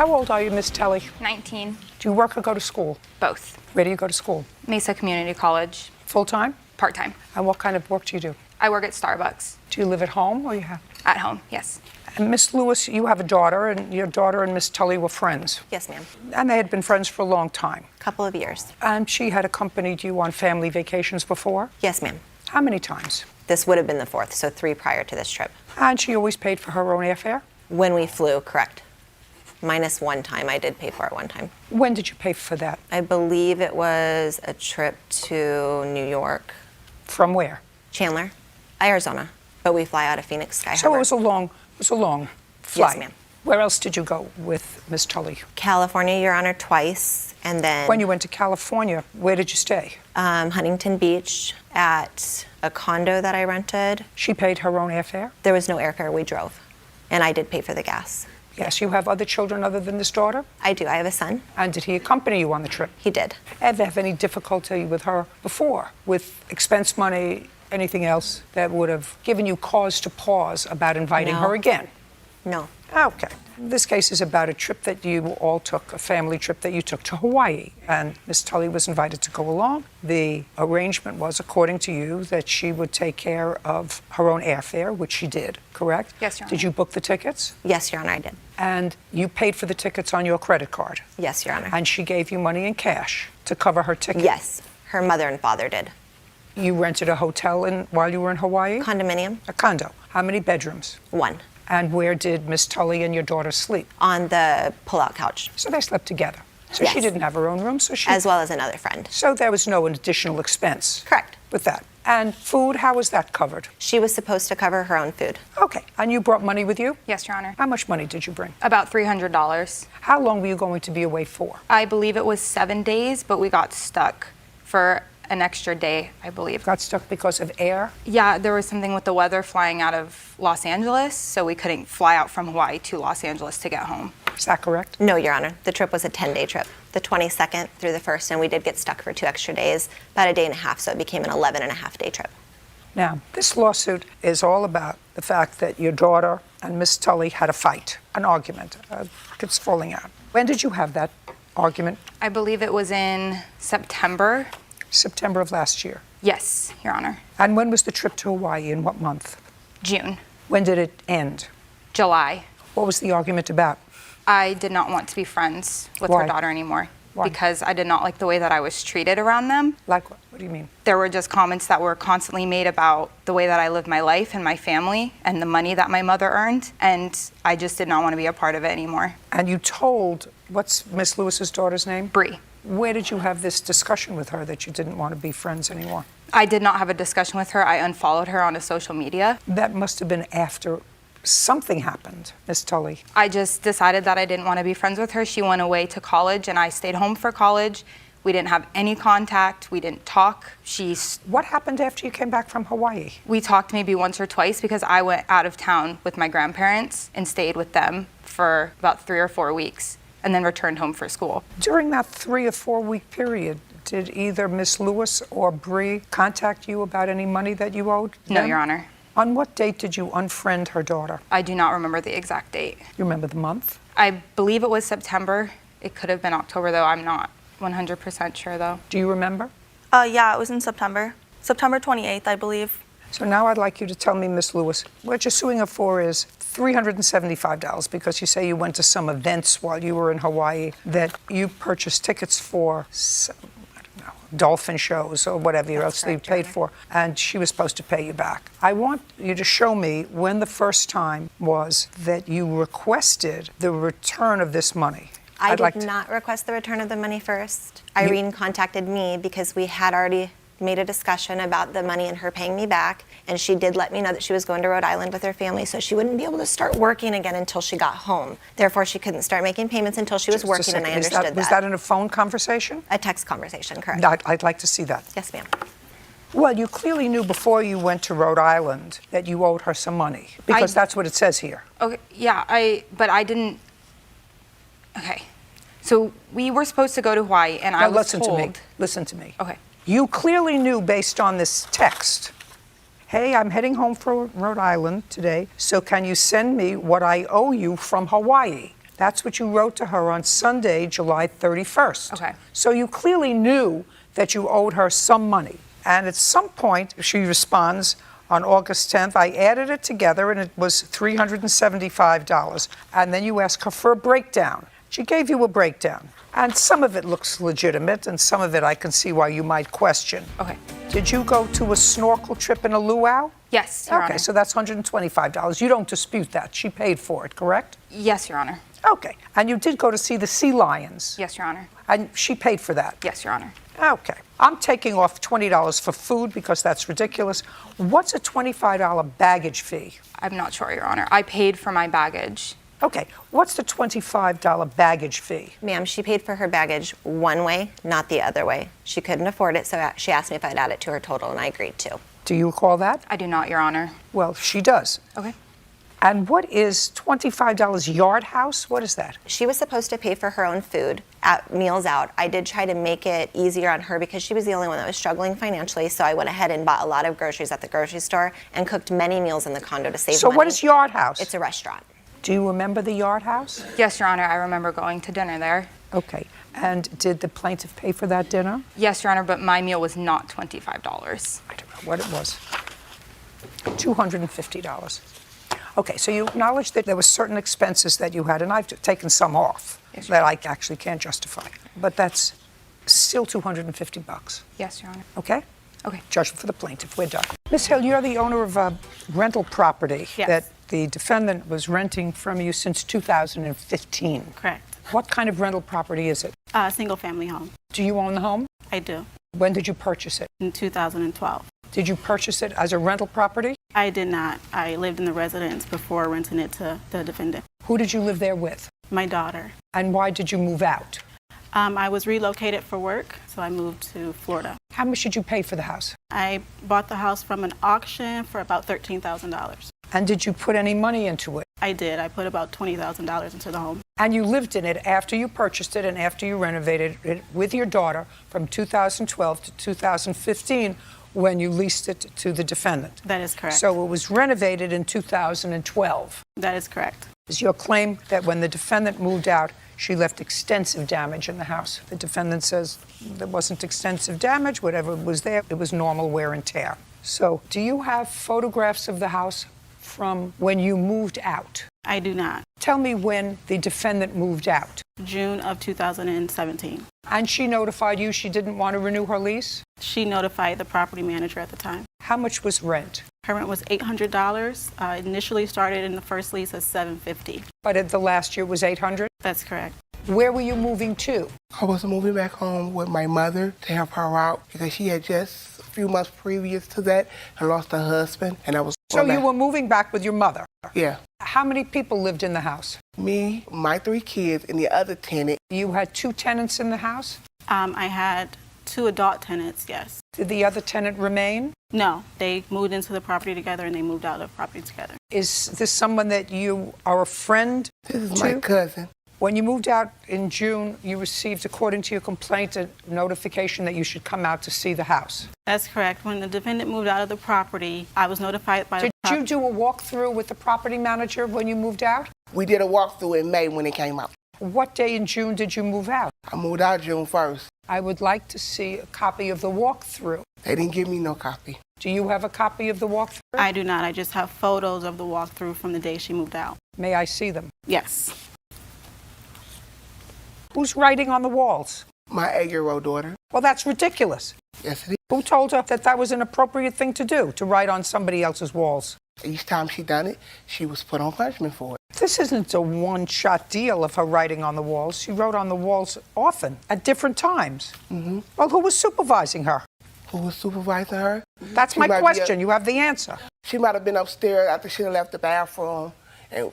How old are you, Miss Telly? 19. Do you work or go to school? Both. Where do you go to school? Mesa Community College. Full-time? Part-time. And what kind of work do you do? I work at Starbucks. Do you live at home or you have? At home, yes. And Miss Lewis, you have a daughter, and your daughter and Miss Tully were friends. Yes, ma'am. And they had been friends for a long time. Couple of years. And she had accompanied you on family vacations before? Yes, ma'am. How many times? This would have been the fourth, so 3 prior to this trip. And she always paid for her own airfare? When we flew, correct. Minus one time, I did pay for it one time. When did you pay for that? I believe it was a trip to New York. From where? Chandler, Arizona. But we fly out of Phoenix Sky So Harbor. it was a long flight. Yes, ma'am. Where else did you go with Miss Tully? California, Your Honor, twice. And then When you went to California, where did you stay? Huntington Beach at a condo that I rented. She paid her own airfare? There was no airfare, we drove. And I did pay for the gas. Yes, you have other children other than this daughter? I do, I have a son. And did he accompany you on the trip? He did. Ever have any difficulty with her before, with expense money, anything else that would have given you cause to pause about inviting No. her again? No. Okay. This case is about a trip that you all took, a family trip that you took to Hawaii, and Miss Tully was invited to go along. The arrangement was, according to you, that she would take care of her own airfare, which she did, correct? Yes, Your Honor. Did you book the tickets? Yes, Your Honor, I did. And you paid for the tickets on your credit card? Yes, Your Honor. And she gave you money in cash to cover her ticket? Yes, her mother and father did. You rented a hotel while you were in Hawaii? Condominium, A condo. How many bedrooms? 1. And where did Miss Tully and your daughter sleep? On the pull-out couch, So they slept together. So she Yes. didn't have her own room, so she... as well as another friend. So there was no additional expense Correct. with that. And food, how was that covered? She was supposed to cover her own food. Okay. And you brought money with you? Yes, Your Honor. How much money did you bring? About $300. How long were you going to be away for? I believe it was 7 days, but we got stuck for an extra day, I believe. Got stuck because of air? Yeah, there was something with the weather flying out of Los Angeles, so we couldn't fly out from Hawaii to Los Angeles to get home. Is that correct? No, Your Honor. The trip was a 10-day trip, the 22nd through the 1st, and we did get stuck for 2 extra days, about a day and a half, so it became an 11-and-a-half-day trip. Now, this lawsuit is all about the fact that your daughter and Miss Tully had a fight, an argument. It's falling out. When did you have that argument? I believe it was in September. September of last year. Yes, Your Honor. And when was the trip to Hawaii? In what month? June. When did it end? July. What was the argument about? I did not want to be friends with Why? her daughter anymore. Why? Because I did not like the way that I was treated around them. Like what? What do you mean? There were just comments that were constantly made about the way that I lived my life and my family and the money that my mother earned, and I just did not want to be a part of it anymore. And you told, what's Miss Lewis's daughter's name? Bree. Where did you have this discussion with her that you didn't want to be friends anymore? I did not have a discussion with her. I unfollowed her on a social media. That must have been after something happened, Miss Tully. I just decided that I didn't want to be friends with her. She went away to college and I stayed home for college. We didn't have any contact. We didn't talk. What happened after you came back from Hawaii? We talked maybe once or twice because I went out of town with my grandparents and stayed with them for about 3 or 4 weeks and then returned home for school. During that 3 or 4 week period, did either Miss Lewis or Bree contact you about any money that you owed No, them? Your Honor. On what date did you unfriend her daughter? I do not remember the exact date. You remember the month? I believe it was September. It could have been October, though. I'm not 100% sure, though. Do you remember? Yeah, it was in September. September 28th, I believe. So now I'd like you to tell me, Miss Lewis, what you're suing her for is $375 because you say you went to some events while you were in Hawaii that you purchased tickets for some, I don't know, dolphin shows or whatever else you correct, paid Your for, and she was supposed to pay you back. I want you to show me when the first time was that you requested the return of this money. I I'd like did to- not request the return of the money first. Irene contacted me because we had already made a discussion about the money and her paying me back, and she did let me know that she was going to Rhode Island with her family, so she wouldn't be able to start working again until she got home. Therefore, she couldn't start making payments until she was Just a working, and I second. understood Was that in a phone conversation? A text conversation, correct? I'd like to see that. Yes, ma'am. Well, you clearly knew before you went to Rhode Island that you owed her some money, because that's what it says here. Okay, yeah, but I didn't. Okay. So we were supposed to go to Hawaii, and I Now was listen told. to me. Listen to me. Okay. You clearly knew based on this text, hey, I'm heading home from Rhode Island today, so can you send me what I owe you from Hawaii? That's what you wrote to her on Sunday, July 31st. Okay. So you clearly knew that you owed her some money. And at some point, she responds on August 10th, I added it together and it was $375. And then you ask her for a breakdown. She gave you a breakdown. And some of it looks legitimate and some of it I can see why you might question. Okay. Did you go to a snorkel trip in a luau? Yes, Your Okay, Honor. so that's $125. You don't dispute that. She paid for it, correct? Yes, Your Honor. Okay. And you did go to see the sea lions. Yes, Your Honor. And she paid for that. Yes, Your Honor. Okay. I'm taking off $20 for food because that's ridiculous. What's a $25 baggage fee? I'm not sure, Your Honor. I paid for my baggage. Okay. What's the $25 baggage fee? Ma'am, she paid for her baggage one way, not the other way. She couldn't afford it, so she asked me if I'd add it to her total, and I agreed to. Do you recall that? I do not, Your Honor. Well, she does. Okay. And what is $25 yard house? What is that? She was supposed to pay for her own food at meals out. I did try to make it easier on her because she was the only one that was struggling financially, so I went ahead and bought a lot of groceries at the grocery store and cooked many meals in the condo to save So money. what is yard house? It's a restaurant. Do you remember the yard house? Yes, Your Honor. I remember going to dinner there. Okay. And did the plaintiff pay for that dinner? Yes, Your Honor, but my meal was not $25. I don't know what it was. $250. Okay, so you acknowledge that there were certain expenses that you had, and I've taken some off Yes, that I actually can't justify. But that's still $250. Yes, Your Honor. Okay? Okay. Judgment for the plaintiff. We're done. Ms. Hill, you're the owner of a rental property Yes. that the defendant was renting from you since 2015. Correct. What kind of rental property is it? Single family home. Do you own the home? I do. When did you purchase it? In 2012. Did you purchase it as a rental property? I did not. I lived in the residence before renting it to the defendant. Who did you live there with? My daughter. And why did you move out? I was relocated for work, so I moved to Florida. How much did you pay for the house? I bought the house from an auction for about $13,000. And did you put any money into it? I did. I put about $20,000 into the home. And you lived in it after you purchased it and after you renovated it with your daughter from 2012 to 2015 when you leased it to the defendant. That is correct. So it was renovated in 2012. That is correct. Is your claim that when the defendant moved out, she left extensive damage in the house? The defendant says there wasn't extensive damage. Whatever was there, it was normal wear and tear. So do you have photographs of the house from when you moved out? I do not. Tell me when the defendant moved out. June of 2017. And she notified you she didn't want to renew her lease? She notified the property manager at the time. How much was rent? Her rent was $800. Initially started in the first lease as $750. But at the last year was $800? That's correct. Where were you moving to? I was moving back home with my mother to help her out because she had just a few months previous to that and lost her husband, and I was So you were moving back with your mother? Yeah. How many people lived in the house? Me, my 3 kids, and the other tenant. You had 2 tenants in the house? I had 2 adult tenants, yes. Did the other tenant remain? No, they moved into the property together and they moved out of the property together. Is this someone that you are a friend This is to? my cousin. When you moved out in June, you received, according to your complaint, a notification that you should come out to see the house. That's correct. When the defendant moved out of the property, I was notified by Did you do a walkthrough with the property manager when you moved out? We did a walkthrough in May when it came out. What day in June did you move out? I moved out June 1st. I would like to see a copy of the walkthrough. They didn't give me no copy. Do you have a copy of the walkthrough? I do not. I just have photos of the walkthrough from the day she moved out. May I see them? Yes. Who's writing on the walls? My 8-year-old daughter. Well, that's ridiculous. Yes, it is. Who told her that that was an appropriate thing to do, to write on somebody else's walls? Each time she done it, she was put on punishment for it. This isn't a one-shot deal of her writing on the walls. She wrote on the walls often, at different times. Mm-hmm. Well, who was supervising her? Who was supervising her? That's She my might be question. You have the answer. She might have been upstairs after she left the bathroom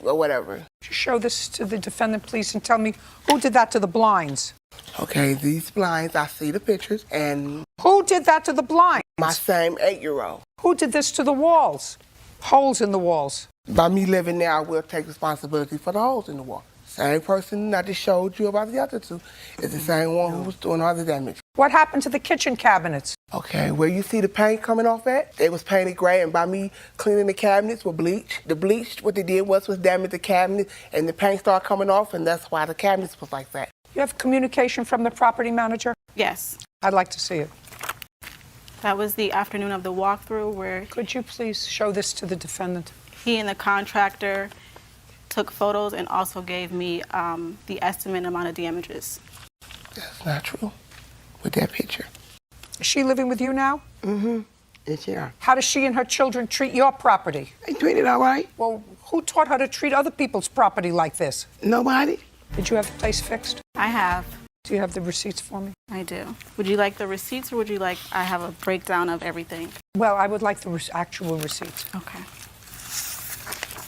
or whatever. Show this to the defendant, please, and tell me who did that to the blinds. Okay, these blinds, I see the pictures, and Who did that to the blinds? my same 8-year-old. Who did this to the walls? Holes in the walls. By me living there, I will take responsibility for the holes in the wall. Same person I just showed you about the other two. It's the same one who was doing all the damage. What happened to the kitchen cabinets? Okay, where you see the paint coming off at, they was painted gray, and by me cleaning the cabinets with bleach, the bleach, what they did was damage the cabinet, and the paint started coming off, and that's why the cabinets was like that. You have communication from the property manager? Yes. I'd like to see it. That was the afternoon of the walkthrough where Could you please show this to the defendant? he and the contractor took photos and also gave me the estimate amount of damages. That's not true with that picture. Is she living with you now? Mm-hmm. Yes, yeah. How does she and her children treat your property? They treated all right. Well, who taught her to treat other people's property like this? Nobody. Did you have the place fixed? I have. Do you have the receipts for me? I do. Would you like the receipts or would you like I have a breakdown of everything? Well, I would like the actual receipts. Okay.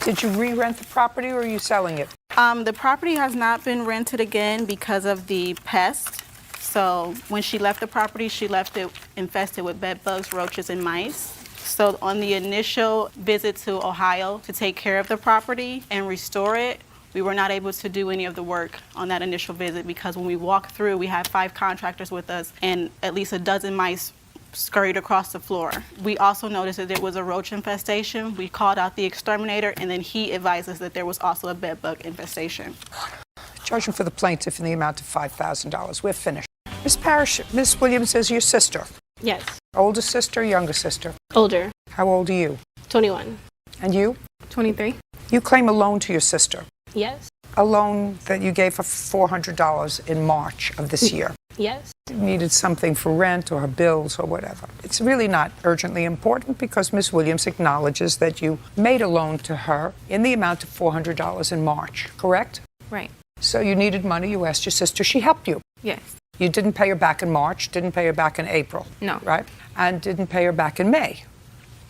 Did you re-rent the property or are you selling it? The property has not been rented again because of the pest. So when she left the property, she left it infested with bed bugs, roaches, and mice. So on the initial visit to Ohio to take care of the property and restore it, we were not able to do any of the work on that initial visit because when we walked through, we had 5 contractors with us and at least a dozen mice scurried across the floor. We also noticed that there was a roach infestation. We called out the exterminator and then he advised us that there was also a bed bug infestation. Charging for the plaintiff in the amount of $5,000. We're finished. Ms. Parrish, Ms. Williams is your sister. Yes. Older sister, younger sister? Older. How old are you? 21. And you? 23. You claim a loan to your sister. Yes. A loan that you gave her $400 in March of this year. Yes. You needed something for rent or her bills or whatever. It's really not urgently important because Ms. Williams acknowledges that you made a loan to her in the amount of $400 in March, correct? Right. So you needed money, you asked your sister, she helped you. Yes. You didn't pay her back in March, didn't pay her back in April. No. Right? And didn't pay her back in May.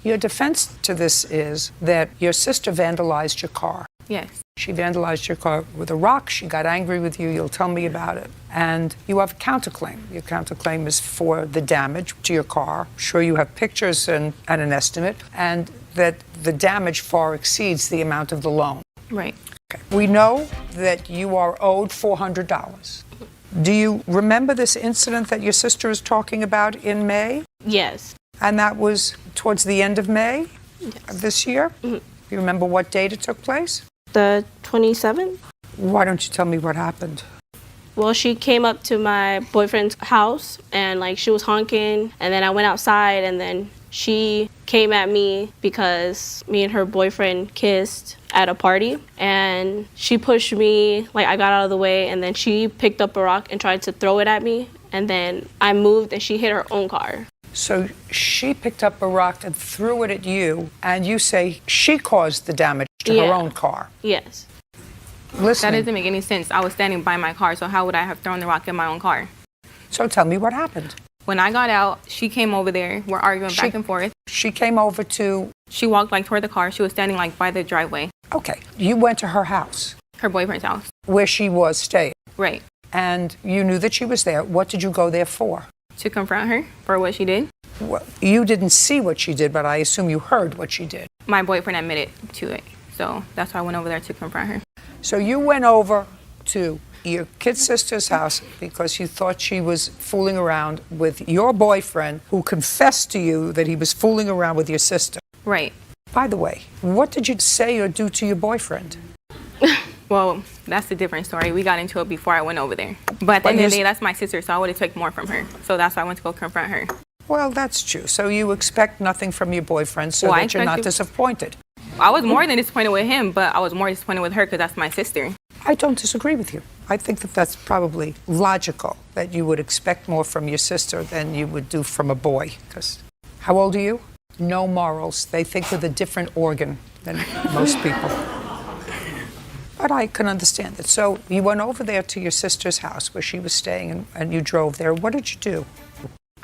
Your defense to this is that your sister vandalized your car. Yes. She vandalized your car with a rock. She got angry with you. You'll tell me about it. And you have a counterclaim. Your counterclaim is for the damage to your car. Sure, you have pictures and an estimate, and that the damage far exceeds the amount of the loan. Right. Okay. We know that you are owed $400. Do you remember this incident that your sister is talking about in May? Yes. And that was towards the end of May of this year? Mm-hmm. You remember what date it took place? The 27th? Why don't you tell me what happened? Well, she came up to my boyfriend's house and like she was honking and then I went outside and then she came at me because me and her boyfriend kissed at a party and she pushed me, like I got out of the way and then she picked up a rock and tried to throw it at me and then I moved and she hit her own car. So she picked up a rock and threw it at you, and you say she caused the damage to her Yeah. own car. Yes. That Listen. doesn't make any sense. I was standing by my car, so how would I have thrown the rock in my own car? So tell me what happened. When I got out, she came over there. We're arguing back and forth. She came over to, She walked like toward the car. She was standing like by the driveway, okay, you went to her house her boyfriend's house. where she was staying, Right. and you knew that she was there. What did you go there for? To confront her for what she did. Well, you didn't see what she did, but I assume you heard what she did. My boyfriend admitted to it. So that's why I went over there to confront her. So you went over to your kid sister's house because you thought she was fooling around with your boyfriend, who confessed to you that he was fooling around with your sister. Right. By the way, what did you say or do to your boyfriend? Well, that's a different story. We got into it before I went over there. But at the end of the day, that's my sister, so I would have took more from her. So that's why I went to go confront her. Well, that's true. So you expect nothing from your boyfriend so Well, I that you're not expected- disappointed. I was more than disappointed with him, but I was more disappointed with her because that's my sister. I don't disagree with you. I think that that's probably logical, that you would expect more from your sister than you would do from a boy. 'Cause how old are you? No morals. They think with a different organ than most people. But I can understand it. So you went over there to your sister's house where she was staying and you drove there. What did you do?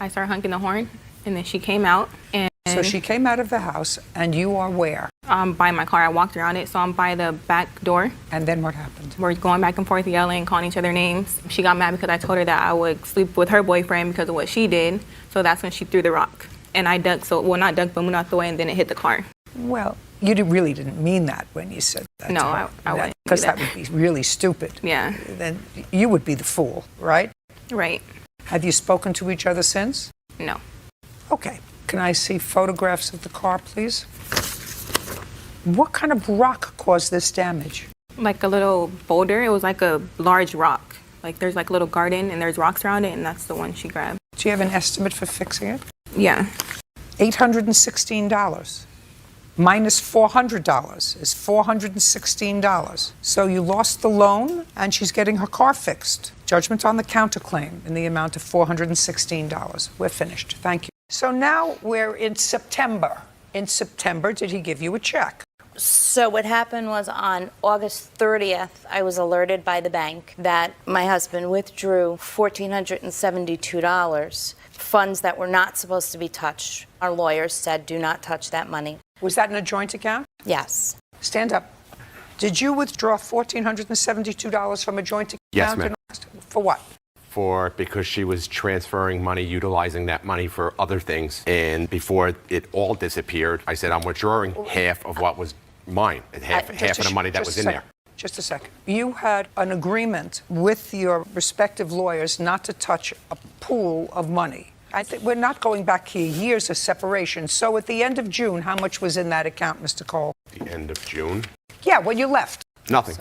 I started honking the horn, and then she came out, and So she came out of the house and you are where? I'm by my car. I walked around it, so I'm by the back door. And then what happened? We're going back and forth, yelling, calling each other names. She got mad because I told her that I would sleep with her boyfriend because of what she did. So that's when she threw the rock. And I ducked, so, well, not ducked, but moved out the way, and then it hit the car. Well, really didn't mean that when you said that. No, I wouldn't do Because that. that would be really stupid. Yeah. Then you would be the fool, right? Right. Have you spoken to each other since? No. Okay. Can I see photographs of the car, please? What kind of rock caused this damage? Like a little boulder. It was like a large rock. Like there's like a little garden and there's rocks around it, and that's the one she grabbed. Do you have an estimate for fixing it? Yeah. $816. Minus $400 is $416. So you lost the loan and she's getting her car fixed. Judgment on the counterclaim in the amount of $416. We're finished. Thank you. So now we're in September. In September, did he give you a check? So what happened was on August 30th, I was alerted by the bank that my husband withdrew $1,472, funds that were not supposed to be touched. Our lawyers said, do not touch that money. Was that in a joint account? Yes. Stand up. Did you withdraw $1,472 from a joint account? Yes, ma'am. For what? Because she was transferring money, utilizing that money for other things. And before it all disappeared, I said, I'm withdrawing half of what was mine, and half of the money that was in there. Just a second. You had an agreement with your respective lawyers not to touch a pool of money. I think we're not going back here years of separation. So at the end of June, how much was in that account, Mr. Cole? The end of June? Yeah, when you left. Nothing.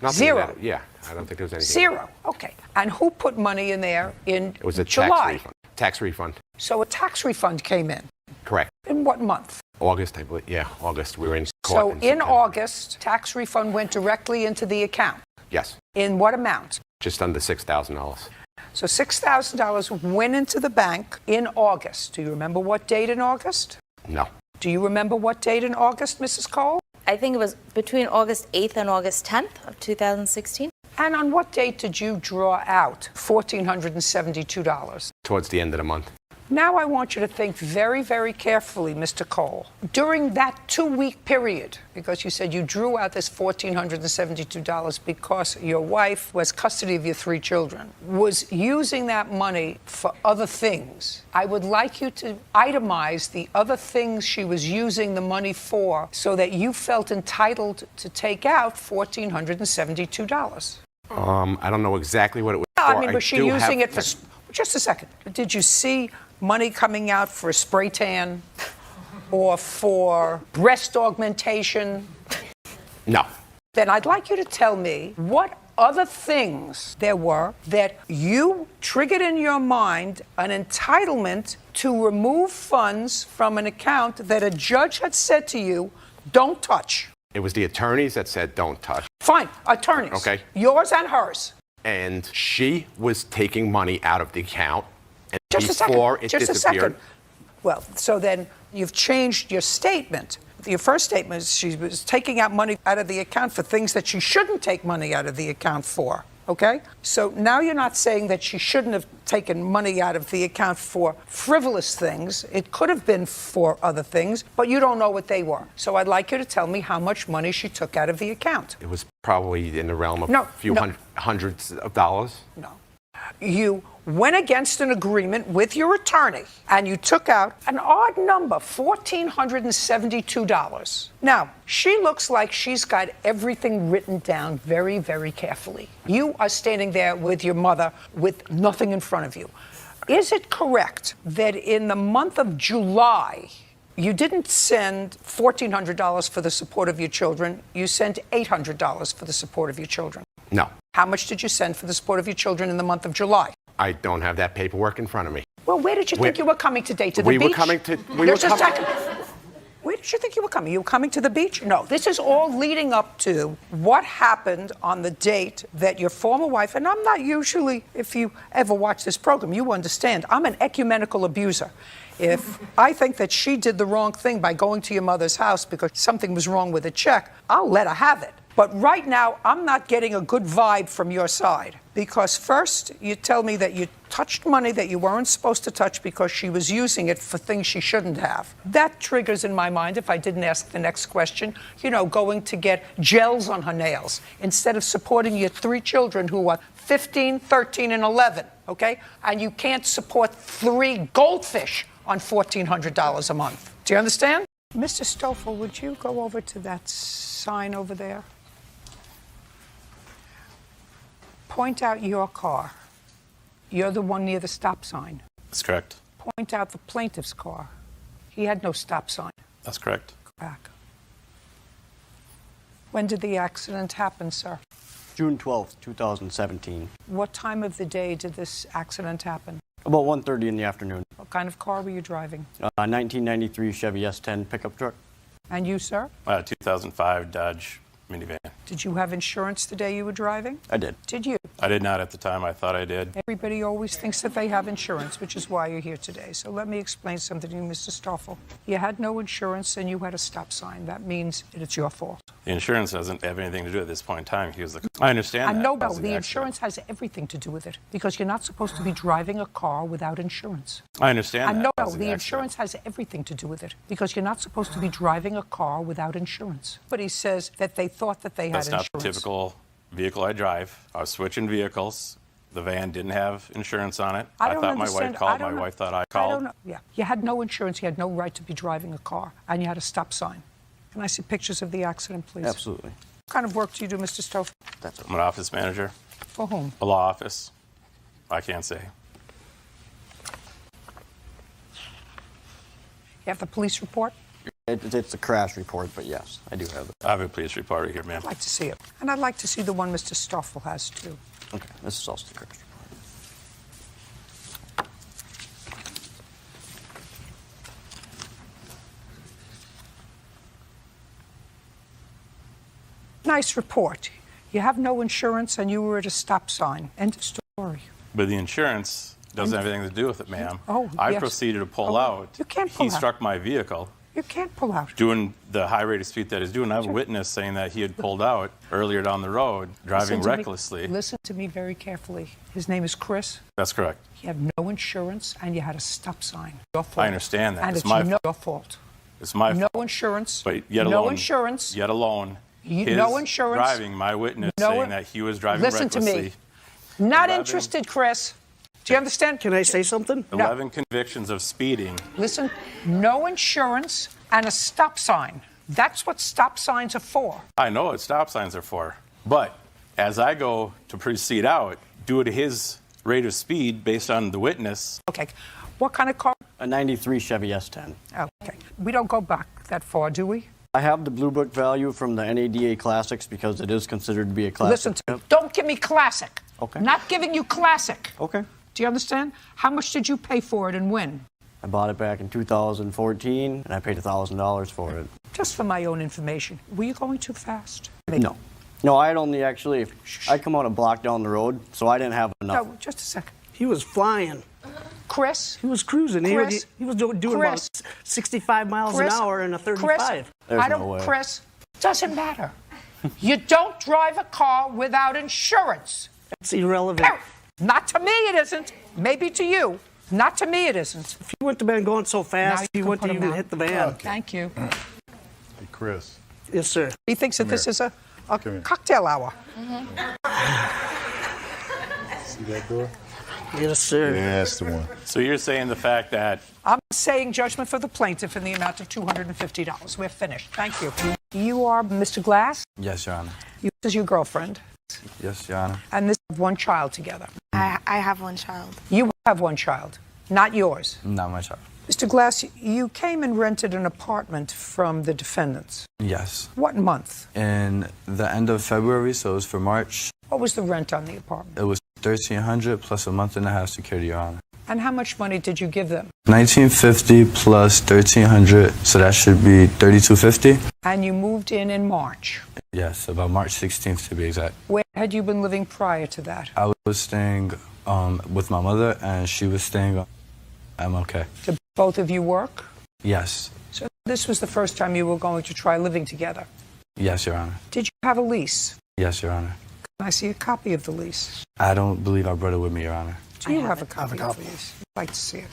Nothing. Zero. Yeah, I don't think there was anything. Zero. Okay. And who put money in there in July? It was a tax refund. Tax refund. So a tax refund came in. Correct. In what month? August, I believe. Yeah, August. We were in court. So in September. August, tax refund went directly into the account. Yes. In what amount? Just under $6,000. So $6,000 went into the bank in August. Do you remember what date in August? No. Do you remember what date in August, Mrs. Cole? I think it was between August 8th and August 10th of 2016. And on what date did you draw out $1,472? Towards the end of the month. Now I want you to think very, very carefully, Mr. Cole. During that 2-week period, because you said you drew out this $1,472 because your wife was custody of your 3 children, was using that money for other things. I would like you to itemize the other things she was using the money for so that you felt entitled to take out $1,472. I don't know exactly what it was for. I mean, was she using it for... Just a second. Did you see money coming out for a spray tan or for breast augmentation? No. Then I'd like you to tell me what other things there were that you triggered in your mind an entitlement to remove funds from an account that a judge had said to you, don't touch. It was the attorneys that said don't touch. Fine, attorneys. Okay. Yours and hers. And she was taking money out of the account. And Just before a second. it disappeared. Well, so then you've changed your statement. Your first statement is she was taking out money out of the account for things that she shouldn't take money out of the account for. Okay? So now you're not saying that she shouldn't have taken money out of the account for frivolous things. It could have been for other things, but you don't know what they were. So I'd like you to tell me how much money she took out of the account. It was probably in the realm of hundreds of dollars. No. You went against an agreement with your attorney and you took out an odd number, $1,472. Now, she looks like she's got everything written down very, very carefully. You are standing there with your mother with nothing in front of you. Is it correct that in the month of July, you didn't send $1,400 for the support of your children, you sent $800 for the support of your children? No. How much did you send for the support of your children in the month of July? I don't have that paperwork in front of me. Well, where did you think you were coming today? To the beach? We were coming to... Just a second. Where did you think you were coming? You were coming to the beach? No, this is all leading up to what happened on the date that your former wife, and I'm not usually, if you ever watch this program, you understand, I'm an ecumenical abuser. If I think that she did the wrong thing by going to your mother's house because something was wrong with a check, I'll let her have it. But right now, I'm not getting a good vibe from your side. Because first, you tell me that you touched money that you weren't supposed to touch because she was using it for things she shouldn't have. That triggers in my mind, if I didn't ask the next question, going to get gels on her nails instead of supporting your 3 children who are 15, 13, and 11, okay? And you can't support 3 goldfish on $1,400 a month. Do you understand? Mr. Stoffel, would you go over to that sign over there? Point out your car. You're the one near the stop sign. That's correct. Point out the plaintiff's car. He had no stop sign. That's correct. Back. When did the accident happen, sir? June 12th, 2017. What time of the day did this accident happen? About 1:30 in the afternoon. What kind of car were you driving? 1993 Chevy S10 pickup truck. And you, sir? 2005 Dodge minivan. Did you have insurance the day you were driving? I did. Did you? I did not at the time. I thought I did. Everybody always thinks that they have insurance, which is why you're here today. So let me explain something to you, Mr. Stoffel. You had no insurance and you had a stop sign. That means it's your fault. The insurance doesn't have anything to do at this point in time. I understand that. No, That was the accident. insurance has everything to do with it because you're not supposed to be driving a car without insurance. I understand that. No, That was an the accident. insurance has everything to do with it because you're not supposed to be driving a car without insurance. But he says that they thought that they That's had not insurance. the typical vehicle I drive. I was switching vehicles. The van didn't have insurance on it. I I don't thought my understand. wife called. I don't My know. wife thought I I called. don't know. Yeah. You had no insurance. You had no right to be driving a car. And you had a stop sign. Can I see pictures of the accident, please? Absolutely. What kind of work do you do, Mr. Stoffel? I'm an office manager. For whom? A law office. I can't say. You have the police report? It's a crash report, but yes, I do have it. I have a police report right here, ma'am. I'd like to see it. And I'd like to see the one Mr. Stoffel has, too. Okay, this is also the crash report. Nice report. You have no insurance and you were at a stop sign. End of story. But the insurance doesn't have anything to do with it, ma'am. Oh, I yes. proceeded to pull Oh, out. you can't pull He out. struck my vehicle You can't pull out. doing the high rate of speed that he's doing. I have a witness saying that he had pulled out earlier down the road, driving Listen to me- recklessly. Listen to me very carefully. His name is Chris. That's correct. You have no insurance and you had a stop sign. Your fault. I understand that. And It's it's my your fault. It's my No fault. insurance. But yet no alone, insurance. Yet alone, his no insurance. driving, my witness No saying in- that he was driving Listen to recklessly. me. Not 11 interested, Chris. Do you understand? Can I say something? 11 convictions of speeding. Listen, no insurance and a stop sign. That's what stop signs are for. I know what stop signs are for. But as I go to proceed out, due to his rate of speed based on the witness. Okay. What kind of car? A 93 Chevy S10. Okay. We don't go back that far, do we? I have the Blue Book value from the NADA Classics because it is considered to be a classic. Listen to me. Don't give me classic. Okay. Not giving you classic. Okay. Do you understand? How much did you pay for it and when? I bought it back in 2014, and I paid $1,000 for it. Just for my own information. Were you going too fast? No. No, I had only actually, I come out a block down the road, so I didn't have enough. No, just a second. He was flying. Chris? He was cruising. Chris? He was doing Chris? about 65 miles Chris? an hour in a 35. Chris? There's I don't, no way. Chris, doesn't matter. You don't drive a car without insurance. It's irrelevant. Not to me it isn't. Maybe to you. Not to me it isn't. If he wouldn't have been going so Now fast, you he can wouldn't put have him even out. hit the van. Thank you. Hey, Chris. Yes, sir. He thinks that Come this here. is a here. cocktail hour. See that door? Yes, sir. Yeah, that's the one. So you're saying the fact that I'm saying judgment for the plaintiff in the amount of $250. We're finished. Thank you. You are Mr. Glass? Yes, Your Honor. This is your girlfriend. Yes, Your Honor. And this is one child together. I have one child. You have one child, not yours. Not my child. Mr. Glass, you came and rented an apartment from the defendants. Yes. What month? In the end of February, so it was for March. What was the rent on the apartment? It was $1,300 plus a month and a half security, Your Honor. And how much money did you give them? $1,950 plus $1,300, so that should be $3,250. And you moved in March. Yes, about March 16th to be exact. Where had you been living prior to that? I was staying with my mother, and she was staying at MLK. Did both of you work? Yes. So this was the first time you were going to try living together. Yes, Your Honor. Did you have a lease? Yes, Your Honor. Can I see a copy of the lease? I don't believe I brought it with me, Your Honor. Do you have a copy of the lease? I'd like to see it.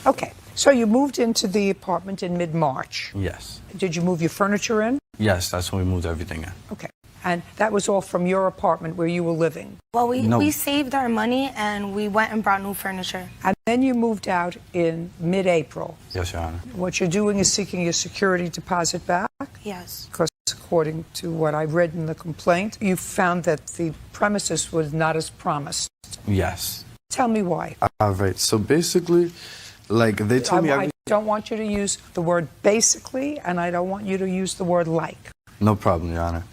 Okay, so you moved into the apartment in mid-March. Yes. Did you move your furniture in? Yes, that's when we moved everything in. Okay. And that was all from your apartment where you were living. Well, we saved our money and we went and brought new furniture. And then you moved out in mid-April. Yes, Your Honor. What you're doing is seeking your security deposit back? Yes. Because according to what I read in the complaint, you found that the premises was not as promised. Yes. Tell me why. All right. So basically, like they told me I don't want you to use the word basically, and I don't want you to use the word like. No problem, Your Honor.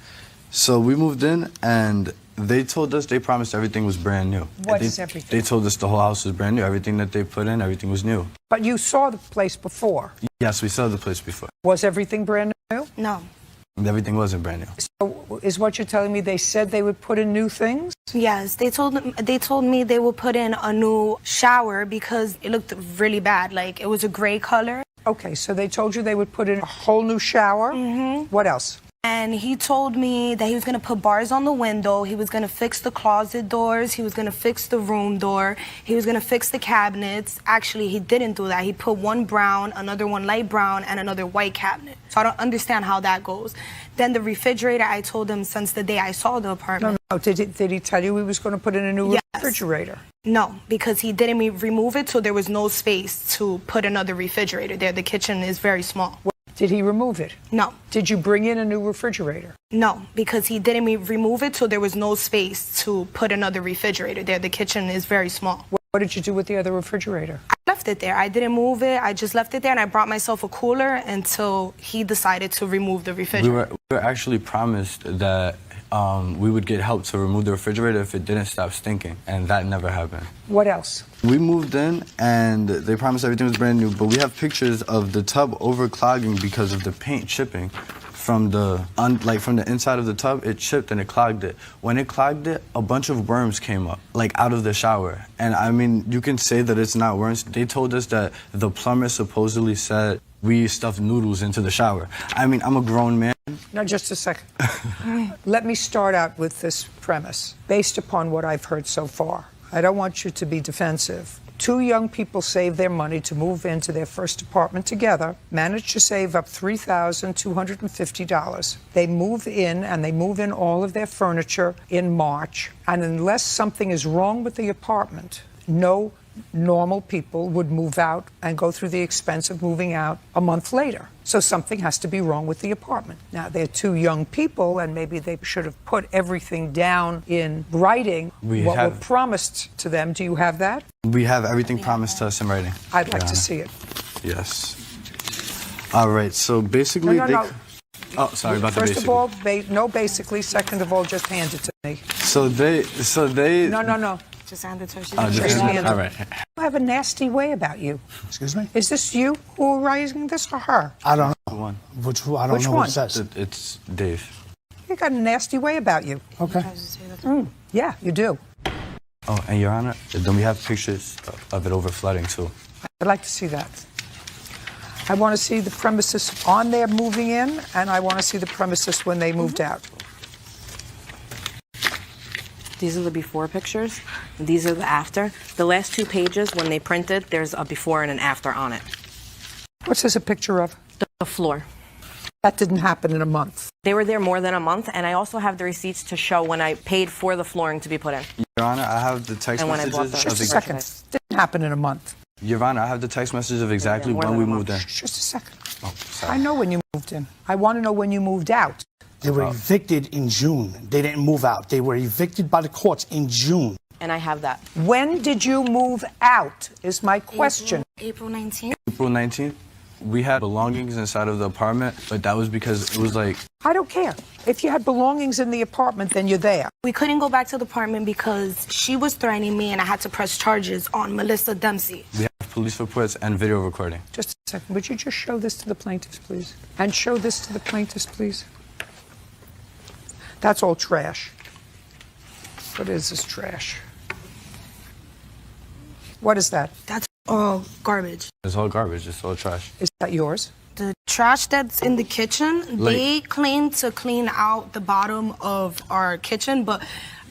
So we moved in, and they told us, they promised everything was brand new. What is everything? They told us the whole house was brand new. Everything that they put in, everything was new. But you saw the place before. Yes, we saw the place before. Was everything brand new? No. Everything wasn't brand new. So is what you're telling me they said they would put in new things? Yes, they told me they would put in a new shower because it looked really bad. Like, it was a gray color. Okay, so they told you they would put in a whole new shower? Mm-hmm. What else? And he told me that he was going to put bars on the window, he was going to fix the closet doors, he was going to fix the room door, he was going to fix the cabinets. Actually, he didn't do that. He put one brown, another one light brown, and another white cabinet. So I don't understand how that goes. Then the refrigerator, I told him since the day I saw the apartment. No. Did he tell you he was going to put in a new refrigerator? No, because he didn't remove it, so there was no space to put another refrigerator there. The kitchen is very small. Did he remove it? No. Did you bring in a new refrigerator? No, because he didn't remove it, so there was no space to put another refrigerator there. The kitchen is very small. What did you do with the other refrigerator? I left it there. I didn't move it. I just left it there, and I brought myself a cooler until he decided to remove the refrigerator. We were actually promised that we would get help to remove the refrigerator if it didn't stop stinking, and that never happened. What else? We moved in, and they promised everything was brand new, but we have pictures of the tub overclogging because of the paint chipping from the from the inside of the tub. It chipped and it clogged it. When it clogged it, a bunch of worms came up, like out of the shower. And I mean, you can say that it's not worms. They told us that the plumber supposedly said we stuffed noodles into the shower. I mean, I'm a grown man. No, just a second. Let me start out with this premise, based upon what I've heard so far. I don't want you to be defensive. Two young people saved their money to move into their first apartment together, managed to save up $3,250. They move in, and they move in all of their furniture in March. And unless something is wrong with the apartment, no normal people would move out and go through the expense of moving out a month later. So something has to be wrong with the apartment. Now, they're two young people, and maybe they should have put everything down in writing, what were promised to them. Do you have that? We have everything promised to us in writing. I'd like to see it. Yes. All right, so basically No. Oh, sorry about the First basically. of all, no basically. Second of all, just hand it to me. So they... No. Just hand it to her. All right. You have a nasty way about you. Excuse me? Is this you who are writing this or her? I don't know. One. Which one? I don't know what it says. It's Dave. You got a nasty way about you. Okay. Yeah, you do. Oh, and Your Honor, then we have pictures of it over flooding too. I'd like to see that. I want to see the premises on there moving in, and I want to see the premises when they moved out. These are the before pictures. These are the after. The last 2 pages, when they printed, there's a before and an after on it. What's this a picture of? The floor. That didn't happen in a month. They were there more than a month, and I also have the receipts to show when I paid for the flooring to be put in. Your Honor, I have the text And when I bought messages. the- Just a second. Didn't happen in a month. Your Honor, I have the text messages of exactly more when than we a moved in. Just a second. Oh, sorry. I know when you moved in. I want to know when you moved out. They were evicted in June. They didn't move out. They were evicted by the courts in June. And I have that. When did you move out is my question. April 19th. April 19th, we had belongings inside of the apartment, but that was because it was like... I don't care. If you had belongings in the apartment, then you're there. We couldn't go back to the apartment because she was threatening me and I had to press charges on Melissa Dempsey. We have police reports and video recording. Just a second. Would you just show this to the plaintiffs, please? And show this to the plaintiffs, please? That's all trash. What is this trash? What is that? That's all garbage. It's all garbage. It's all trash. Is that yours? The trash that's in the kitchen, they claim to clean out the bottom of our kitchen, but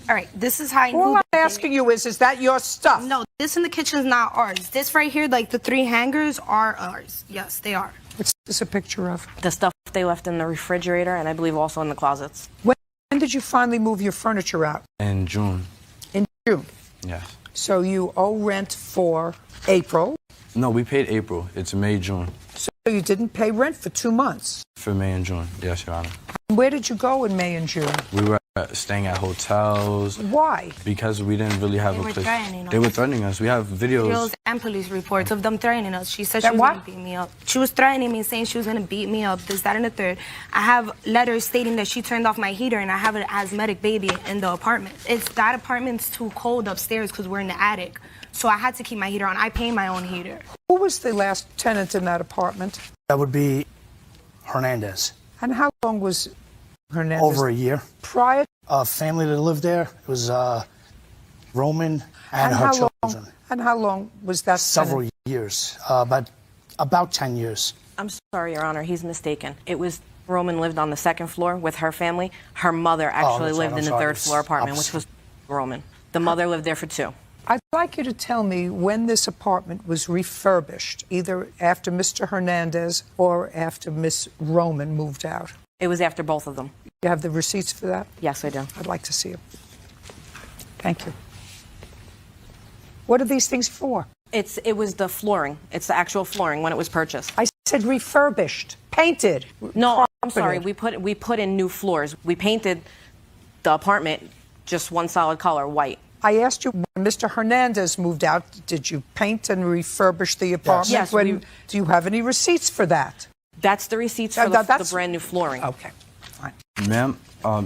all right, this is how I knew. All I'm asking you is that your stuff? No, this in the kitchen is not ours. This right here, like the 3 hangers, are ours. Yes, they are. What's this a picture of? The stuff they left in the refrigerator, and I believe also in the closets. When did did you finally move your furniture out? In June. In June. Yes. So you owe rent for April. No, we paid April. It's May, June. So you didn't pay rent for 2 months. For May and June. Yes, Your Honor. Where did you go in May and June? We were staying at hotels. Why? Because we didn't really have They a were place. threatening us. They were threatening us. We have videos. And police reports of them threatening us. She said she That was what? going to beat me up. She was threatening me, saying she was going to beat me up, this, that, and the third. I have letters stating that she turned off my heater, and I have an asthmatic baby in the apartment. That apartment's too cold upstairs because we're in the attic. So I had to keep my heater on. I pay my own heater. Who was the last tenant in that apartment? That would be Hernandez. And how long was Hernandez? Over a year. Prior? A family that lived there. It was Roman and her how children. long? And how long was that? Several tenant? years, about 10 years. I'm sorry, Your Honor, he's mistaken. It was Roman lived on the second floor with her family. Her mother actually that's right. lived I'm in the sorry. third floor apartment, which was Roman. The mother lived there for 2. I'd like you to tell me when this apartment was refurbished, either after Mr. Hernandez or after Miss Roman moved out. It was after both of them. You have the receipts for that? Yes, I do. I'd like to see them. Thank you. What are these things for? It was the flooring. It's the actual flooring when it was purchased. I said refurbished, painted. No, I'm carpeted. sorry. We put in new floors. We painted the apartment just one solid color, white. I asked you when Mr. Hernandez moved out, did you paint and refurbish the apartment? Yes, do you have any receipts for that? That's the receipts for the brand new flooring. Okay, fine. Ma'am,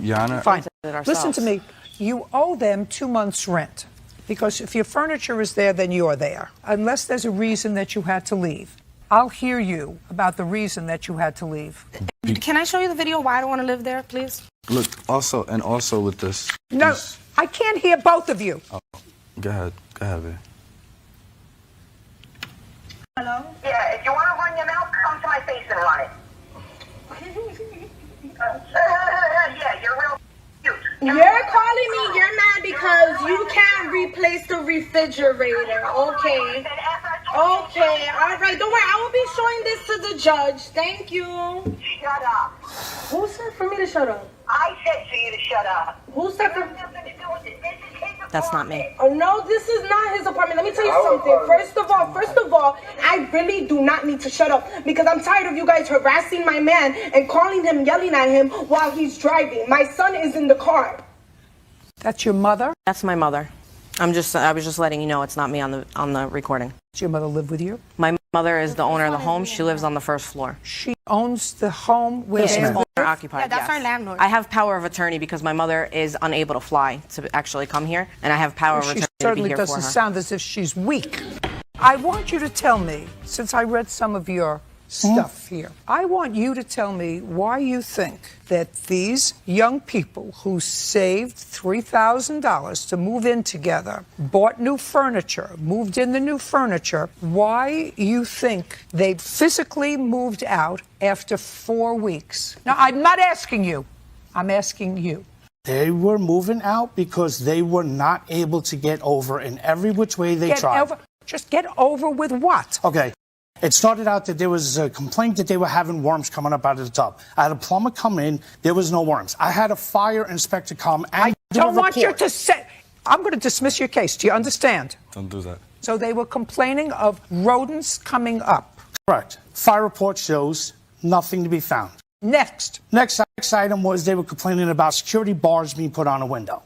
Your Honor. Fine. Ourselves. Listen to me. You owe them 2 months' rent. Because if your furniture is there, then you're there. Unless there's a reason that you had to leave. I'll hear you about the reason that you had to leave. Can I show you the video why I don't want to live there, please? Look, also with this. No, I can't hear both of you. Oh, go ahead, babe. Hello? Yeah, if you want to run your mouth, come to my face and run it. Yeah, you're real cute. You're calling me, you're mad because you can't replace the refrigerator. Okay. Okay, all right. Don't worry, I will be showing this to the judge. Thank you. Shut up. Who said for me to shut up? I said for you to shut up. Who said for... That's not me. Oh, no, this is not his apartment. Let me tell you something. First of all, I really do not need to shut up because I'm tired of you guys harassing my man and calling him, yelling at him while he's driving. My son is in the car. That's your mother? That's my mother. I was just letting you know it's not me on the recording. Does your mother live with you? My mother is the owner of the home. She lives on the first floor. She owns the home where She's they live? owner occupied. Yeah, that's yes. our landlord. I have power of attorney because my mother is unable to fly to actually come here, and I have power of attorney to be certainly here for doesn't her. sound as if she's weak. I want you to tell me, since I read some of your stuff here, I want you to tell me why you think that these young people who saved $3,000 to move in together, bought new furniture, moved in the new furniture, why you think they physically moved out after 4 weeks. Now, I'm not asking you. I'm asking you. They were moving out because they were not able to get over in every which way they tried. Just get over with what? Okay. It started out that there was a complaint that they were having worms coming up out of the tub. I had a plumber come in. There was no worms. I had a fire inspector come and do a don't want you report. to say. I'm going to dismiss your case. Do you understand? Don't do that. So they were complaining of rodents coming up. Correct. Fire report shows nothing to be found. Next item was they were complaining about security bars being put on a window.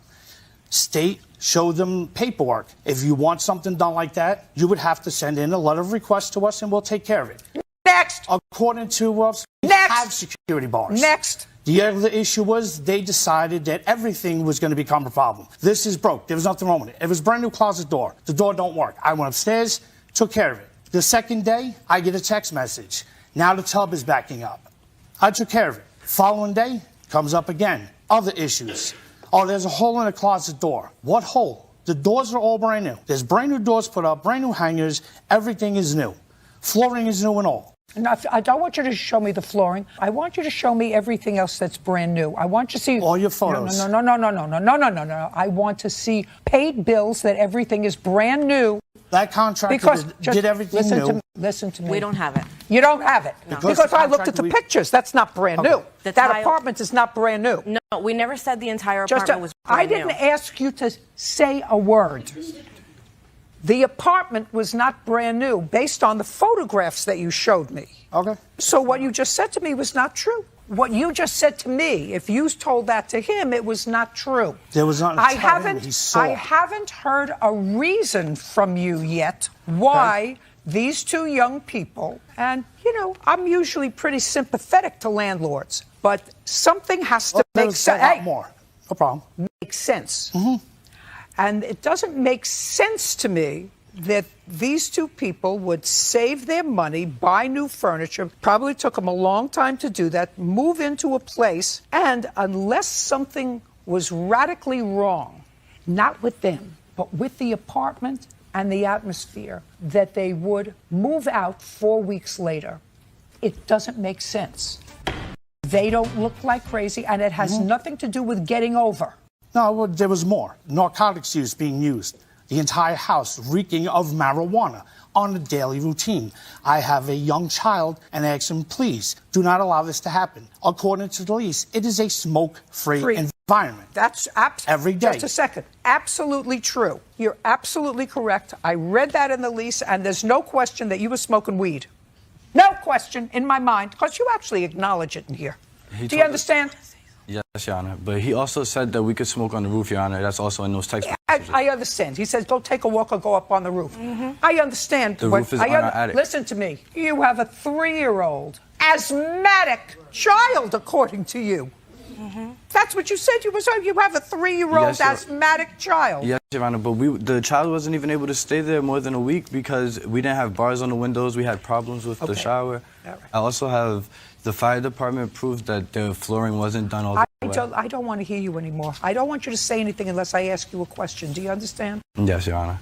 State showed them paperwork. If you want something done like that, you would have to send in a letter of request to us and we'll take care of it. Next. According to us, we have security bars. Next. The other issue was they decided that everything was going to become a problem. This is broke. There was nothing wrong with it. It was a brand new closet door. The door don't work. I went upstairs, took care of it. The second day, I get a text message. Now the tub is backing up. I took care of it. Following day, comes up again. Other issues. Oh, there's a hole in the closet door. What hole? The doors are all brand new. There's brand new doors put up, brand new hangers. Everything is new. Flooring is new and all. Now, I don't want you to show me the flooring. I want you to show me everything else that's brand new. I want you to see all your photos. No. I want to see paid bills that everything is brand new. That contractor did everything new. Listen to me. We don't have it. You don't have it. No. Because I looked at the pictures. That's not brand new. The That tile- apartment is not brand new. No, we never said the entire Just apartment was brand I didn't new. ask you to say a word. The apartment was not brand new based on the photographs that you showed me. Okay. So what you just said to me was not true. What you just said to me, if you told that to him, it was not true. There was not. I haven't heard a reason from you yet why these two young people, and you know, I'm usually pretty sympathetic to landlords, but something has to make sense. Hey, more. No problem. Make sense. And it doesn't make sense to me that these two people would save their money, buy new furniture, probably took them a long time to do that, move into a place, and unless something was radically wrong, not with them, but with the apartment and the atmosphere, that they would move out 4 weeks later. It doesn't make sense. They don't look like crazy, and it has nothing to do with getting over. No, well, there was more. Narcotics use being used. The entire house reeking of marijuana on a daily routine. I have a young child and ask him, please, do not allow this to happen. According to the lease, it is a smoke-free environment. That's every day. Just a second. Absolutely true. You're absolutely correct. I read that in the lease, and there's no question that you were smoking weed. No question in my mind, because you actually acknowledge it in here. Do you understand? Yes, Your Honor. But he also said that we could smoke on the roof, Your Honor. That's also in those text messages. I understand. He says, go take a walk or go up on the roof. I understand. The roof is on our attic. Listen to me. You have a 3-year-old asthmatic child, according to you. That's what you said. You have a 3-year-old asthmatic child. Yes, Your Honor, but the child wasn't even able to stay there more than a week because we didn't have bars on the windows. We had problems with the shower. Right. I also have the fire department proof that the flooring wasn't done all the way. I don't want to hear you anymore. I don't want you to say anything unless I ask you a question. Do you understand? Yes, Your Honor.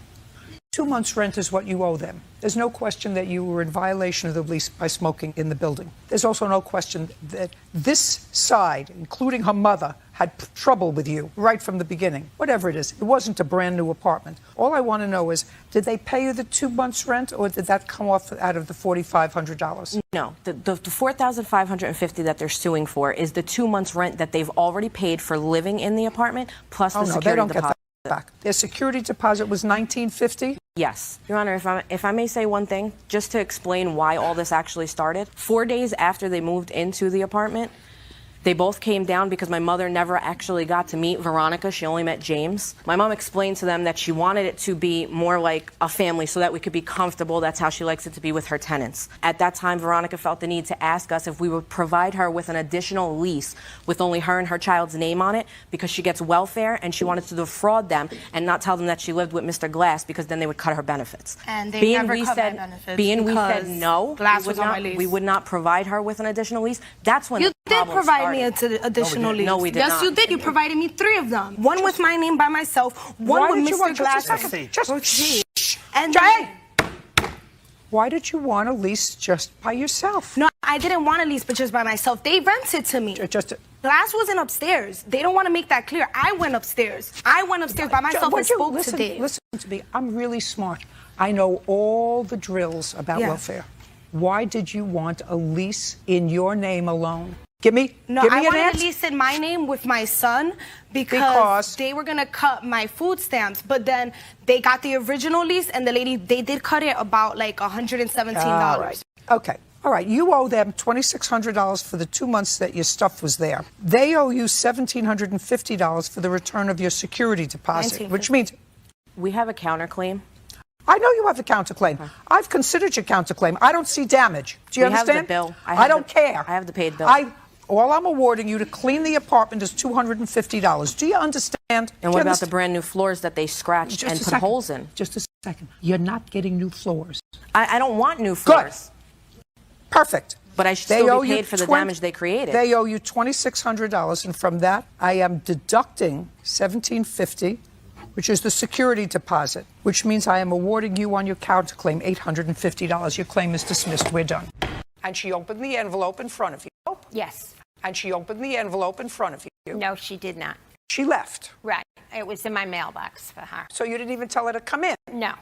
2 months' rent is what you owe them. There's no question that you were in violation of the lease by smoking in the building. There's also no question that this side, including her mother, had trouble with you right from the beginning. Whatever it is, it wasn't a brand new apartment. All I want to know is, did they pay you the 2 months' rent, or did that come off out of the $4,500? No, the $4,550 that they're suing for is the 2 months' rent that they've already paid for living in the apartment, plus the security they don't deposit. get that back. Their security deposit was $1,950. Yes. Your Honor, if I may say one thing, just to explain why all this actually started. 4 days after they moved into the apartment, they both came down because my mother never actually got to meet Veronica. She only met James. My mom explained to them that she wanted it to be more like a family so that we could be comfortable. That's how she likes it to be with her tenants. At that time, Veronica felt the need to ask us if we would provide her with an additional lease with only her and her child's name on it because she gets welfare and she wanted to defraud them and not tell them that she lived with Mr. Glass because then they would cut her benefits. And they never cut my benefits we said because no, Glass was on my lease. we would not provide her with an additional lease. That's when You the did problem provide started. me an additional lease. No, we did yes, not. you did. You provided me 3 of them. One with my name by myself, one with Mr. Glass. And Why did you want a lease just by yourself? No, I didn't want a lease, but just by myself. They rented to me. Glass wasn't upstairs. They don't want to make that clear. I went upstairs. I went upstairs by myself and spoke to Dave. Listen to me. I'm really smart. I know all the drills about welfare. Why did you want a lease in your name alone? Give me I wanted a lease in my name with my son because they were going to cut my food stamps. But then they got the original lease, and the lady, they did cut it about like $117. All right. Okay. All right. You owe them $2,600 for the 2 months that your stuff was there. They owe you $1,750 for the return of your security deposit, which means... We have a counterclaim. I know you have a counterclaim. I've considered your counterclaim. I don't see damage. Do you understand? Have the bill. I don't care. I have the paid bill. All I'm awarding you to clean the apartment is $250. Do you understand? And what about the brand new floors that they scratched and put holes in? Just a second. You're not getting new floors. I don't want new floors. Good. Perfect. But I should still be paid for the damage they created. They owe you $2,600, and from that, I am deducting $1,750, which is the security deposit, which means I am awarding you on your counterclaim $850. Your claim is dismissed. We're done. And she opened the envelope in front of you. Yes. And she opened the envelope in front of you. No, she did not. She left. Right. It was in my mailbox for her. So you didn't even tell her to come in? No.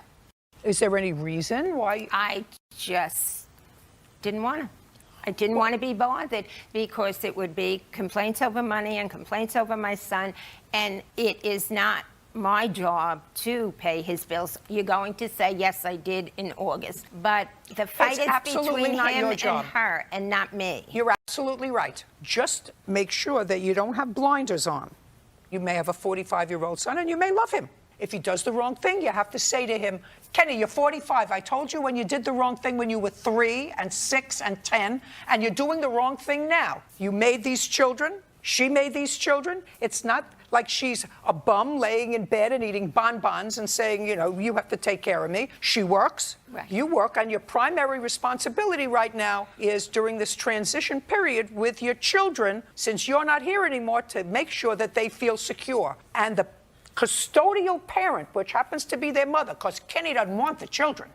Is there any reason why? I just Didn't want to. I didn't want to be bothered because it would be complaints over money and complaints over my son, and it is not my job to pay his bills. You're going to say, yes, I did in August, but the fight is between him and her and not me. You're absolutely right. Just make sure that you don't have blinders on. You may have a 45-year-old son and you may love him. If he does the wrong thing, you have to say to him, Kenny, you're 45. I told you when you did the wrong thing when you were 3 and 6 and 10, and you're doing the wrong thing now. You made these children. She made these children. It's not like she's a bum laying in bed and eating bonbons and saying, you know, you have to take care of me. She works. Right. You work, and your primary responsibility right now is during this transition period with your children, since you're not here anymore, to make sure that they feel secure. And the custodial parent, which happens to be their mother, because Kenny doesn't want the children.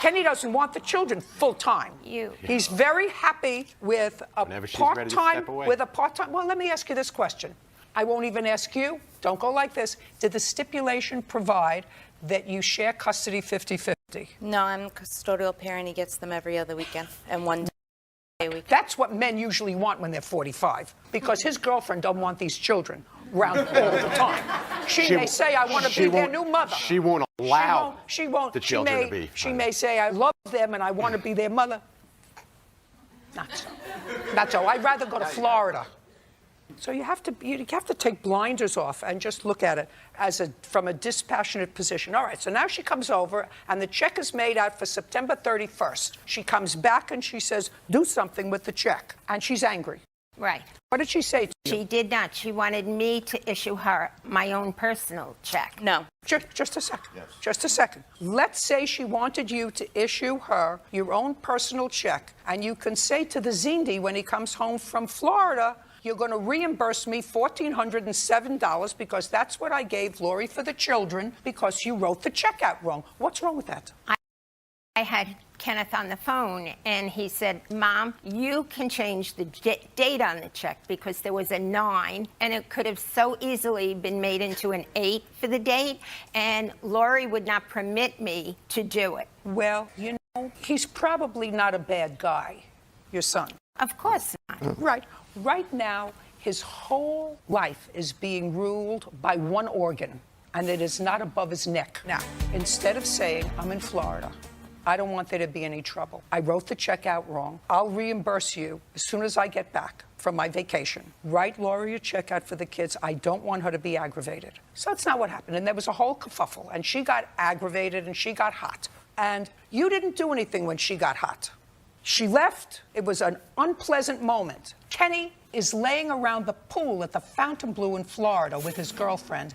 Kenny doesn't want the children full time. He's very happy with a part-time. Well, let me ask you this question. I won't even ask you. Don't go like this. Did the stipulation provide that you share custody 50-50? No, I'm a custodial parent. He gets them every other weekend and one day a week. That's what men usually want when they're 45, because his girlfriend doesn't want these children around all the time. She may say, I want to be their new mother. She won't allow the children to be. She may say, I love them and I want to be their mother. Not so. Not so. I'd rather go to Florida. So you have to take blinders off and just look at it from a dispassionate position. All right, so now she comes over and the check is made out for September 31st. She comes back and she says, do something with the check. And she's angry. Right. What did she say to you? She did not. She wanted me to issue her my own personal check. No. Just a second. Yes. Just a second. Let's say she wanted you to issue her your own personal check, and you can say to the Zindi when he comes home from Florida, you're going to reimburse me $1,407 because that's what I gave Lori for the children because you wrote the check out wrong. What's wrong with that? I had Kenneth on the phone, and he said, Mom, you can change the date on the check because there was a 9, and it could have so easily been made into an 8 for the date, and Lori would not permit me to do it. Well, you know, he's probably not a bad guy, your son. Of course not. Right. Right now, his whole life is being ruled by one organ, and it is not above his neck. Now, instead of saying, I'm in Florida, I don't want there to be any trouble. I wrote the check out wrong. I'll reimburse you as soon as I get back from my vacation. Write Lori a check out for the kids. I don't want her to be aggravated. So that's not what happened. And there was a whole kerfuffle, and she got aggravated and she got hot. And you didn't do anything when she got hot. She left. It was an unpleasant moment. Kenny is laying around the pool at the Fontainebleau in Florida with his girlfriend.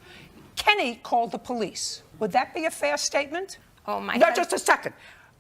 Kenny called the police. Would that be a fair statement? Oh, my No, God. just a second.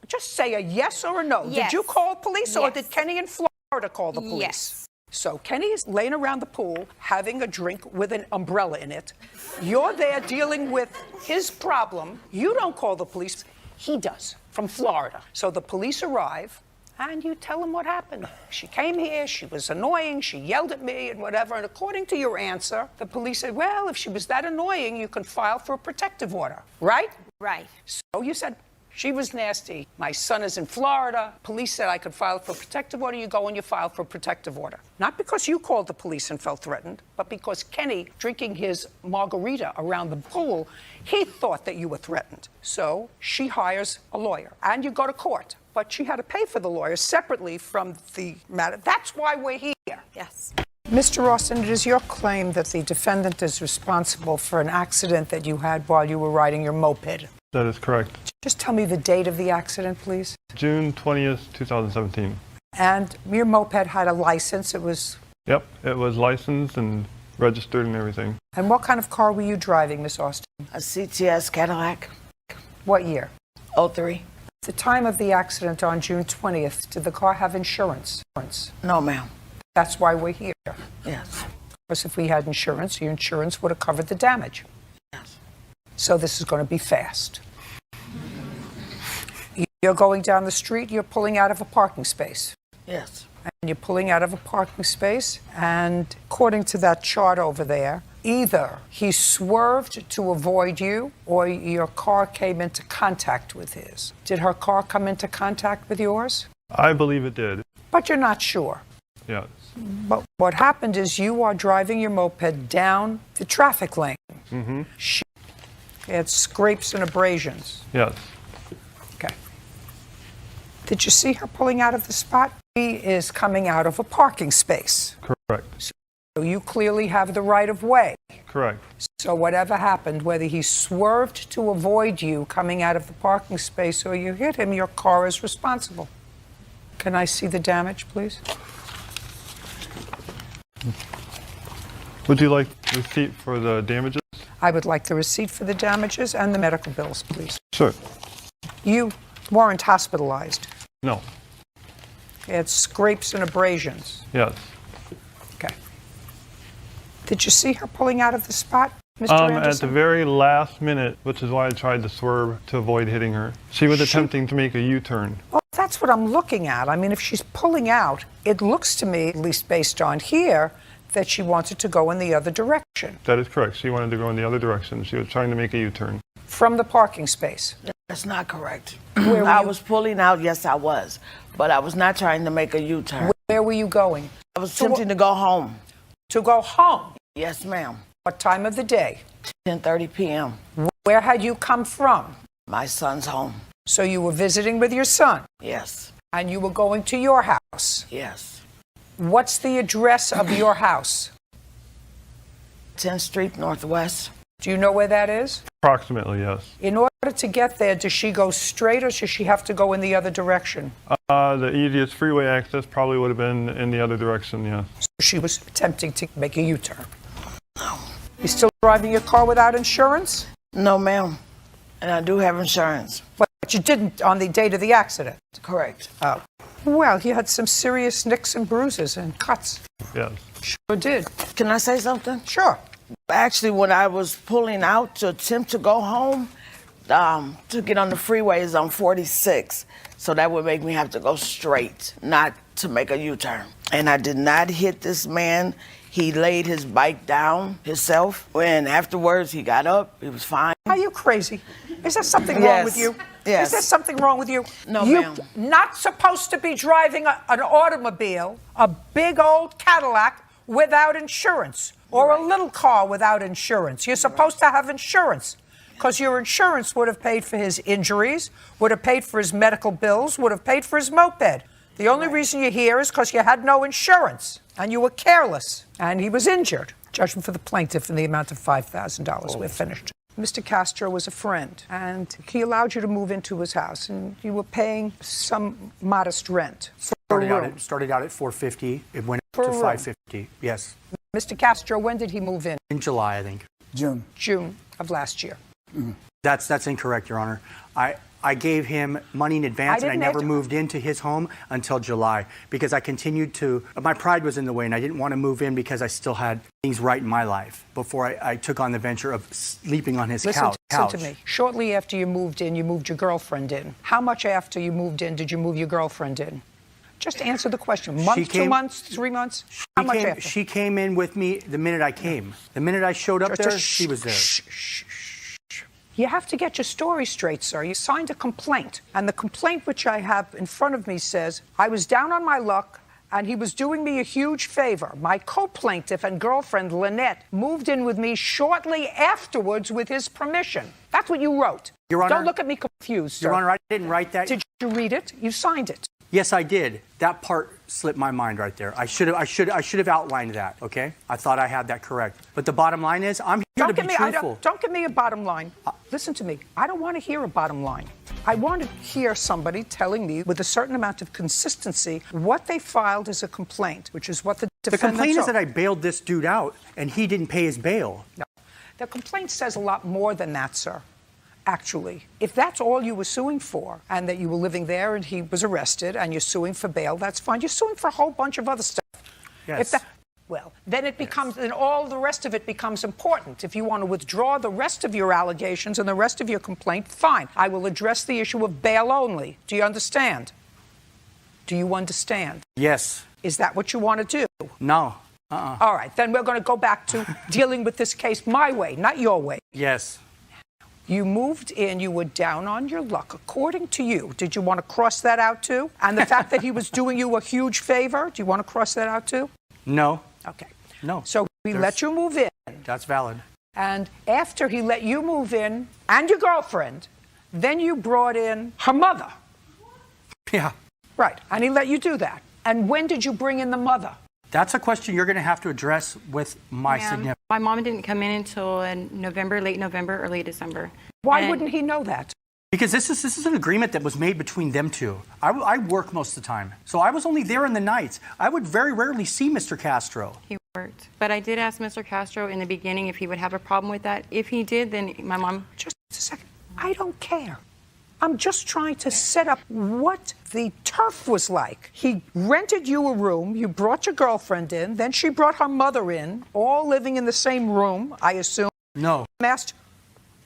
Just say a yes or a no. Yes. Did you call police or Yes. did Kenny in Florida call the police? Yes. So Kenny is laying around the pool having a drink with an umbrella in it. You're there dealing with his problem. You don't call the police. He does, from Florida. So the police arrive, and you tell them what happened. She came here, she was annoying, she yelled at me and whatever. And according to your answer, the police said, well, if she was that annoying, you can file for a protective order, right? Right. So you said, she was nasty. My son is in Florida. Police said I could file for a protective order. You go and you file for a protective order. Not because you called the police and felt threatened, but because Kenny, drinking his margarita around the pool, he thought that you were threatened. So she hires a lawyer, and you go to court. But she had to pay for the lawyer separately from the matter. That's why we're here. Yes. Mr. Austin, it is your claim that the defendant is responsible for an accident that you had while you were riding your moped. That is correct. Just tell me the date of the accident, please. June 20th, 2017. And your moped had a license. It was... Yep, it was licensed and registered and everything. And what kind of car were you driving, Miss Austin? A CTS Cadillac. What year? 03. At the time of the accident on June 20th, did the car have insurance? No, ma'am. That's why we're here. Yes. Because if we had insurance, your insurance would have covered the damage. Yes. So this is going to be fast. You're going down the street, you're pulling out of a parking space. Yes. And you're pulling out of a parking space, and according to that chart over there, either he swerved to avoid you or your car came into contact with his. Did her car come into contact with yours? I believe it did. But you're not sure. Yes. But what happened is you are driving your moped down the traffic lane. Mm-hmm. She had scrapes and abrasions. Yes. Okay. Did you see her pulling out of the spot? She is coming out of a parking space. Correct. So you clearly have the right of way. Correct. So whatever happened, whether he swerved to avoid you coming out of the parking space or you hit him, your car is responsible. Can I see the damage, please? Would you like the receipt for the damages? I would like the receipt for the damages and the medical bills, please. Sure. You weren't hospitalized. No. You had scrapes and abrasions. Yes. Okay. Did you see her pulling out of the spot, Mr. At Anderson? the very last minute, which is why I tried to swerve to avoid hitting her. She was attempting to make a U-turn. Well, that's what I'm looking at. I mean, if she's pulling out, it looks to me, at least based on here, that she wanted to go in the other direction. That is correct. She wanted to go in the other direction. She was trying to make a U-turn. From the parking space. That's not correct. Where were I you? was pulling out, yes, I was. But I was not trying to make a U-turn. Where were you going? I was attempting to go home. To go home? Yes, ma'am. What time of the day? 10:30 p.m. Where had you come from? My son's home. So you were visiting with your son? Yes. And you were going to your house? Yes. What's the address of your house? 10th Street Northwest. Do you know where that is? Approximately, yes. In order to get there, does she go straight or does she have to go in the other direction? The easiest freeway access probably would have been in the other direction, yes. So she was attempting to make a U-turn. No. You still driving your car without insurance? No, ma'am. And I do have insurance. But you didn't on the date of the accident? Correct. Oh. Well, you had some serious nicks and bruises and cuts. Yes. Sure did. Can I say something? Sure. Actually, when I was pulling out to attempt to go home, to get on the freeway is on 46. So that would make me have to go straight, not to make a U-turn. And I did not hit this man. He laid his bike down himself. And afterwards, he got up. He was fine. Are you crazy? Is there something wrong with you? Yes. Is there something wrong with you? No, You're ma'am. not supposed to be driving an automobile, a big old Cadillac, without insurance, or a little car without insurance. You're supposed to have insurance, because your insurance would have paid for his injuries, would have paid for his medical bills, would have paid for his moped. The only reason you're here is because you had no insurance, and you were careless, and he was injured. Judgment for the plaintiff in the amount of $5,000. We're finished. Mr. Castro was a friend, and he allowed you to move into his house, and you were paying some modest rent. Started out at $450. It went up to $550. Yes. Mr. Castro, when did he move in? In July, I think. June of last year. That's incorrect, Your Honor. I gave him money in advance, and I never moved into his home until July because I continued to. My pride was in the way, and I didn't want to move in because I still had things right in my life before I took on the venture of sleeping on his couch. Listen to me. Shortly after you moved in, you moved your girlfriend in. How much after you moved in did you move your girlfriend in? Just answer the question. Month, 2 months, 3 months? How much after? She came in with me the minute I came. The minute I showed up there, she was there. You have to get your story straight, sir. You signed a complaint. And the complaint which I have in front of me says, I was down on my luck, and he was doing me a huge favor. My co-plaintiff and girlfriend, Lynette, moved in with me shortly afterwards with his permission. That's what you wrote. Your Honor, don't look at me confused, sir. Your Honor, I didn't write that. Did you read it? You signed it. Yes, I did. That part slipped my mind right there. I should have outlined that, okay? I thought I had that correct. But the bottom line is, I'm here to be truthful. Don't give me a bottom line. Listen to me. I don't want to hear a bottom line. I want to hear somebody telling me with a certain amount of consistency what they filed as a complaint, which is what the defendant The complaint is that I bailed this dude out and he didn't pay his bail. No. The complaint says a lot more than that, sir. Actually, if that's all you were suing for, and that you were living there and he was arrested and you're suing for bail, that's fine. You're suing for a whole bunch of other stuff. Yes. Well, then it becomes, then all the rest of it becomes important. If you want to withdraw the rest of your allegations and the rest of your complaint, fine. I will address the issue of bail only. Do you understand? Do you understand? Yes. Is that what you want to do? No. All right, then we're going to go back to dealing with this case my way, not your way. Yes. You moved in, you were down on your luck. According to you, did you want to cross that out too? And the fact that he was doing you a huge favor, do you want to cross that out too? No. Okay. No. So he let you move in. That's valid. And after he let you move in and your girlfriend, then you brought in her mother. Yeah. Right. And he let you do that. And when did you bring in the mother? That's a question you're going to have to address with my significant. My mom didn't come in until November, late November, early December. Why wouldn't he know that? Because this is an agreement that was made between them two. I work most of the time, so I was only there in the nights. I would very rarely see Mr. Castro. He worked. But I did ask Mr. Castro in the beginning if he would have a problem with that. If he did, then my mom... Just a second. I don't care. I'm just trying to set up what the turf was like. He rented you a room, you brought your girlfriend in, then she brought her mother in, all living in the same room, I assume. No. Asked,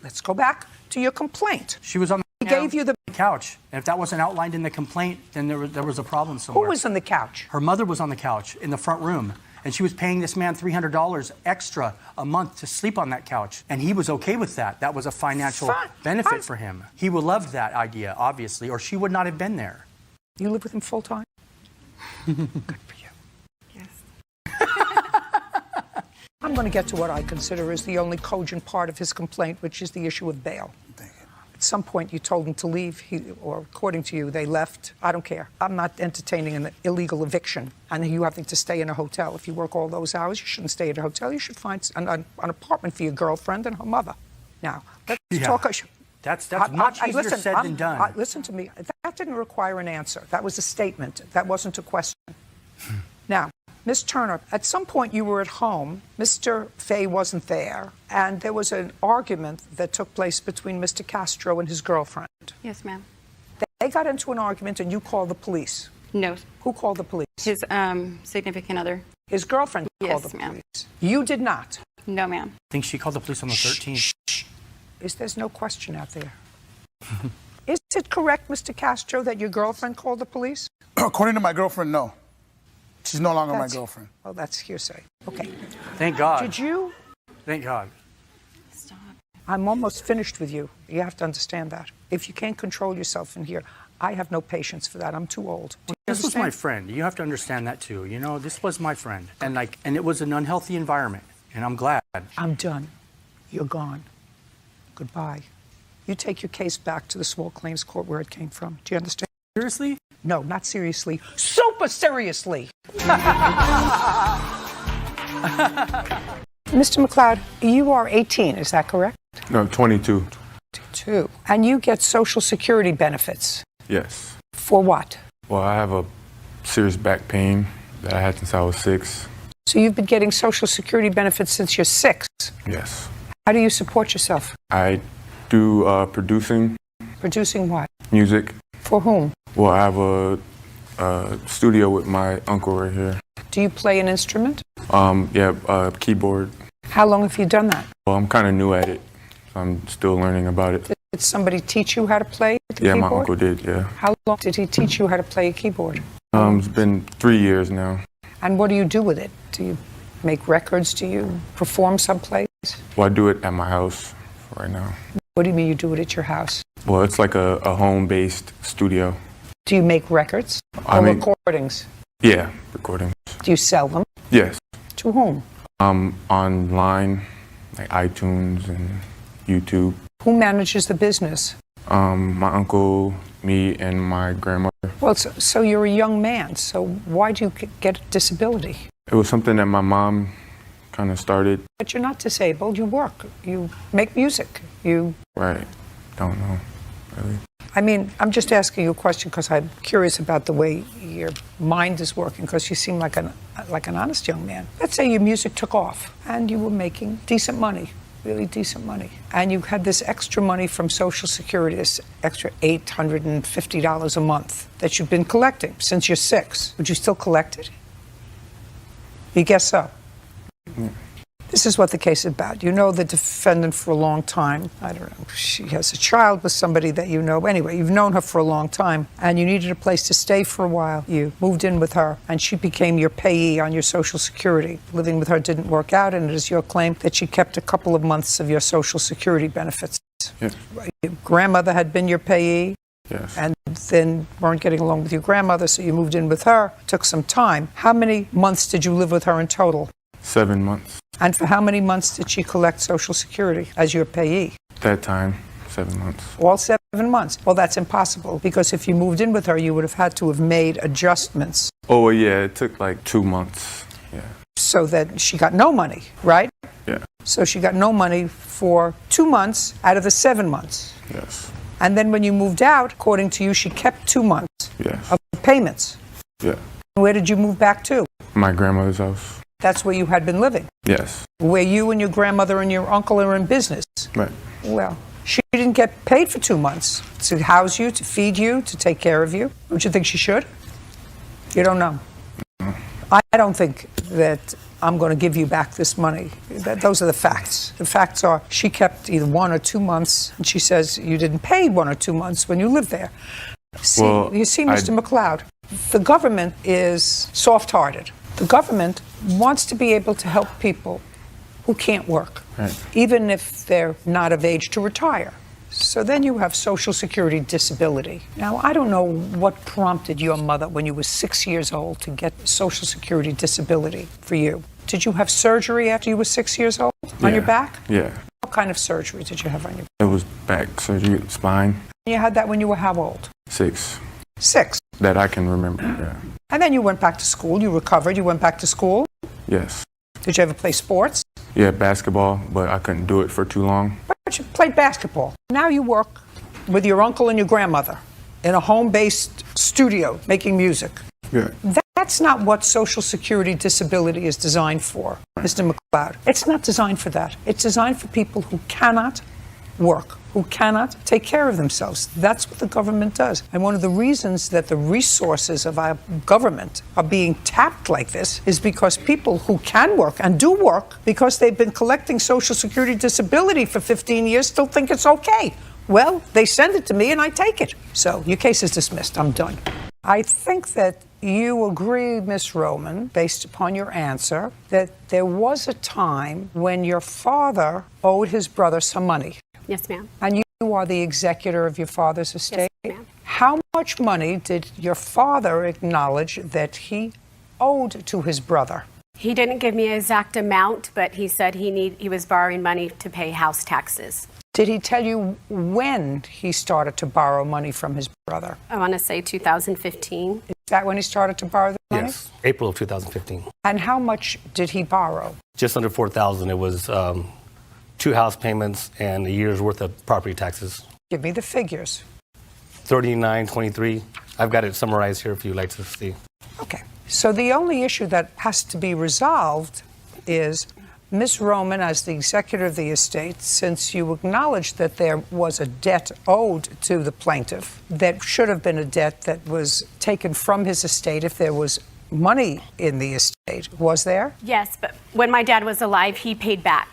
let's go back to your complaint. She was on the gave you the couch. And if that wasn't outlined in the complaint, then there was a problem somewhere. Who was on the couch? Her mother was on the couch in the front room. And she was paying this man $300 extra a month to sleep on that couch. And he was okay with that. That was a financial benefit for him. He would love that idea, obviously, or she would not have been there. You live with him full time? Good for you. Yes. I'm going to get to what I consider is the only cogent part of his complaint, which is the issue of bail. At some point, you told him to leave, or according to you, they left. I don't care. I'm not entertaining an illegal eviction and you having to stay in a hotel. If you work all those hours, you shouldn't stay at a hotel. You should find an apartment for your girlfriend and her mother. Now, let's talk. That's much easier said than done. Listen to me. That didn't require an answer. That was a statement. That wasn't a question. Now, Ms. Turner, at some point you were at home. Mr. Fay wasn't there, and there was an argument that took place between Mr. Castro and his girlfriend. Yes, ma'am. They got into an argument, and you called the police. No. Who called the police? His significant other. His girlfriend called the police. Ma'am. You did not. No, ma'am. I think she called the police on the 13th. There's no question out there. Is it correct, Mr. Castro, that your girlfriend called the police? According to my girlfriend, no. She's no longer my girlfriend. Oh, that's hearsay. Okay. Thank God. Did you? Thank God. Stop. I'm almost finished with you. You have to understand that. If you can't control yourself in here, I have no patience for that. I'm too old. This was my friend. You have to understand that too. You know, this was my friend, and it was an unhealthy environment. And I'm glad. I'm done. You're gone. Goodbye. You take your case back to the small claims court where it came from. Do you understand? Seriously? No, not seriously. Super seriously. Mr. McLeod, you are 18, is that correct? No, 22. 22. And you get Social Security benefits. Yes. For what? Well, I have a serious back pain that I had since I was 6. So you've been getting Social Security benefits since you're 6? Yes. How do you support yourself? I do producing. Producing what? Music. For whom? Well, I have a studio with my uncle right here. Do you play an instrument? Keyboard. How long have you done that? Well, I'm kind of new at it. So I'm still learning about it. Did somebody teach you how to play the Yeah, keyboard? my uncle did, yeah. How long did he teach you how to play a keyboard? It's been 3 years now. And what do you do with it? Do you make records? Do you perform someplace? Well, I do it at my house right now. What do you mean you do it at your house? Well, it's like a home-based studio. Do you make records I or make- recordings? Yeah, recordings. Do you sell them? Yes. To whom? Online, like iTunes and YouTube. Who manages the business? My uncle, me, and my grandmother. Well, so you're a young man, so why do you get a disability? It was something that my mom kind of started. But you're not disabled, you work, you make music, you... Right. Don't know, really. I mean, I'm just asking you a question because I'm curious about the way your mind is working, because you seem like an honest young man. Let's say your music took off and you were making decent money, really decent money, and you had this extra money from Social Security, this extra $850 a month that you've been collecting since you're 6. Would you still collect it? You guess so? Yeah. This is what the case is about. You know the defendant for a long time. I don't know. She has a child with somebody that you know. Anyway, you've known her for a long time, and you needed a place to stay for a while. You moved in with her, and she became your payee on your Social Security. Living with her didn't work out, and it is your claim that she kept a couple of months of your Social Security benefits. Yes. Your grandmother had been your payee. Yes. And then weren't getting along with your grandmother, so you moved in with her. Took some time. How many months did you live with her in total? 7 months. And for how many months did she collect Social Security as your payee? That time, 7 months. All 7 months. Well, that's impossible, because if you moved in with her, you would have had to have made adjustments. Oh, well, yeah, it took like 2 months. Yeah. So that she got no money, right? Yeah. So she got no money for 2 months out of the 7 months. Yes. And then when you moved out, according to you, she kept 2 months Yes. of payments. Yeah. Where did you move back to? My grandmother's house. That's where you had been living. Yes. Where you and your grandmother and your uncle are in business. Right. Well, she didn't get paid for 2 months to house you, to feed you, to take care of you. Don't you think she should? You don't know. I don't think that I'm going to give you back this money. Those are the facts. The facts are she kept either 1 or 2 months, and she says you didn't pay 1 or 2 months when you lived there. See, Well, you see, Mr. McLeod, the government is soft-hearted. The government wants to be able to help people who can't work, Right. even if they're not of age to retire. So then you have Social Security disability. Now, I don't know what prompted your mother when you were 6 years old to get Social Security disability for you. Did you have surgery after you were 6 years old on your back? Yeah. What kind of surgery did you have on your back? It was back surgery, spine. You had that when you were how old? 6. 6. That I can remember, yeah. And then you went back to school. You recovered. You went back to school. Yes. Did you ever play sports? Yeah, basketball, but I couldn't do it for too long. But you played basketball. Now you work with your uncle and your grandmother in a home-based studio making music. Yeah. That's not what Social Security disability is designed for, Mr. McLeod. It's not designed for that. It's designed for people who cannot work, who cannot take care of themselves. That's what the government does. And one of the reasons that the resources of our government are being tapped like this is because people who can work and do work, because they've been collecting Social Security disability for 15 years, still think it's okay. Well, they send it to me and I take it. So your case is dismissed. I'm done. I think that you agree, Ms. Roman, based upon your answer, that there was a time when your father owed his brother some money. Yes, ma'am. And you are the executor of your father's estate? Yes, ma'am. How much money did your father acknowledge that he owed to his brother? He didn't give me an exact amount, but he said he was borrowing money to pay house taxes. Did he tell you when he started to borrow money from his brother? I want to say 2015. Is that when he started to borrow the money? Yes, April of 2015. And how much did he borrow? Just under $4,000. It was 2 house payments and a year's worth of property taxes. Give me the figures. 39.23. I've got it summarized here if you'd like to see. Okay. So the only issue that has to be resolved is Ms. Roman, as the executor of the estate, since you acknowledged that there was a debt owed to the plaintiff, that should have been a debt that was taken from his estate if there was money in the estate, was there? Yes, but when my dad was alive, he paid back.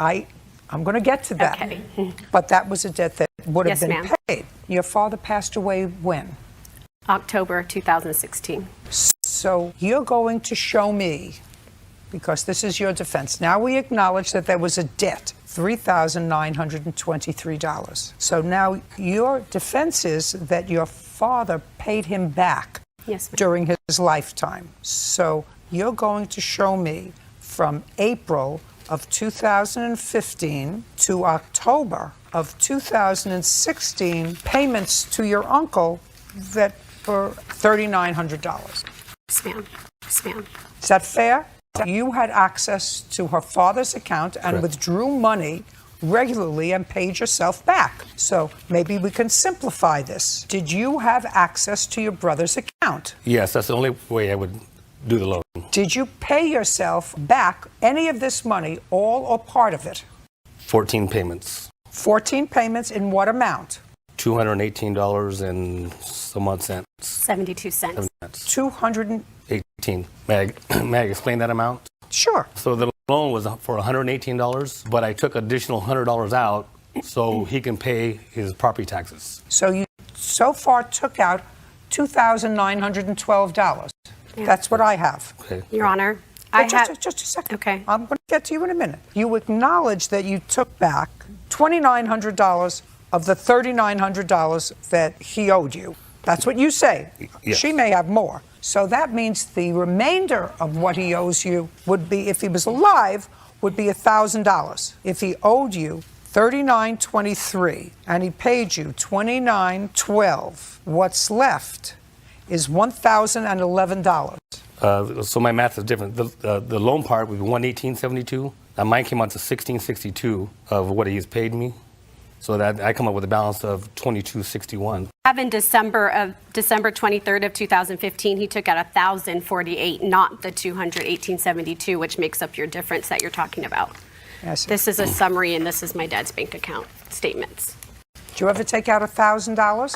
I'm going to get to that. Okay. But that was a debt that would have Yes, been ma'am. paid. Your father passed away when? October 2016. So you're going to show me, because this is your defense. Now we acknowledge that there was a debt, $3,923. So now your defense is that your father paid him back Yes, ma'am. during his lifetime. So you're going to show me from April of 2015 to October of 2016 payments to your uncle that were $3,900. Yes, ma'am. Yes, ma'am. Is that fair? You had access to her father's account and Correct. withdrew money regularly and paid yourself back. So maybe we can simplify this. Did you have access to your brother's account? Yes, that's the only way I would do the loan. Did you pay yourself back any of this money, all or part of it? 14 payments. 14 payments in what amount? $218 and some odd cents. 72 cents. 200. 18. May I explain that amount? Sure. So the loan was for $118, but I took additional $100 out so he can pay his property taxes. So you so far took out $2,912. That's what I have. Okay. Your Honor, Just a second. Okay. I'm going to get to you in a minute. You acknowledge that you took back $2,900 of the $3,900 that he owed you. That's what you say. Yes. She may have more. So that means the remainder of what he owes you would be, if he was alive, would be $1,000. If he owed you $39.23 and he paid you $29.12, what's left is $1,011. So my math is different. The loan part would be $118.72. Now mine came out to $16.62 of what he's paid me. So that I come up with a balance of $22.61. In December 23rd of 2015, he took out $1,048, not the $218.72, which makes up your difference that you're talking about. Yes. This is a summary, and this is my dad's bank account statements. Did you ever take out $1,000?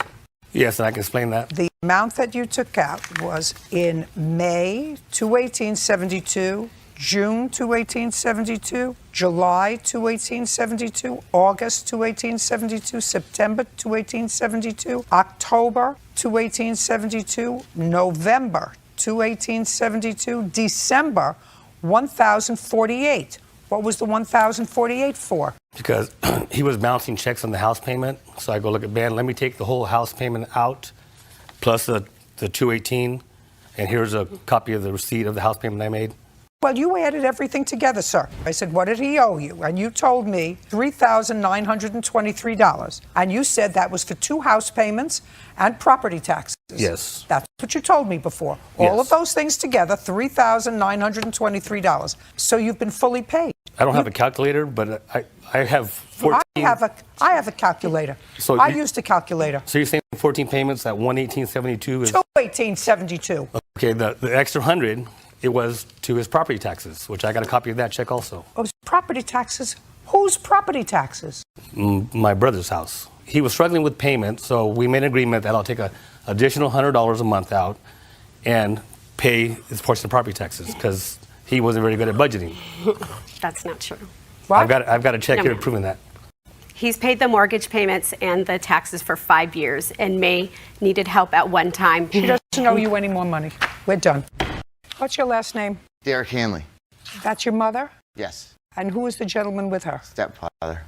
Yes, and I can explain that. The amount that you took out was in May 218.72, June 218.72, July 218.72, August 218.72, September 218.72, October 218.72, November 218.72, December 1,048. What was the 1,048 for? Because he was bouncing checks on the house payment. So I go, look at Ben, let me take the whole house payment out plus the 218, and here's a copy of the receipt of the house payment I made. Well, you added everything together, sir. I said, what did he owe you? And you told me $3,923. And you said that was for 2 house payments and property taxes. Yes. That's what you told me before. Yes. All of those things together, $3,923. So you've been fully paid. I don't have a calculator, but I have 14. I have a calculator. So I used a calculator. So you're saying 14 payments at $118.72 is... $218.72. Okay, the extra 100, it was to his property taxes, which I got a copy of that check also. Oh, property taxes? Whose property taxes? My brother's house. He was struggling with payment, so we made an agreement that I'll take an additional $100 a month out and pay his portion of property taxes because he wasn't very good at budgeting. That's not true. I've got a check here proving that. He's paid the mortgage payments and the taxes for 5 years, and May needed help at one time. She doesn't owe you any more money. We're done. What's your last name? Derek Hanley. That's your mother? Yes. And who is the gentleman with her? Stepfather.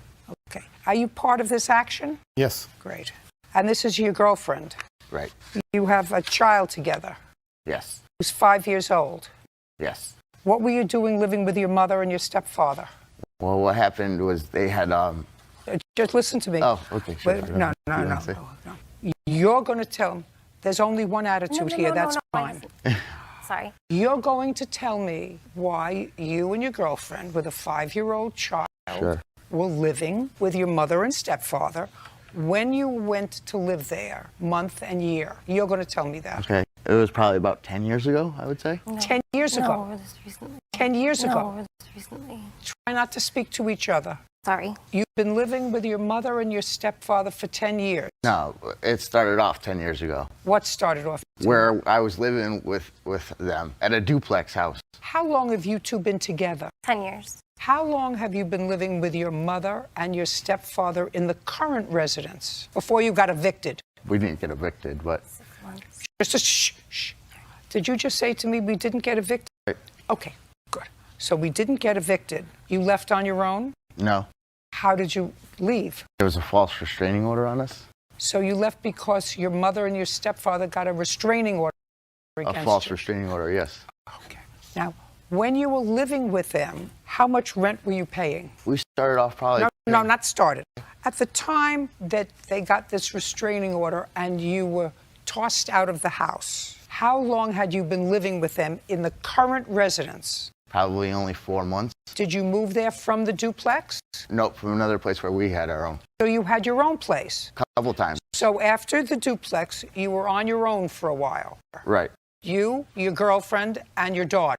Okay. Are you part of this action? Yes. Great. And this is your girlfriend? Right. You have a child together? Yes. Who's 5 years old? Yes. What were you doing living with your mother and your stepfather? Well, what happened was they had Just listen to me. Oh, okay. Sure. No. You're going to tell him there's only one attitude here. That's fine. Sorry. You're going to tell me why you and your girlfriend with a 5-year-old child were living with your mother and stepfather when you went to live there, month and year. You're going to tell me that. Okay. It was probably about 10 years ago, I would say. No. 10 years ago? No, it was recently. 10 years ago? No, it was recently. Try not to speak to each other. Sorry. You've been living with your mother and your stepfather for 10 years. No, it started off 10 years ago. What started off? Where I was living with them at a duplex house. How long have you two been together? 10 years. How long have you been living with your mother and your stepfather in the current residence before you got evicted? We didn't get evicted, but... 6 months. Just a shh. Did you just say to me we didn't get evicted? Right. Okay, good. So we didn't get evicted. You left on your own? No. How did you leave? There was a false restraining order on us. So you left because your mother and your stepfather got a restraining order against A false you? restraining order, yes. Okay. Now, when you were living with them, how much rent were you paying? We started off probably... No, not started. At the time that they got this restraining order and you were tossed out of the house, how long had you been living with them in the current residence? Probably only 4 months. Did you move there from the duplex? Nope, from another place where we had our own. So you had your own place? A couple times. So after the duplex, you were on your own for a while? Right. You, your girlfriend, and your daughter?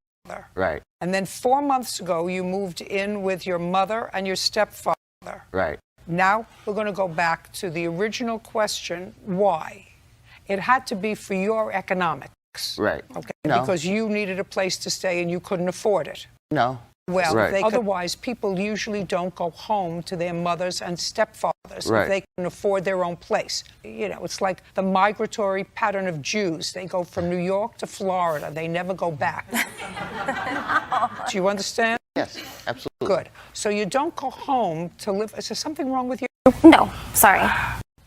Right. And then 4 months ago, you moved in with your mother and your stepfather? Right. Now we're going to go back to the original question, why? It had to be for your economics. Right. Okay. No. Because you needed a place to stay and you couldn't afford it. No. Well, Right. otherwise, people usually don't go home to their mothers and stepfathers Right. if they can afford their own place. You know, it's like the migratory pattern of Jews. They go from New York to Florida. They never go back. Do you understand? Yes, absolutely. Good. So you don't go home to live. Is there something wrong with you? No, sorry.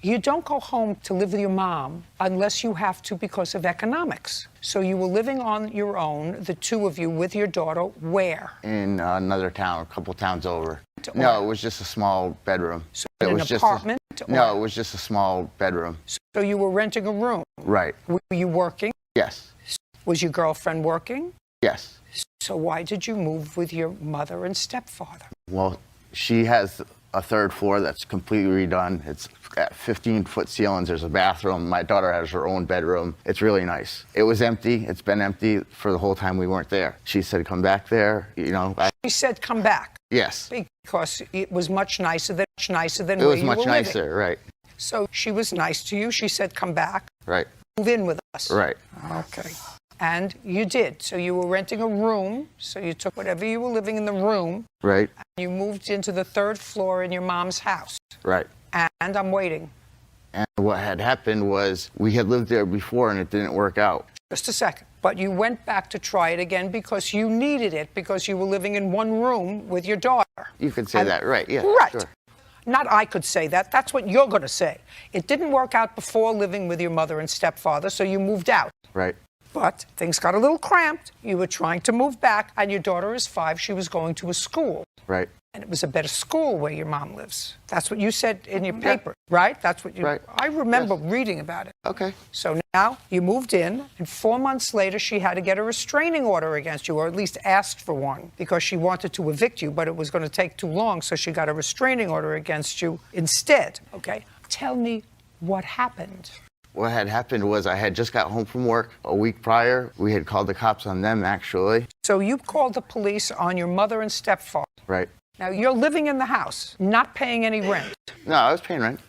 You don't go home to live with your mom unless you have to because of economics. So you were living on your own, the two of you, with your daughter, where? In another town, a couple towns over. No, it was just a small bedroom. So it in was an just apartment? no, it was just a small bedroom. So you were renting a room? Right. Were you working? Yes. Was your girlfriend working? Yes. So why did you move with your mother and stepfather? Well, she has a third floor that's completely redone. It's got 15-foot ceilings. There's a bathroom. My daughter has her own bedroom. It's really nice. It was empty. It's been empty for the whole time we weren't there. She said, come back there. You know. She said, come back. Yes. Because it was much nicer than It where was you were living. much nicer, right. So she was nice to you. She said, come back. Right. Move in with us. Right. Okay. And you did. So you were renting a room. So you took whatever you were living in the room. Right. And you moved into the third floor in your mom's house. Right. And I'm waiting. And what had happened was we had lived there before and it didn't work out. Just a second. But you went back to try it again because you needed it, because you were living in one room with your daughter. You could say that, right? Yeah. Right. Sure. Not I could say that. That's what you're going to say. It didn't work out before living with your mother and stepfather, so you moved out. Right. But things got a little cramped. You were trying to move back, and your daughter is 5. She was going to a school. Right. And it was a better school where your mom lives. That's what you said in your paper, right? That's what you. Right. I remember reading about it. Okay. So now you moved in, and 4 months later, she had to get a restraining order against you, or at least asked for one, because she wanted to evict you, but it was going to take too long, so she got a restraining order against you instead. Okay. Tell me what happened. What had happened was I had just got home from work a week prior. We had called the cops on them, actually. So you called the police on your mother and stepfather. Right. Now, you're living in the house, not paying any rent. No, I was paying rent.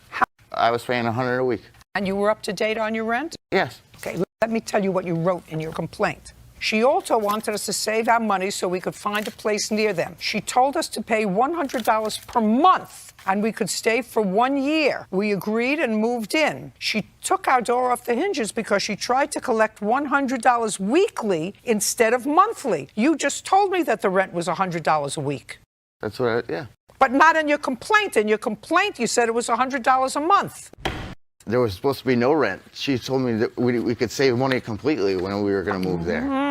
I was paying $100 a week. And you were up to date on your rent? Yes. Okay, let me tell you what you wrote in your complaint. She also wanted us to save our money so we could find a place near them. She told us to pay $100 per month, and we could stay for 1 year. We agreed and moved in. She took our door off the hinges because she tried to collect $100 weekly instead of monthly. You just told me that the rent was $100 a week. That's what yeah. But not in your complaint. In your complaint, you said it was $100 a month. There was supposed to be no rent. She told me that we could save money completely when we were going to move there.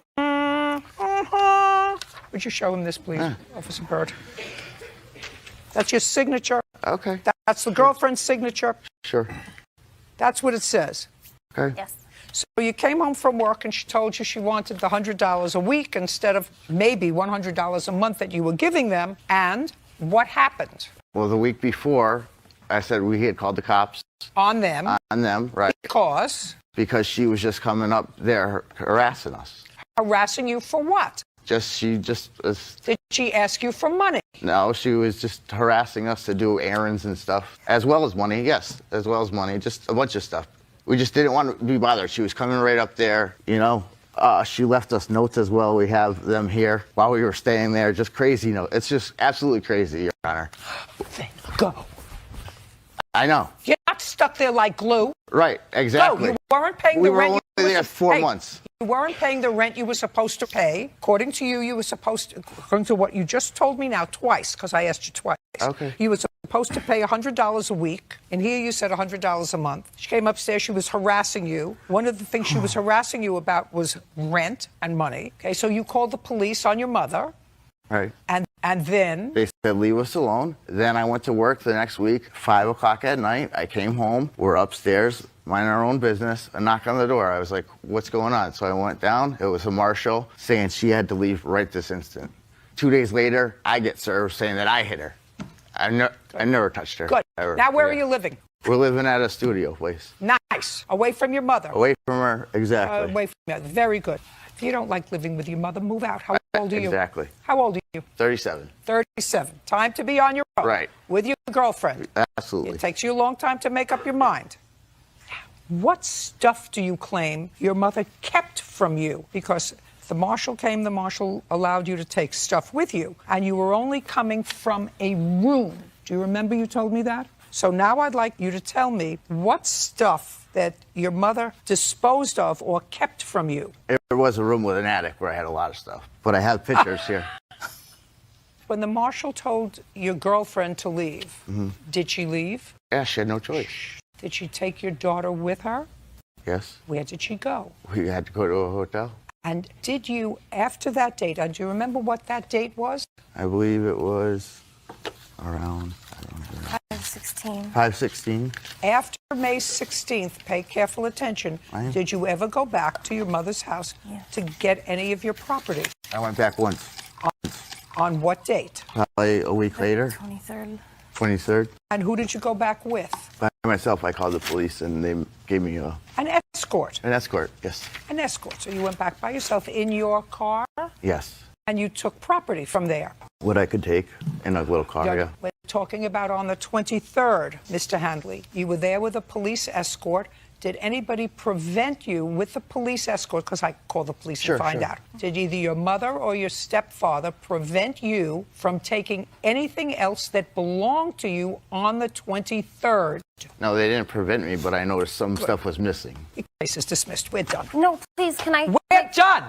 Would you show him this, please, Officer Bird? That's your signature. Okay. That's the girlfriend's signature. Sure. That's what it says. Okay. Yes. So you came home from work and she told you she wanted the $100 a week instead of maybe $100 a month that you were giving them. And what happened? Well, the week before, I said we had called the cops. On them. On them, right. Because? Because she was just coming up there harassing us. Harassing you for what? She just was... Did she ask you for money? No, she was just harassing us to do errands and stuff. As well as money, yes. As well as money, just a bunch of stuff. We just didn't want to be bothered. She was coming right up there, you know. She left us notes as well. We have them here while we were staying there. Just crazy notes. It's just absolutely crazy, Your Honor. Go. I know. You're not stuck there like glue. Right, exactly. No, you weren't paying we the were rent. only there 4 months. You weren't paying the rent you were supposed to pay. According to you, you were supposed to, according to what you just told me now twice, because I asked you twice. Okay. You were supposed to pay $100 a week, and here you said $100 a month. She came upstairs, she was harassing you. One of the things she was harassing you about was rent and money. Okay, so you called the police on your mother. Right. And then? They said, leave us alone. Then I went to work the next week, 5 o'clock at night. I came home. We're upstairs, minding our own business. A knock on the door. I was like, what's going on? So I went down. It was a marshal saying she had to leave right this instant. 2 days later, I get served saying that I hit her. I never touched her. Good. Ever. Now where are you living? We're living at a studio place. Nice. Away from your mother. Away from her, exactly. Away from your mother. Very good. If you don't like living with your mother, move out. How old are you? Exactly. How old are you? 37. 37. Time to be on your own. Right. With your girlfriend. Absolutely. It takes you a long time to make up your mind. What stuff do you claim your mother kept from you? Because The marshal came, the marshal allowed you to take stuff with you, and you were only coming from a room. Do you remember you told me that? So now I'd like you to tell me what stuff that your mother disposed of or kept from you. There was a room with an attic where I had a lot of stuff, but I have pictures here. When the marshal told your girlfriend to leave, did she leave? Yeah, she had no choice. Did she take your daughter with her? Yes. Where did she go? We had to go to a hotel. And did you, after that date, do you remember what that date was? I believe it was around, 5/16. 5/16. After May 16th, pay careful attention, did you ever go back to your mother's house to get any of your property? I went back once. On what date? Probably a week later. 23rd. 23rd. And who did you go back with? By myself, I called the police and they gave me An escort. an escort. Yes. An escort. So you went back by yourself in your car? Yes. And you took property from there? What I could take in a little car, yeah. We're talking about on the 23rd, Mr. Handley. You were there with a police escort. Did anybody prevent you with the police escort? Because I call the police Sure, to find sure. out. Did either your mother or your stepfather prevent you from taking anything else that belonged to you on the 23rd? No, they didn't prevent me, but I noticed some stuff was missing. The case is dismissed. We're done. No, please, can I? We're done!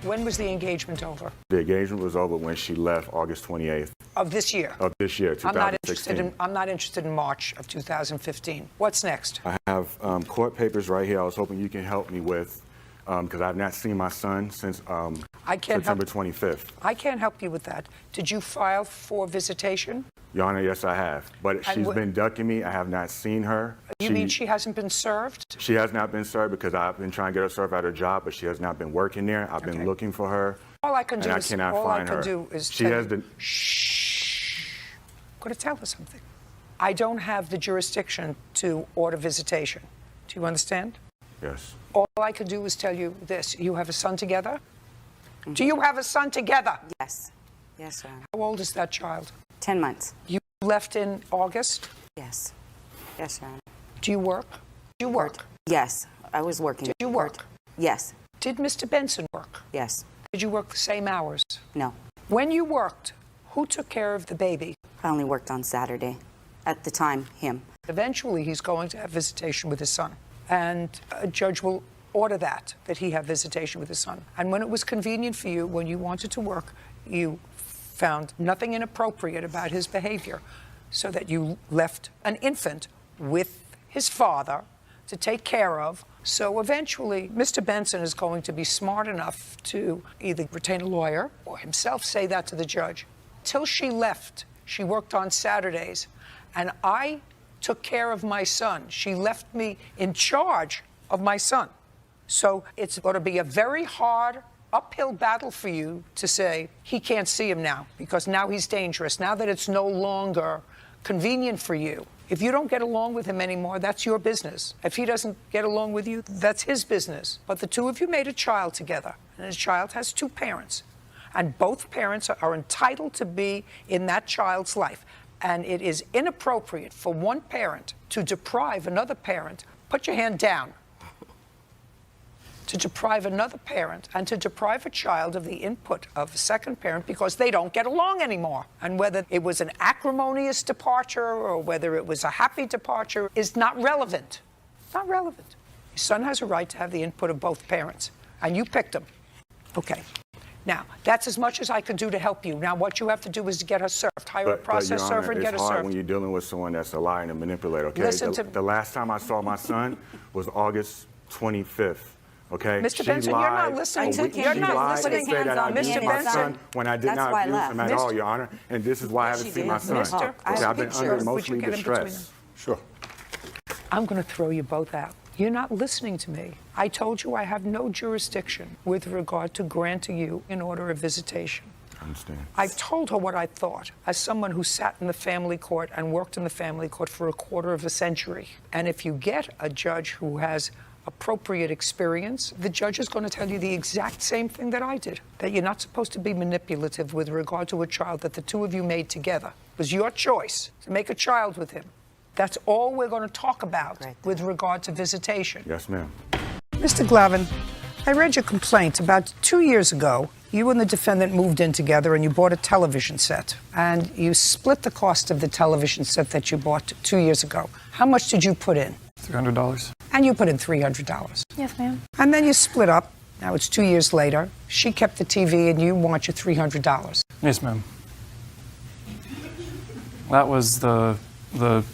When was the engagement over? The engagement was over when she left August 28th Of this year? of this year, 2016. I'm not interested in March of 2015. What's next? I have court papers right here I was hoping you can help me with because I've not seen my son since September 25th. I can't help you with that. Did you file for visitation? Your Honor, yes, I have. But she's been ducking me. I have not seen her. You mean she hasn't been served? She has not been served because I've been trying to get her served at her job, but she has not been working there. I've been looking for her. All I can do and is I cannot all I find can her. do is she tell has you- the I'm going to tell her something. I don't have the jurisdiction to order visitation. Do you understand? Yes. All I can do is tell you this. You have a son together? Do you have a son together? Yes. Yes, Your Honor. How old is that child? 10 months. You left in August? Yes. Yes, Your Honor. Do you work? Do you work? Yes, I was working. Did you work? Yes. Did Mr. Benson work? Yes. Did you work the same hours? No. When you worked, who took care of the baby? I only worked on Saturday. At the time, him. Eventually, he's going to have visitation with his son. And a judge will order that he have visitation with his son. And when it was convenient for you, when you wanted to work, you found nothing inappropriate about his behavior, so that you left an infant with his father to take care of. So eventually, Mr. Benson is going to be smart enough to either retain a lawyer or himself say that to the judge. Till she left, she worked on Saturdays, and I took care of my son. She left me in charge of my son. So it's going to be a very hard uphill battle for you to say, he can't see him now because now he's dangerous, now that it's no longer convenient for you. If you don't get along with him anymore, that's your business. If he doesn't get along with you, that's his business. But the two of you made a child together, and the child has two parents. And both parents are entitled to be in that child's life. And it is inappropriate for one parent to deprive another parent, put your hand down, to deprive another parent and to deprive a child of the input of a second parent because they don't get along anymore. And whether it was an acrimonious departure or whether it was a happy departure is not relevant. Not relevant. Your son has a right to have the input of both parents, and you picked him. Okay. Now, that's as much as I can do to help you. Now, what you have to do is to get her served. Hire a process Your Honor, server and get her it's hard served. when you're dealing with someone that's a liar and a manipulator, okay? Listen to- The last time I saw my son was August 25th. Okay. Mr. She Benson, you're not lied. listening She to- you're not lied listening. and said that I Mr. abused my Benson. son when I did That's not why I abuse him left. at all, Your Honor. And this is why I haven't She seen did. my son. Mister, Okay, I've been under would emotionally you get in between distress. them? Sure. I'm going to throw you both out. You're not listening to me. I told you I have no jurisdiction with regard to granting you an order of visitation. I understand. I've told her what I thought as someone who sat in the family court and worked in the family court for a quarter of a century. And if you get a judge who has appropriate experience, the judge is going to tell you the exact same thing that I did, that you're not supposed to be manipulative with regard to a child that the two of you made together. It was your choice to make a child with him. That's all we're going to talk about with regard to visitation. Yes, ma'am. Mr. Glavin, I read your complaint. About 2 years ago, you and the defendant moved in together and you bought a television set. And you split the cost of the television set that you bought 2 years ago. How much did you put in? $300. And you put in $300. Yes, ma'am. And then you split up. Now it's 2 years later. She kept the TV and you want your $300. Yes, ma'am. That was the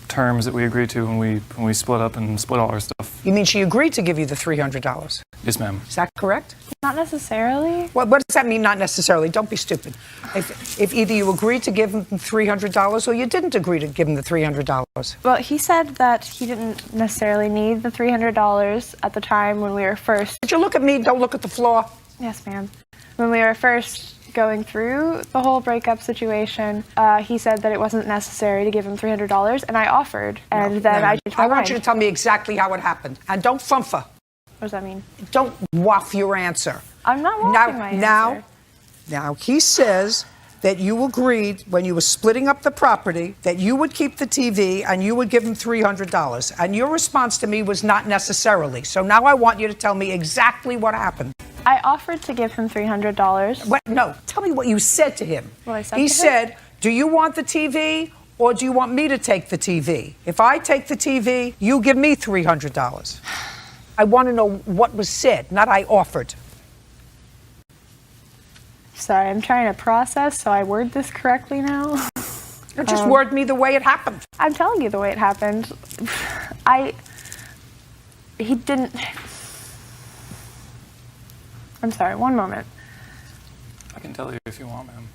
terms that we agreed to when we split up and split all our stuff. You mean she agreed to give you the $300? Yes, ma'am. Is that correct? Not necessarily. What does that mean, not necessarily? Don't be stupid. If either you agreed to give him $300 or you didn't agree to give him the $300. Well, he said that he didn't necessarily need the $300 at the time when we were first. Did you look at me? Don't look at the floor. Yes, ma'am. When we were first going through the whole breakup situation, he said that it wasn't necessary to give him $300, and I offered. And then I changed my mind. I want you to tell me exactly how it happened. And don't flumfer. What does that mean? Don't waff your answer. I'm not waffing my answer. Now, he says that you agreed when you were splitting up the property that you would keep the TV and you would give him $300. And your response to me was not necessarily. So now I want you to tell me exactly what happened. I offered to give him $300. What? No, tell me what you said to him. What I said He to him? said, do you want the TV or do you want me to take the TV? If I take the TV, you give me $300. I want to know what was said, not I offered. Sorry, I'm trying to process, so I word this correctly now. Just word me the way it happened. I'm telling you the way it happened. He didn't... I'm sorry, one moment. I can tell you if you want, ma'am.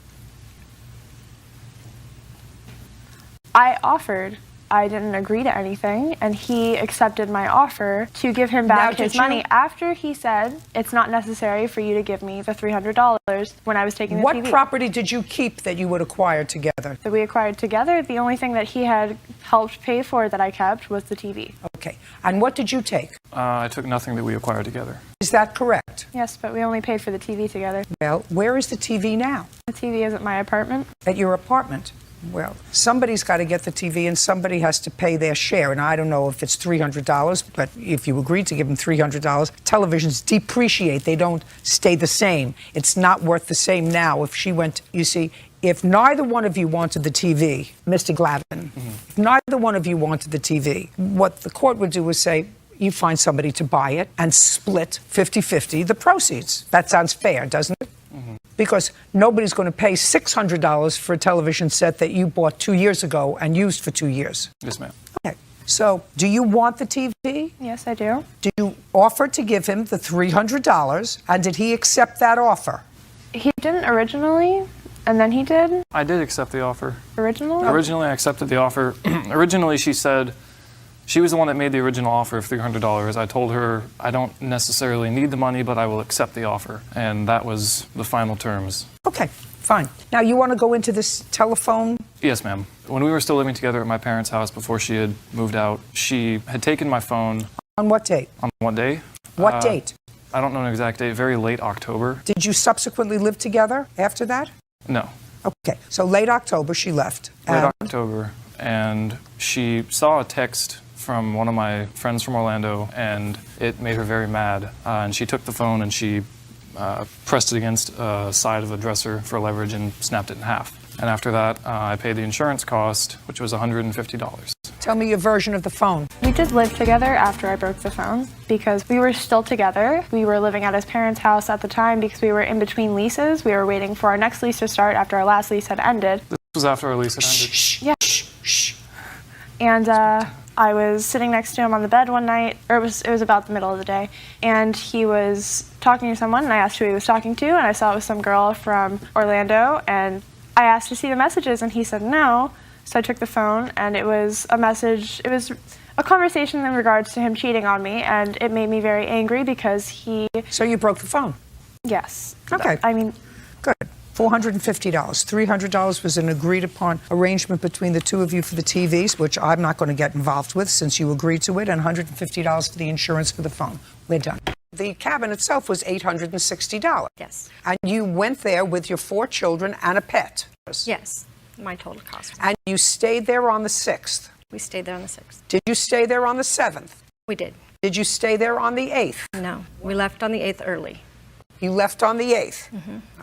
I offered. I didn't agree to anything, and he accepted my offer to give him back his money after he said it's not necessary for you to give me the $300 when I was taking the TV. What property did you keep that you would acquire together? That we acquired together, the only thing that he had helped pay for that I kept was the TV. Okay. And what did you take? I took nothing that we acquired together. Is that correct? Yes, but we only paid for the TV together. Well, where is the TV now? The TV is at my apartment. At your apartment? Well, somebody's got to get the TV and somebody has to pay their share. And I don't know if it's $300, but if you agreed to give them $300, televisions depreciate. They don't stay the same. It's not worth the same now. If she went, you see, if neither one of you wanted the TV, Mr. Glavin, if neither one of you wanted the TV, what the court would do is say, you find somebody to buy it and split 50-50 the proceeds. That sounds fair, doesn't it? Because nobody's going to pay $600 for a television set that you bought 2 years ago and used for 2 years. Yes, ma'am. Okay. So, do you want the TV? Yes, I do. Did you offer to give him the $300, and did he accept that offer? He didn't originally, and then he did. I did accept the offer. Originally? Originally, I accepted the offer. Originally, she said she was the one that made the original offer of $300. I told her I don't necessarily need the money, but I will accept the offer. And that was the final terms. Okay, fine. Now, you want to go into this telephone? Yes, ma'am. When we were still living together at my parents' house before she had moved out, she had taken my phone. On what date? On what day? What date? I don't know an exact date. Very late October. Did you subsequently live together after that? No. Okay, so late October she left. Late October. And she saw a text from one of my friends from Orlando, and it made her very mad. And she took the phone and she pressed it against a side of a dresser for leverage and snapped it in half. And after that, I paid the insurance cost, which was $150. Tell me your version of the phone. We did live together after I broke the phone because we were still together. We were living at his parents' house at the time because we were in between leases. We were waiting for our next lease to start after our last lease had ended. This was after our lease had ended. Yeah. And I was sitting next to him on the bed one night, or it was about the middle of the day, and he was talking to someone, and I asked who he was talking to, and I saw it was some girl from Orlando, and I asked to see the messages, and he said no. So I took the phone, and it was a message. It was a conversation in regards to him cheating on me, and it made me very angry because he... So you broke the phone? Yes. Okay. I mean... Good. $450. $300 was an agreed upon arrangement between the two of you for the TVs, which I'm not going to get involved with since you agreed to it, and $150 for the insurance for the phone. We're done. The cabin itself was $860. Yes. And you went there with your 4 children and a pet. Yes. My total cost. And you stayed there on the 6th. We stayed there on the 6th. Did you stay there on the 7th? We did. Did you stay there on the 8th? No, we left on the 8th early. You left on the 8th?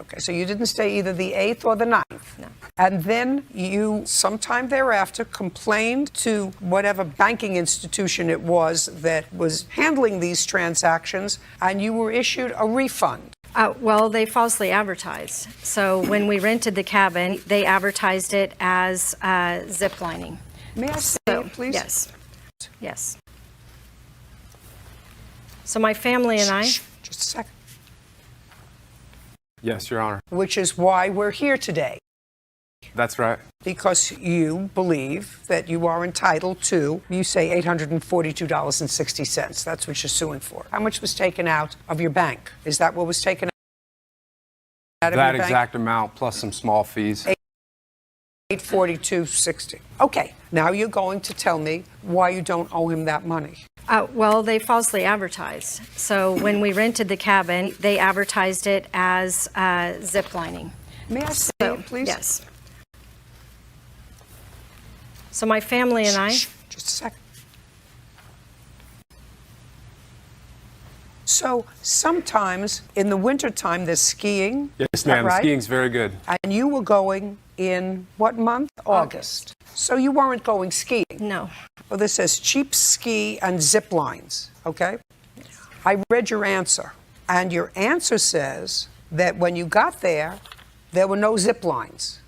Okay, so you didn't stay either the 8th or the 9th? No. And then you, sometime thereafter, complained to whatever banking institution it was that was handling these transactions, and you were issued a refund. Well, they falsely advertised. So when we rented the cabin, they advertised it as zip lining. May I say it, please? Yes. Yes. So my family and I... Just a second. Yes, Your Honor. Which is why we're here today. That's right. Because you believe that you are entitled to, you say $842.60. That's what you're suing for. How much was taken out of your bank? Is that what was taken out of your bank? That exact amount plus some small fees. $842.60. Okay, now you're going to tell me why you don't owe him that money. Well, they falsely advertised. So when we rented the cabin, they advertised it as zip lining. May I say it, please? Yes. So my family and I... Just a second. So sometimes in the wintertime there's skiing. Yes, ma'am. Right? Skiing's very good. And you were going in what month? August. So you weren't going skiing? No. Well, this says cheap ski and zip lines, okay? I read your answer, and your answer says that when you got there were no zip lines.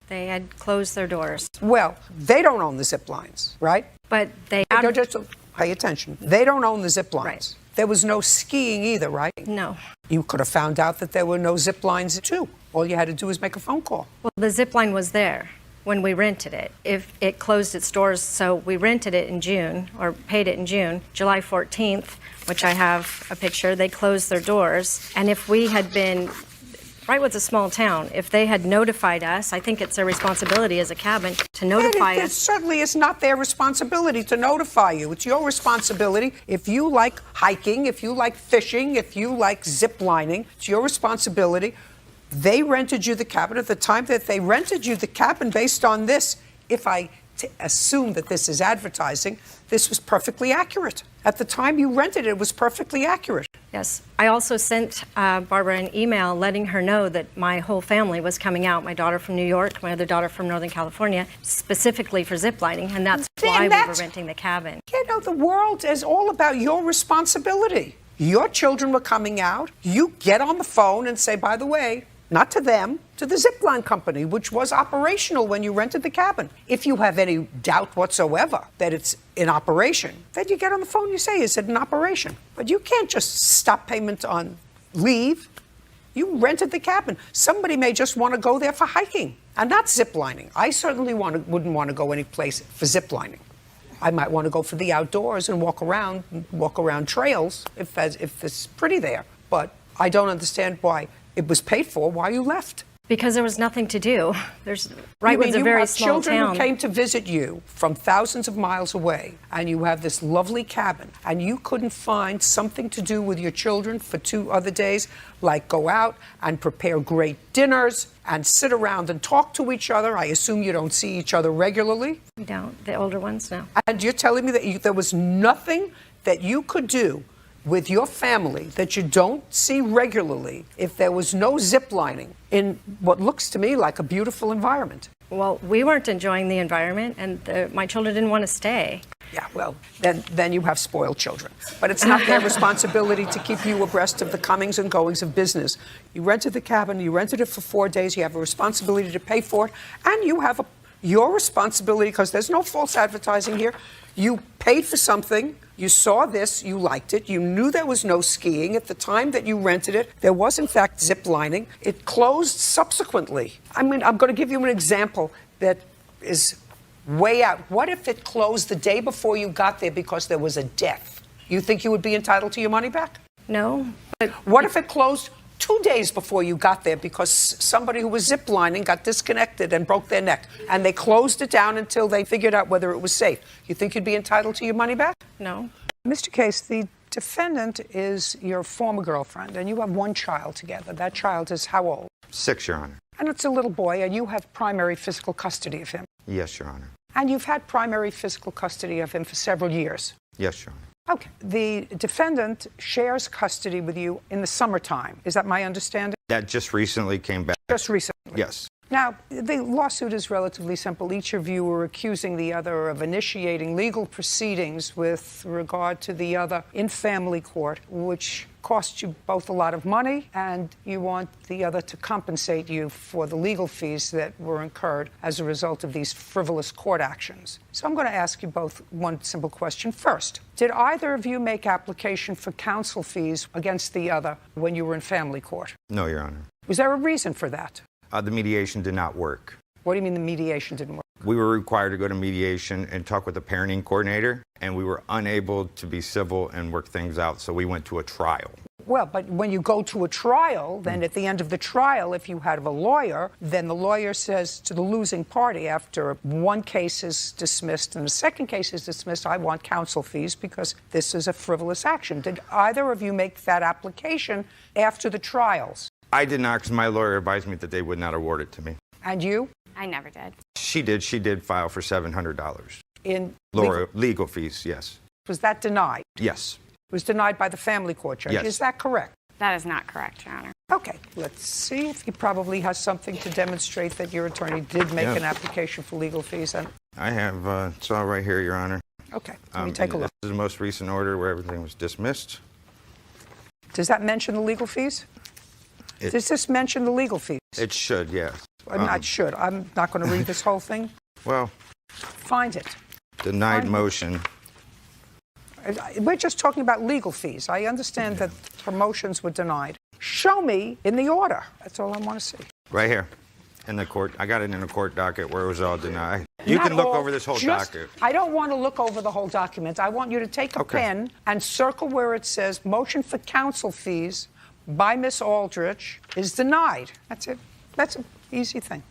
They had closed their doors. Well, they don't own the zip lines, right? But they... Just pay attention. They don't own the zip lines. Right. There was no skiing either, right? No. You could have found out that there were no zip lines too. All you had to do was make a phone call. Well, the zip line was there when we rented it. If it closed its doors, so we rented it in June, or paid it in June, July 14th, which I have a picture, they closed their doors. And if we had been, Wrightwood's a small town, if they had notified us, I think it's their responsibility as a cabin to notify It us. certainly is not their responsibility to notify you. It's your responsibility. If you like hiking, if you like fishing, if you like zip lining, it's your responsibility. They rented you the cabin. At the time that they rented you the cabin, based on this, if I assume that this is advertising, this was perfectly accurate. At the time you rented it, it was perfectly accurate. Yes. I also sent Barbara an email letting her know that my whole family was coming out, my daughter from New York, my other daughter from Northern California, specifically for zip lining, and that's why we were renting the cabin. You know, the world is all about your responsibility. Your children were coming out. You get on the phone and say, by the way, not to them, to the zipline company, which was operational when you rented the cabin. If you have any doubt whatsoever that it's in operation, then you get on the phone, you say, is it in operation? But you can't just stop payment on leave. You rented the cabin. Somebody may just want to go there for hiking and not ziplining. I certainly wouldn't want to go any place for ziplining. I might want to go for the outdoors and walk around trails if it's pretty there. But I don't understand why it was paid for, why you left. Because there was nothing to do. Wrightwood's a very small town. You have children town. who came to visit you from thousands of miles away, and you have this lovely cabin, and you couldn't find something to do with your children for 2 other days, like go out and prepare great dinners and sit around and talk to each other. I assume you don't see each other regularly. We don't. The older ones, no. And you're telling me that there was nothing that you could do with your family that you don't see regularly if there was no zip lining in what looks to me like a beautiful environment? Well, we weren't enjoying the environment, and my children didn't want to stay. Yeah, well, then you have spoiled children. But it's not their responsibility to keep you abreast of the comings and goings of business. You rented the cabin, you rented it for 4 days, you have a responsibility to pay for it, and you have your responsibility, because there's no false advertising here. You paid for something. You saw this, you liked it, you knew there was no skiing. At the time that you rented it, there was in fact zip lining. It closed subsequently. I mean, I'm going to give you an example that is way out. What if it closed the day before you got there because there was a death? You think you would be entitled to your money back? No. But what if it closed 2 days before you got there because somebody who was ziplining got disconnected and broke their neck, and they closed it down until they figured out whether it was safe? You think you'd be entitled to your money back? No. Mr. Case, the defendant is your former girlfriend, and you have 1 child together. That child is how old? 6, Your Honor. And it's a little boy, and you have primary physical custody of him. Yes, Your Honor. And you've had primary physical custody of him for several years. Yes, Your Honor. Okay. The defendant shares custody with you in the summertime. Is that my understanding? That just recently came back. Just recently? Yes. Now, the lawsuit is relatively simple. Each of you are accusing the other of initiating legal proceedings with regard to the other in family court, which cost you both a lot of money, and you want the other to compensate you for the legal fees that were incurred as a result of these frivolous court actions. So I'm going to ask you both one simple question. First, did either of you make application for counsel fees against the other when you were in family court? No, Your Honor. Was there a reason for that? The mediation did not work. What do you mean the mediation didn't work? We were required to go to mediation and talk with the parenting coordinator, and we were unable to be civil and work things out, so we went to a trial. Well, but when you go to a trial, then at the end of the trial, if you have a lawyer, then the lawyer says to the losing party after one case is dismissed and the second case is dismissed, I want counsel fees because this is a frivolous action. Did either of you make that application after the trials? I did not, because my lawyer advised me that they would not award it to me. And you? I never did. She did. She did file for $700. In legal fees, yes. Was that denied? Yes. It was denied by the family court judge. Yes. Is that correct? That is not correct, Your Honor. Okay, let's see if he probably has something to demonstrate that your attorney did make an application for legal fees. And I have, it's all right here, Your Honor. okay, let me take a look. This is the most recent order where everything was dismissed. Does that mention the legal fees? Does this mention the legal fees? It should, yes. Not should. I'm not going to read this whole thing. Well, find it. Denied motion. We're just talking about legal fees. I understand that promotions were denied. Show me in the order. That's all I want to see. Right here in the court. I got it in the court docket where it was all denied. You can look over this whole docket. I don't want to look over the whole document. I want you to take a pen and circle where it says motion for counsel fees by Miss Aldrich is denied. That's it. That's an easy thing.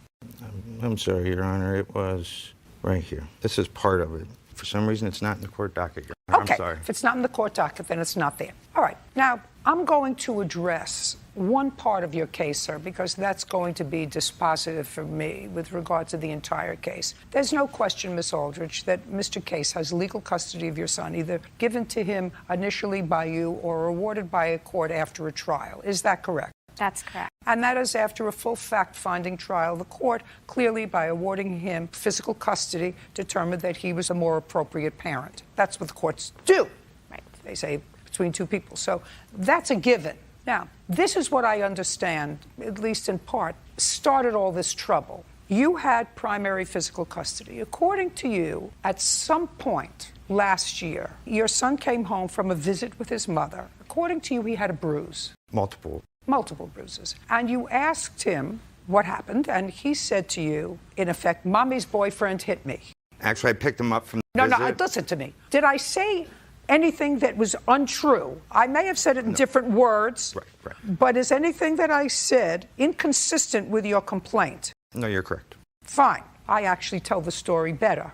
I'm sorry, Your Honor. It was right here. This is part of it. For some reason, it's not in the court docket, Your Honor. Okay. I'm sorry. If it's not in the court docket, then it's not there. All right. Now, I'm going to address one part of your case, sir, because that's going to be dispositive for me with regard to the entire case. There's no question, Miss Aldrich, that Mr. Case has legal custody of your son, either given to him initially by you or awarded by a court after a trial. Is that correct? That's correct. And that is after a full fact-finding trial. The court, clearly by awarding him physical custody, determined that he was a more appropriate parent. That's what the courts do. Right. They say between two people. So that's a given. Now, this is what I understand, at least in part, started all this trouble. You had primary physical custody. According to you, at some point last year, your son came home from a visit with his mother. According to you, he had a bruise. Multiple Bruises. And you asked him what happened, and he said to you, in effect, Mommy's boyfriend hit me. Actually, I picked him up from the No, visit. listen to me. Did I say anything that was untrue? I may have said it in different words, but is anything that I said inconsistent with your complaint? No, you're correct. Fine. I actually tell the story better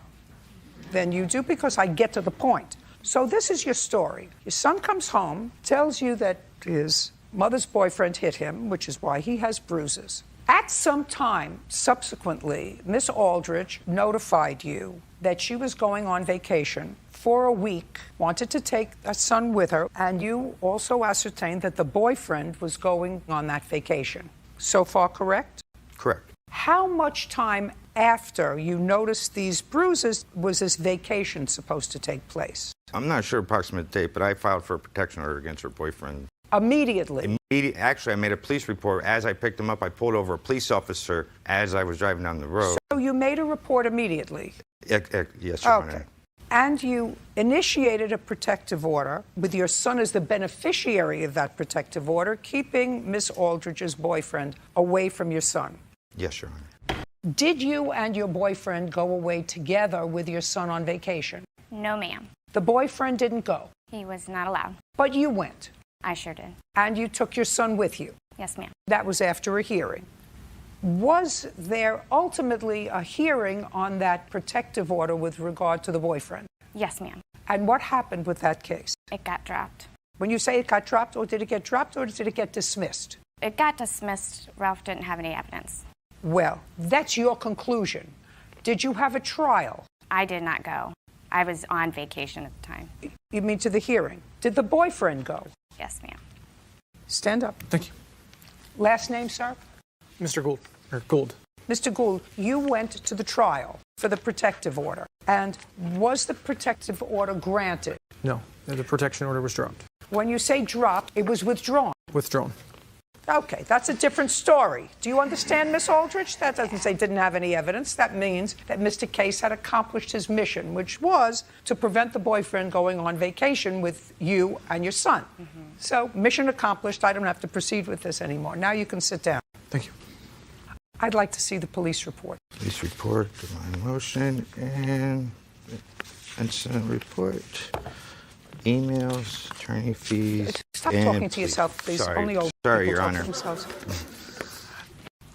than you do because I get to the point. So this is your story. Your son comes home, tells you that his mother's boyfriend hit him, which is why he has bruises. At some time, subsequently, Miss Aldrich notified you that she was going on vacation for a week, wanted to take a son with her, and you also ascertained that the boyfriend was going on that vacation. So far, correct? Correct. How much time after you noticed these bruises was this vacation supposed to take place? I'm not sure approximate date, but I filed for a protection order against her boyfriend. Immediately? Actually, I made a police report. As I picked him up, I pulled over a police officer as I was driving down the road. So you made a report immediately? Yes, Your Honor. And you initiated a protective order with your son as the beneficiary of that protective order, keeping Miss Aldrich's boyfriend away from your son. Yes, Your Honor. Did you and your boyfriend go away together with your son on vacation? No, ma'am. The boyfriend didn't go? He was not allowed. But you went? I sure did. And you took your son with you? Yes, ma'am. That was after a hearing. Was there ultimately a hearing on that protective order with regard to the boyfriend? Yes, ma'am. And what happened with that case? It got dropped. When you say it got dropped, or did it get dropped, or did it get dismissed? It got dismissed. Ralph didn't have any evidence. Well, that's your conclusion. Did you have a trial? I did not go. I was on vacation at the time. You mean to the hearing? Did the boyfriend go? Yes, ma'am. Stand up. Thank you. Last name, sir? Mr. Gould, or Gould. Mr. Gould, you went to the trial for the protective order. And was the protective order granted? No, the protection order was dropped. When you say dropped, it was withdrawn. Withdrawn. Okay, that's a different story. Do you understand, Miss Aldrich? That doesn't say didn't have any evidence. That means that Mr. Case had accomplished his mission, which was to prevent the boyfriend going on vacation with you and your son. So, mission accomplished. I don't have to proceed with this anymore. Now you can sit down. Thank you. I'd like to see the police report. Police report, divine motion, and incident report. Emails, attorney fees. Stop and talking to yourself, please. Sorry. Only old Sorry, people Your talk Honor. to themselves.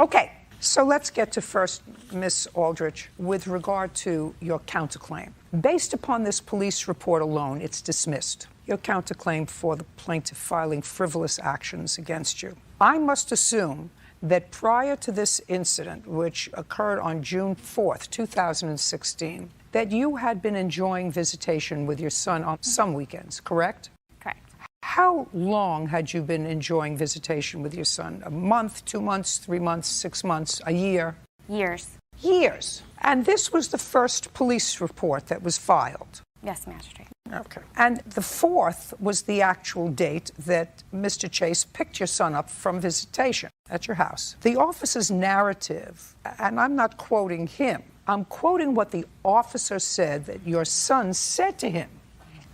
Okay, so let's get to first, Miss Aldrich, with regard to your counterclaim. Based upon this police report alone, it's dismissed. Your counterclaim for the plaintiff filing frivolous actions against you. I must assume that prior to this incident, which occurred on June 4th, 2016, that you had been enjoying visitation with your son on some weekends, correct? Correct. How long had you been enjoying visitation with your son? A month, 2 months, 3 months, 6 months, a year? Years. Years. And this was the first police report that was filed. Yes, magistrate. Okay. And the 4th was the actual date that Mr. Chase picked your son up from visitation at your house. The officer's narrative, and I'm not quoting him, I'm quoting what the officer said that your son said to him.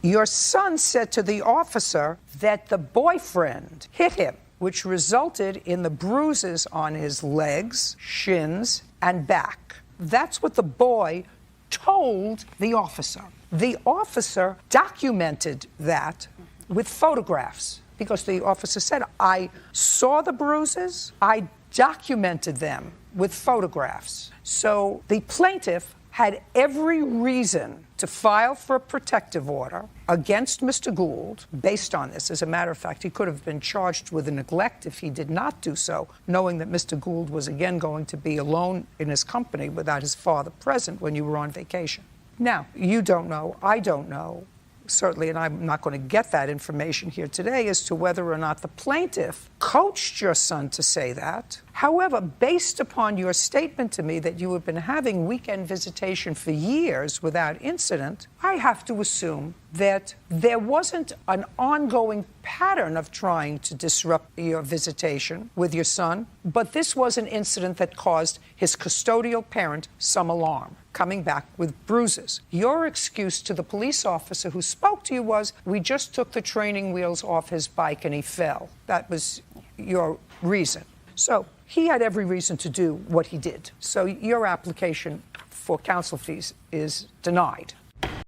Your son said to the officer that the boyfriend hit him, which resulted in the bruises on his legs, shins, and back. That's what the boy told the officer. The officer documented that with photographs because the officer said, I saw the bruises, I documented them with photographs. So the plaintiff had every reason to file for a protective order against Mr. Gould based on this. As a matter of fact, he could have been charged with a neglect if he did not do so, knowing that Mr. Gould was again going to be alone in his company without his father present when you were on vacation. Now, you don't know, I don't know, certainly, and I'm not going to get that information here today as to whether or not the plaintiff coached your son to say that. However, based upon your statement to me that you have been having weekend visitation for years without incident, I have to assume that there wasn't an ongoing pattern of trying to disrupt your visitation with your son, but this was an incident that caused his custodial parent some alarm, coming back with bruises. Your excuse to the police officer who spoke to you was, we just took the training wheels off his bike and he fell. That was your reason. So he had every reason to do what he did. So your application for counsel fees is denied.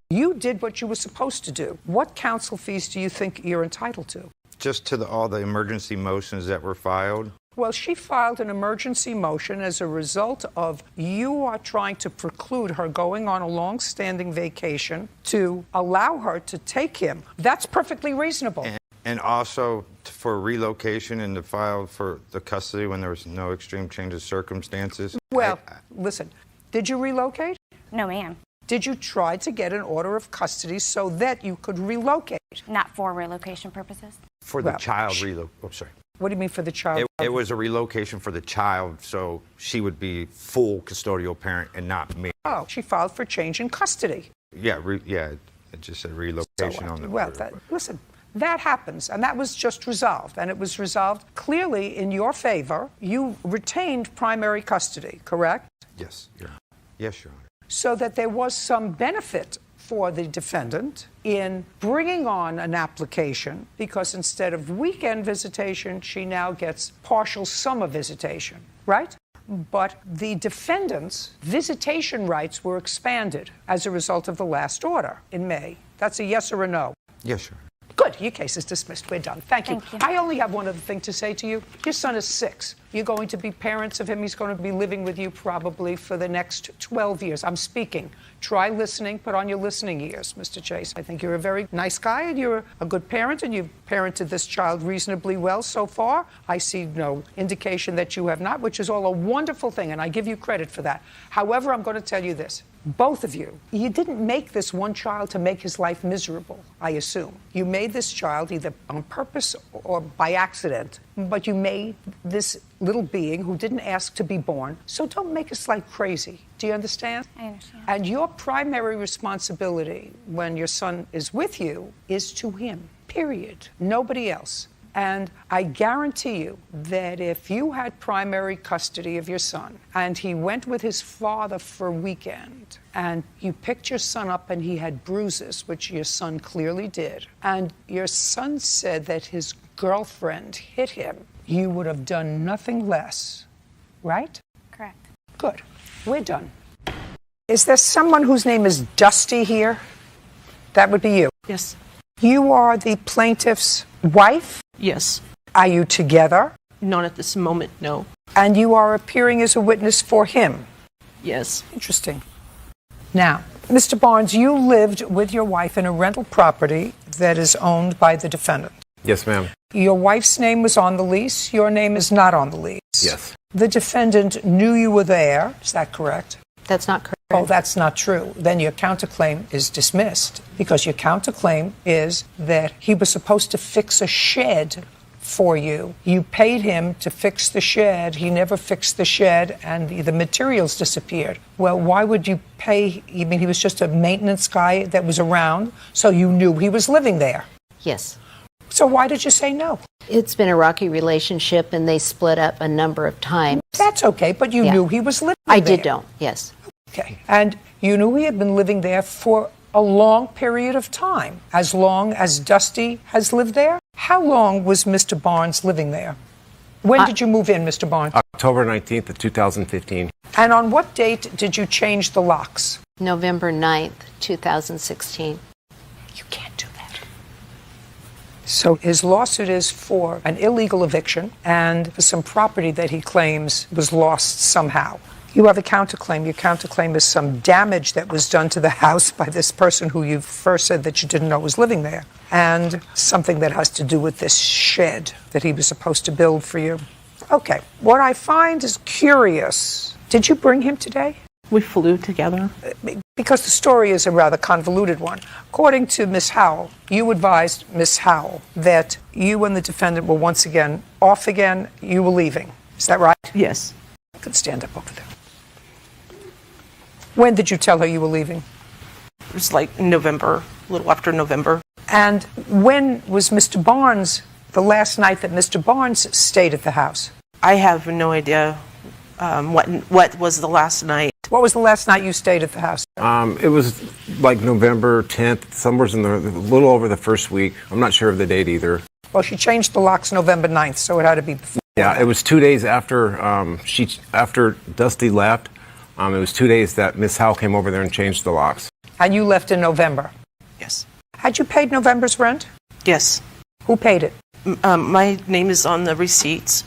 You did what you were supposed to do. What counsel fees do you think you're entitled to? Just to all the emergency motions that were filed. Well, she filed an emergency motion as a result of you are trying to preclude her going on a long-standing vacation to allow her to take him. That's perfectly reasonable. And also for relocation and to file for the custody when there was no extreme change of circumstances. Well, listen, did you relocate? No, ma'am. Did you try to get an order of custody so that you could relocate? Not for relocation purposes. For the child sorry. What do you mean for the child? It was a relocation for the child, so she would be full custodial parent and not me. Oh, she filed for change in custody. Yeah, it just said relocation on the order. Listen, that happens, and that was just resolved, and it was resolved clearly in your favor. You retained primary custody, correct? Yes, Your Honor. Yes, Your Honor. So that there was some benefit for the defendant in bringing on an application because instead of weekend visitation, she now gets partial summer visitation, right? But the defendant's visitation rights were expanded as a result of the last order in May. That's a yes or a no? Yes, Your Honor. Good. Your case is dismissed. We're done. Thank you. Thank you. I only have one other thing to say to you. Your son is 6. You're going to be parents of him. He's going to be living with you probably for the next 12 years. I'm speaking. Try listening. Put on your listening ears, Mr. Chase. I think you're a very nice guy, and you're a good parent, and you've parented this child reasonably well so far. I see no indication that you have not, which is all a wonderful thing, and I give you credit for that. However, I'm going to tell you this. Both of you didn't make this one child to make his life miserable, I assume. You made this child either on purpose or by accident, but you made this little being who didn't ask to be born, so don't make us like crazy. Do you understand? I understand. And your primary responsibility when your son is with you is to him, period. Nobody else. And I guarantee you that if you had primary custody of your son and he went with his father for a weekend and you picked your son up and he had bruises, which your son clearly did, and your son said that his girlfriend hit him, you would have done nothing less, right? Correct. Good. We're done. Is there someone whose name is Dusty here? That would be you. Yes. You are the plaintiff's wife? Yes. Are you together? Not at this moment, no. And you are appearing as a witness for him? Yes. Interesting. Now, Mr. Barnes, you lived with your wife in a rental property that is owned by the defendant. Yes, ma'am. Your wife's name was on the lease. Your name is not on the lease. Yes. The defendant knew you were there. Is that correct? That's not correct. Oh, that's not true. Then your counterclaim is dismissed because your counterclaim is that he was supposed to fix a shed for you. You paid him to fix the shed. He never fixed the shed, and the materials disappeared. Well, why would you pay? You mean he was just a maintenance guy that was around, so you knew he was living there? Yes. So why did you say no? It's been a rocky relationship, and they split up a number of times. That's okay, but you knew he was living there. I did know, yes. Okay. And you knew he had been living there for a long period of time, as long as Dusty has lived there? How long was Mr. Barnes living there? When did you move in, Mr. Barnes? October 19th of 2015. And on what date did you change the locks? November 9th, 2016. You can't do that. So his lawsuit is for an illegal eviction and for some property that he claims was lost somehow. You have a counterclaim. Your counterclaim is some damage that was done to the house by this person who you first said that you didn't know was living there, and something that has to do with this shed that he was supposed to build for you. Okay, what I find is curious. Did you bring him today? We flew together. Because the story is a rather convoluted one. According to Miss Howell, you advised Miss Howell that you and the defendant were once again off again. You were leaving. Is that right? Yes. I could stand up over there. When did you tell her you were leaving? It was like November, a little after November. And when was Mr. Barnes, the last night that Mr. Barnes stayed at the house? I have no idea what was the last night. What was the last night you stayed at the house? It was like November 10th, somewhere in a little over the first week. I'm not sure of the date either. Well, she changed the locks November 9th, so it had to be before. Yeah, it was 2 days after after Dusty left. It was 2 days that Miss Howell came over there and changed the locks. And you left in November? Yes. Had you paid November's rent? Yes. Who paid it? My name is on the receipts.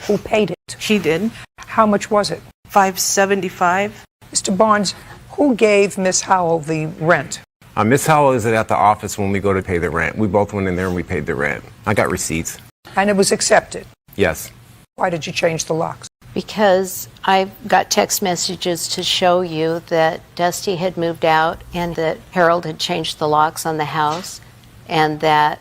Who paid it? He did. How much was it? $575. Mr. Barnes, who gave Miss Howell the rent? Miss Howell is at the office when we go to pay the rent. We both went in there and we paid the rent. I got receipts. And it was accepted? Yes. Why did you change the locks? Because I got text messages to show you that Dusty had moved out and that Harold had changed the locks on the house and that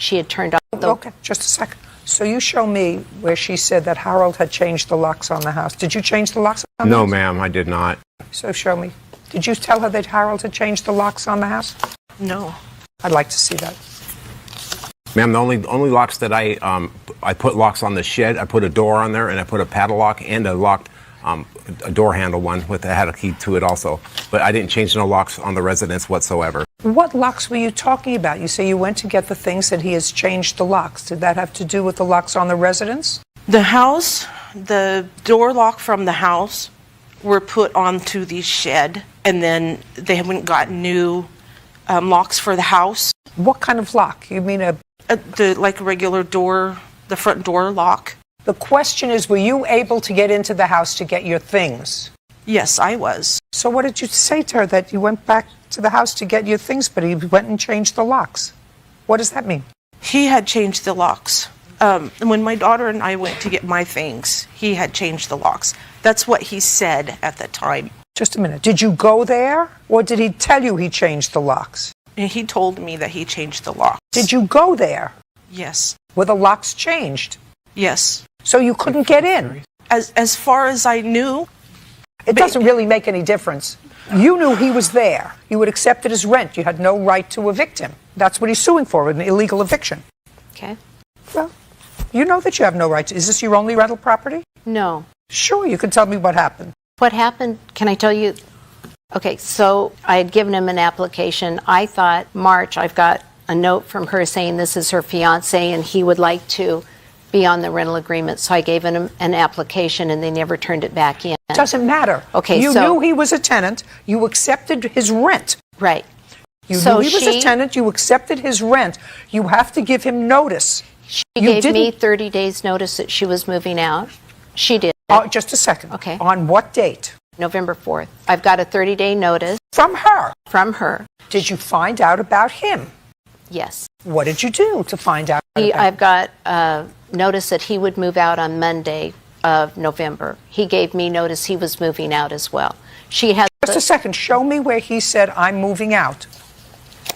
she had turned off the... Okay, just a second. So you show me where she said that Harold had changed the locks on the house. Did you change the locks on the house? No, ma'am, I did not. So show me. Did you tell her that Harold had changed the locks on the house? No. I'd like to see that. Ma'am, the only locks that I put locks on the shed. I put a door on there, and I put a padlock and a locked a door handle one that had a key to it also. But I didn't change no locks on the residence whatsoever. What locks were you talking about? You say you went to get the things that he has changed the locks. Did that have to do with the locks on the residence? The house, the door lock from the house were put onto the shed, and then they haven't got new locks for the house. What kind of lock? You mean like a regular door, the front door lock. The question is, were you able to get into the house to get your things? Yes, I was. So what did you say to her, that you went back to the house to get your things, but he went and changed the locks? What does that mean? He had changed the locks. When my daughter and I went to get my things, he had changed the locks. That's what he said at the time. Just a minute. Did you go there, or did he tell you he changed the locks? And he told me that he changed the locks. Did you go there? Yes. Were the locks changed? Yes. So you couldn't get in? As far as I knew. It doesn't really make any difference. You knew he was there. You had accepted his rent. You had no right to evict him. That's what he's suing for, an illegal eviction. Okay. Well, you know that you have no right to. Is this your only rental property? No. Sure, you can tell me what happened. What happened, can I tell you? Okay, so I had given him an application. I thought March, I've got a note from her saying this is her fiance and he would like to be on the rental agreement. So I gave him an application and they never turned it back in. It doesn't matter. Okay, you so knew he was a tenant. You accepted his rent. Right. You So knew he was a tenant. You accepted his rent. You have to give him notice. She gave me 30 days notice that she was moving out. She did. Just a second. Okay. On what date? November 4th. I've got a 30-day notice. From her? From her. Did you find out about him? Yes. What did you do to find out about him? I've got notice that he would move out on Monday of November. He gave me notice he was moving out as well. She had. Just a second. Show me where he said, I'm moving out.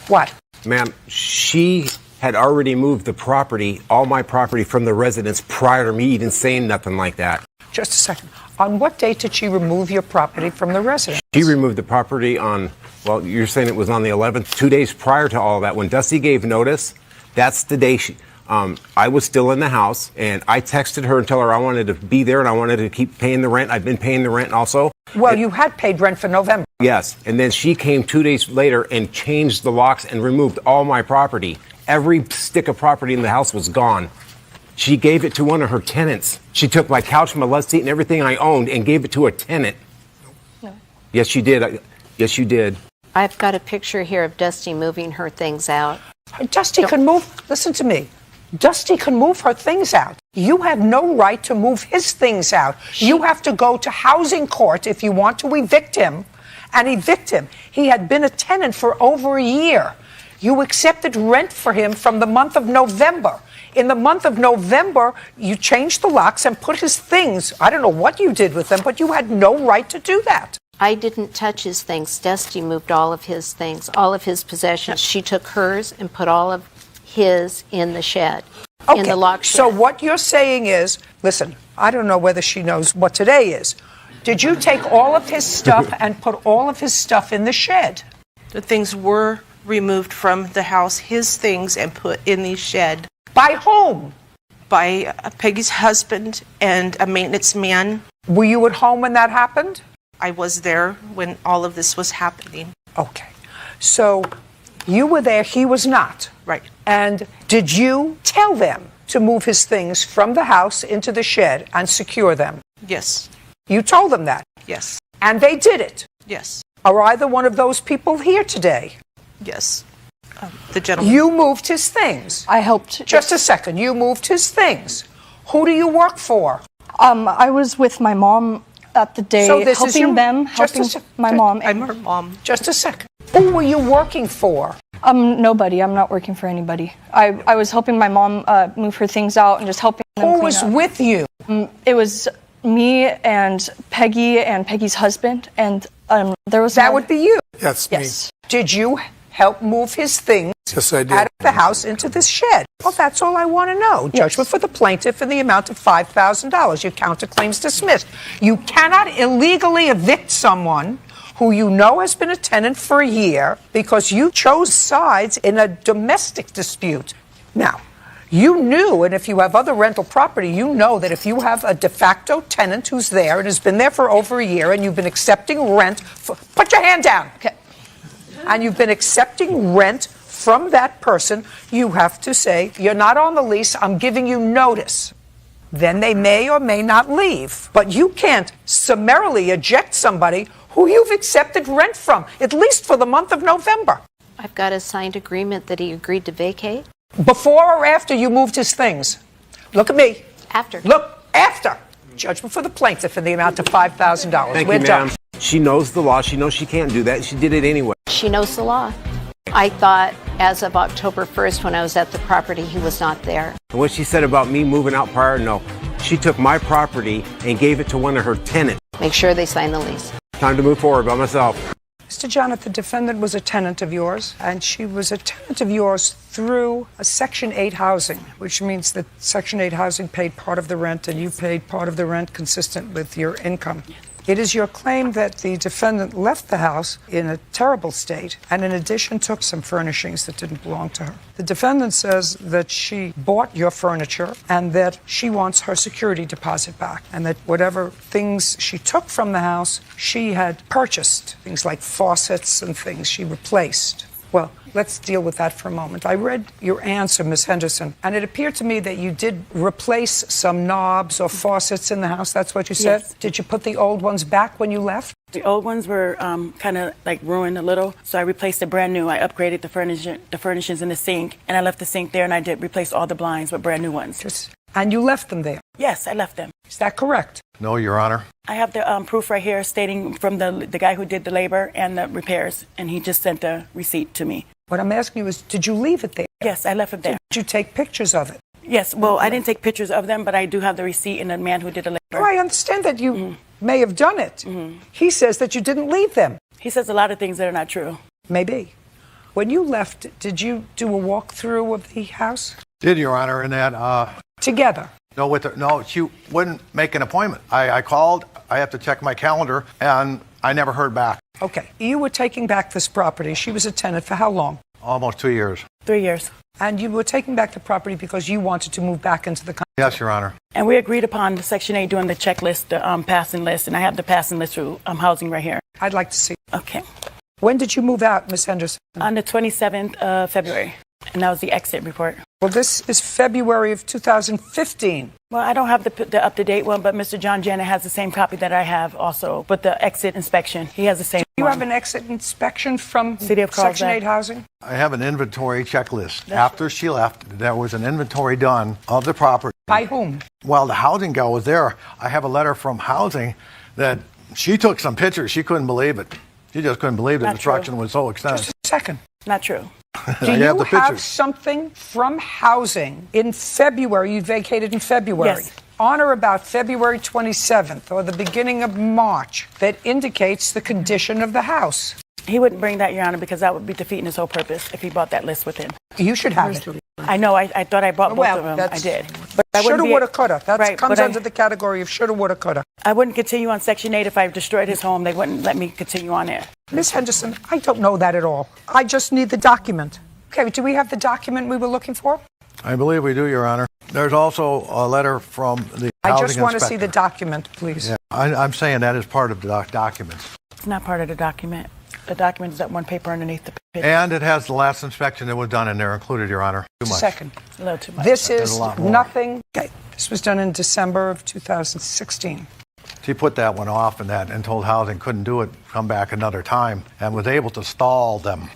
What? Ma'am, she had already moved the property, all my property, from the residence prior to me even saying nothing like that. Just a second. On what date did she remove your property from the residence? She removed the property on, well, you're saying it was on the 11th, 2 days prior to all that. When Dusty gave notice, that's the day I was still in the house, and I texted her and told her I wanted to be there and I wanted to keep paying the rent. I've been paying the rent also. Well, you had paid rent for November. Yes, and then she came 2 days later and changed the locks and removed all my property. Every stick of property in the house was gone. She gave it to one of her tenants. She took my couch, my love seat, and everything I owned and gave it to a tenant. No. Yes, you did. Yes, you did. I've got a picture here of Dusty moving her things out. Dusty can move. Listen to me. Dusty can move her things out. You have no right to move his things out. You have to go to housing court if you want to evict him and evict him. He had been a tenant for over a year. You accepted rent for him from the month of November. In the month of November, you changed the locks and put his things. I don't know what you did with them, but you had no right to do that. I didn't touch his things. Dusty moved all of his things, all of his possessions. She took hers and put all of his in the shed, in the lock shed. So what you're saying is, listen, I don't know whether she knows what today is. Did you take all of his stuff and put all of his stuff in the shed? The things were removed from the house, his things, and put in the shed. By whom? By Peggy's husband and a maintenance man. Were you at home when that happened? I was there when all of this was happening. Okay. So you were there, he was not. Right. And did you tell them to move his things from the house into the shed and secure them? Yes. You told them that? Yes. And they did it? Yes. Are either one of those people here today? Yes. The gentleman. You moved his things. I helped. Just a second. You moved his things. Who do you work for? I was with my mom at the day, So this is helping your- them, just a helping sec- my mom. I'm her mom. Just a second. Who were you working for? Nobody. I'm not working for anybody. I was helping my mom move her things out and just helping them Who clean was up. with you? It was me and Peggy's husband, and there was That would be you. Yes. Did you help move his things Yes, I did. out of the house into this shed? Well, that's all I want to know. Judgment for the plaintiff in the amount of $5,000. Your counterclaims dismissed. You cannot illegally evict someone who you know has been a tenant for a year because you chose sides in a domestic dispute. Now, you knew, and if you have other rental property, you know that if you have a de facto tenant who's there and has been there for over a year and you've been accepting rent, put your hand down. Okay. And you've been accepting rent from that person, you have to say, you're not on the lease, I'm giving you notice. Then they may or may not leave. But you can't summarily eject somebody who you've accepted rent from, at least for the month of November. I've got a signed agreement that he agreed to vacate. Before or after you moved his things? Look at me. After. Look. After judgment for the plaintiff in the amount of $5,000. Thank We're you, done. ma'am. She knows the law. She knows she can't do that. She did it anyway. She knows the law. I thought as of October 1st, when I was at the property, he was not there. And what she said about me moving out prior, no. She took my property and gave it to one of her tenants. Make sure they sign the lease. Time to move forward by myself. Mr. Janet, the defendant was a tenant of yours, and she was a tenant of yours through a Section 8 housing, which means that Section 8 housing paid part of the rent, and you paid part of the rent consistent with your income. It is your claim that the defendant left the house in a terrible state and in addition took some furnishings that didn't belong to her. The defendant says that she bought your furniture and that she wants her security deposit back and that whatever things she took from the house, she had purchased, things like faucets and things she replaced. Well, let's deal with that for a moment. I read your answer, Ms. Henderson, and it appeared to me that you did replace some knobs or faucets in the house. That's what you said? Yes. Did you put the old ones back when you left? The old ones were kind of like ruined a little, so I replaced it brand new. I upgraded the furnishings in the sink, and I left the sink there, and I did replace all the blinds with brand new ones. And you left them there? Yes, I left them. Is that correct? No, Your Honor. I have the proof right here stating from the guy who did the labor and the repairs, and he just sent the receipt to me. What I'm asking you is, did you leave it there? Yes, I left it there. Did you take pictures of it? Yes, well, I didn't take pictures of them, but I do have the receipt and the man who did the labor. Oh, I understand that you may have done it. He says that you didn't leave them. He says a lot of things that are not true. Maybe. When you left, did you do a walkthrough of the house? Did, Your Honor, and that... Together? No, she wouldn't make an appointment. I called, I have to check my calendar, and I never heard back. Okay. You were taking back this property. She was a tenant for how long? Almost 2 years. 3 years. And you were taking back the property because you wanted to move back into the country? Yes, Your Honor. And we agreed upon the Section 8 doing the checklist, the passing list, and I have the passing list through housing right here. I'd like to see. Okay. When did you move out, Ms. Henderson? On the 27th of February, and that was the exit report. Well, this is February of 2015. Well, I don't have the up-to-date one, but Mr. John Janet has the same copy that I have also. But the exit inspection, he has the same Do you one. have an exit inspection from City of Section Carlsbad. 8 housing? I have an inventory checklist. After she left, there was an inventory done of the property. By whom? Well, the housing gal was there. I have a letter from housing that she took some pictures. She couldn't believe it. She just couldn't believe the Not destruction true. was so extensive. Just a second. Not true. Do I you have the have pictures. something from housing in February? You vacated in February. Yes. On or about February 27th or the beginning of March that indicates the condition of the house. He wouldn't bring that, Your Honor, because that would be defeating his whole purpose if he brought that list with him. You should have it. I know. I thought I brought both of them. I did. But I wouldn't Shoulda, be- woulda, coulda. That Right, comes but I- under the category of shoulda, woulda, coulda. I wouldn't continue on Section 8 if I destroyed his home. They wouldn't let me continue on there. Ms. Henderson, I don't know that at all. I just need the document. Okay, do we have the document we were looking for? I believe we do, Your Honor. There's also a letter from the I housing just want to see inspector. the document, please. Yeah, I'm saying that is part of the documents. It's not part of the document. The document is that one paper underneath the picture. And it has the last inspection that was done in there included, Your Honor. Too much. Second. It's a little too much. This There's is a lot more. nothing. Okay. This was done in December of 2016. She put that one off and told housing couldn't do it, come back another time, and was able to stall them.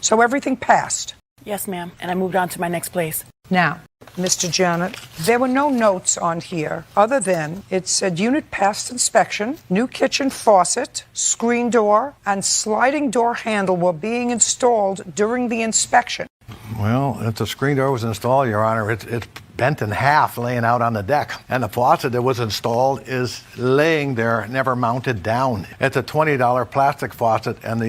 So everything passed. Yes, ma'am. And I moved on to my next place. Now, Mr. Janet, there were no notes on here other than it said unit passed inspection, new kitchen faucet, screen door, and sliding door handle were being installed during the inspection. Well, if the screen door was installed, Your Honor, it's bent in half laying out on the deck. And the faucet that was installed is laying there, never mounted down. It's a $20 plastic faucet, and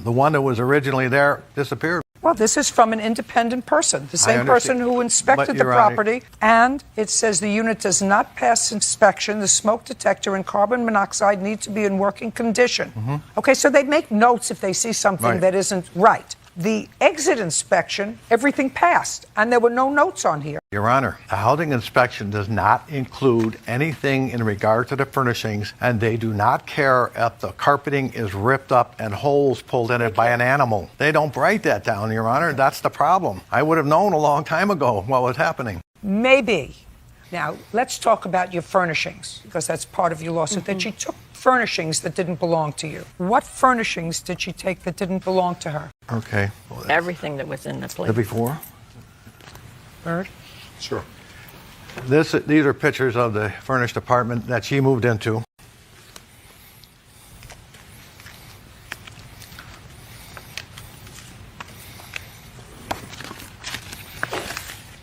the one that was originally there disappeared. Well, this is from an independent person, the same person understand. who inspected But, the Your Honor, property, and it says the unit does not pass inspection. The smoke detector and carbon monoxide need to be in working condition. Okay, so they make notes if they see something Right. that isn't right. The exit inspection, everything passed, and there were no notes on here. Your Honor, a housing inspection does not include anything in regard to the furnishings, and they do not care if the carpeting is ripped up and holes pulled in it by an animal. They don't write that down, Your Honor. That's the problem. I would have known a long time ago what was happening. Maybe. Now, let's talk about your furnishings, because that's part of your lawsuit, that she took furnishings that didn't belong to you. What furnishings did she take that didn't belong to her? Okay. Everything that was in the place. The before? Bird? Sure. These are pictures of the furnished apartment that she moved into.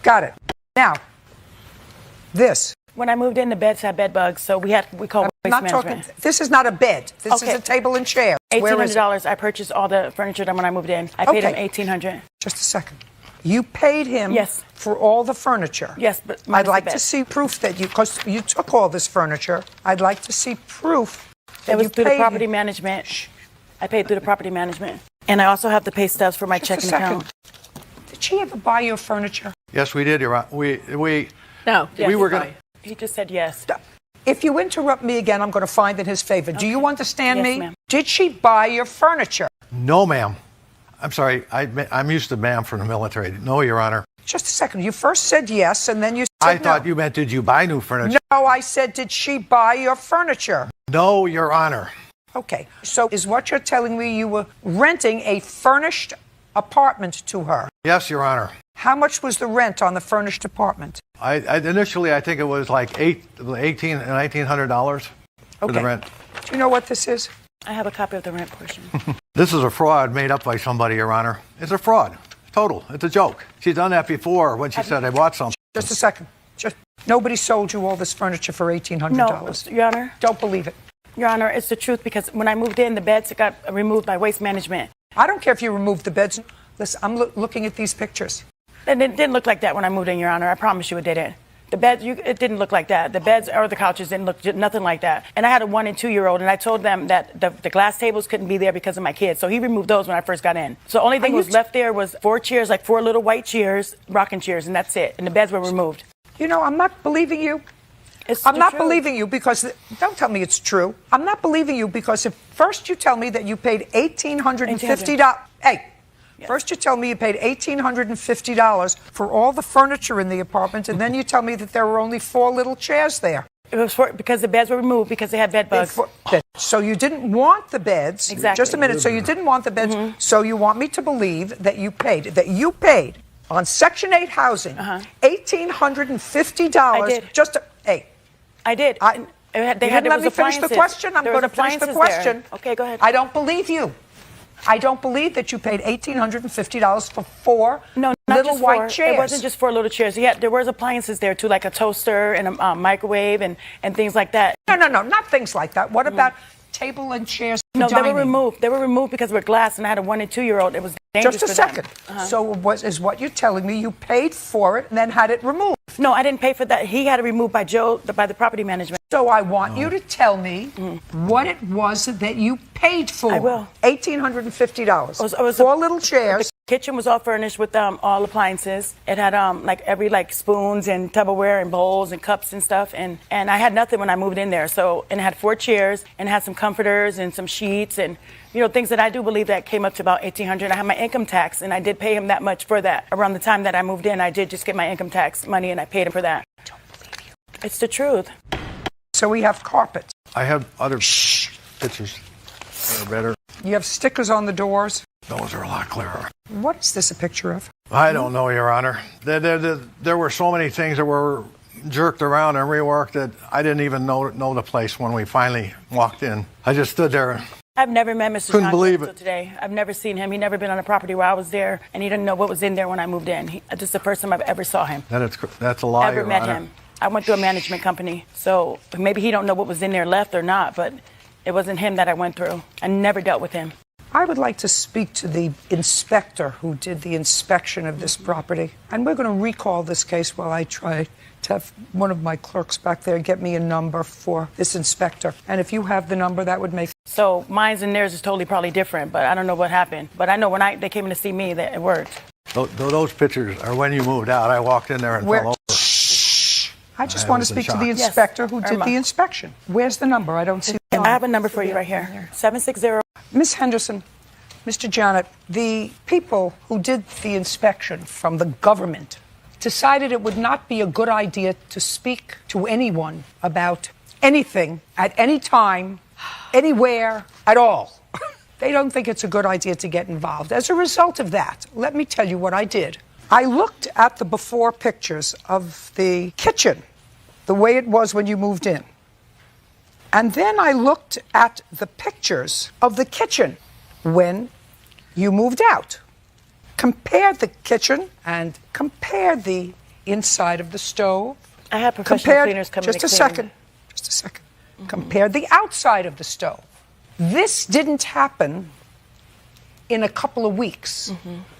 Got it. Now, this. When I moved in, the beds had bed bugs, so we called waste Not management. talking. This is not a bed. This is a table and chair. Where is it? $1,800. I purchased all the furniture when I moved in. I paid him $1,800. Just a second. You paid him Yes. for all the furniture. Yes, but I'd like to see proof that because you took all this furniture. I'd like to see proof that It was you through the paid property him. management. I paid through the property management. And I also have the pay stubs for my Just a checking second. account. Did she ever buy your furniture? Yes, we did, Your Honor. We No. we were going to. He just said yes. If you interrupt me again, I'm going to find in his favor. Do you understand Yes, me? ma'am. Did she buy your furniture? No, ma'am. I'm sorry. I'm used to ma'am from the military. No, Your Honor. Just a second. You first said yes, and then you said I no. thought you meant, did you buy new furniture? No, I said, did she buy your furniture? No, Your Honor. Okay, so is what you're telling me you were renting a furnished apartment to her? Yes, Your Honor. How much was the rent on the furnished apartment? Initially, I think it was like $1,900 for the Okay. rent. Do you know what this is? I have a copy of the rent portion. This is a fraud made up by somebody, Your Honor. It's a fraud. Total. It's a joke. She's done that before when she said I bought something. Just a second. Nobody sold you all this furniture for $1,800. No, Your Honor. Don't believe it. Your Honor, it's the truth because when I moved in, the beds got removed by waste management. I don't care if you removed the beds. Listen, I'm looking at these pictures. And it didn't look like that when I moved in, Your Honor. I promise you it didn't. The beds, it didn't look like that. The beds or the couches didn't look nothing like that. And I had a 1- and 2-year-old, and I told them that the glass tables couldn't be there because of my kids. So he removed those when I first got in. So the only thing was left there was 4 chairs, like 4 little white chairs, rocking chairs, and that's it. And the beds were removed. You know, I'm not believing you. I'm not believing you because, don't tell me it's true. I'm not believing you because if first you tell me that you paid $1,850. Hey, first you tell me you paid $1,850 for all the furniture in the apartment, and then you tell me that there were only 4 little chairs there. It was because the beds were removed because they had bed bugs. So you didn't want the beds. Exactly. Just a minute. So you didn't want the beds. So you want me to believe that you paid on Section 8 housing $1,850. I did. I did. Let me finish the question. I'm going to finish the question. Okay, go ahead. I don't believe you. I don't believe that you paid $1,850 for 4 little white chairs. It wasn't just 4 little chairs. Yeah, there was appliances there too, like a toaster and a microwave and things like that. No, not things like that. What about table and chairs? No, they dining? were removed. They were removed because they were glass, and I had a 1- and 2-year-old. It was dangerous Just a for second. them. So is what you're telling me you paid for it and then had it removed? No, I didn't pay for that. He had it removed by by the property management. So I want you to tell me what it was that you paid for. I will. $1,850. It was 4 little chairs. The kitchen was all furnished with all appliances. It had every spoons and Tupperware and bowls and cups and stuff. And I had nothing when I moved in there. So and it had 4 chairs and it had some comforters and some sheets and things that I do believe that came up to about $1,800. I had my income tax and I did pay him that much for that. Around the time that I moved in, I did just get my income tax money and I paid him for that. I don't believe you. It's the truth. So we have carpets. I have other pictures that are better. You have stickers on the doors. Those are a lot clearer. What is this a picture of? I don't know, Your Honor. There were so many things that were jerked around and reworked that I didn't even know the place when we finally walked in. I just stood there. I've never met Mr. Couldn't Johnson believe until it. today. I've never seen him. He never been on a property where I was there, and he didn't know what was in there when I moved in. This is the first time I've ever saw him. That's a lie, Ever Your met Honor. him. I went through a management company, so maybe he don't know what was in there left or not, but it wasn't him that I went through. I never dealt with him. I would like to speak to the inspector who did the inspection of this property. And we're going to recall this case while I try to have one of my clerks back there get me a number for this inspector. And if you have the number, that would make... So mine's and theirs is totally probably different, but I don't know what happened. But I know when they came in to see me that it worked. Those pictures are when you moved out. I walked in there and fell over. I just want to speak to the inspector who did the inspection. Where's the number? I don't see the I have a number for you right here. 760. Miss Henderson, Mr. Janet, the people who did the inspection from the government decided it would not be a good idea to speak to anyone about anything at any time, anywhere at all. They don't think it's a good idea to get involved. As a result of that, let me tell you what I did. I looked at the before pictures of the kitchen, the way it was when you moved in. And then I looked at the pictures of the kitchen when you moved out. Compare the kitchen and compare the inside of the stove. I had professional cleaners come in Just and a clean. second. Just a second. Compare the outside of the stove. This didn't happen in a couple of weeks.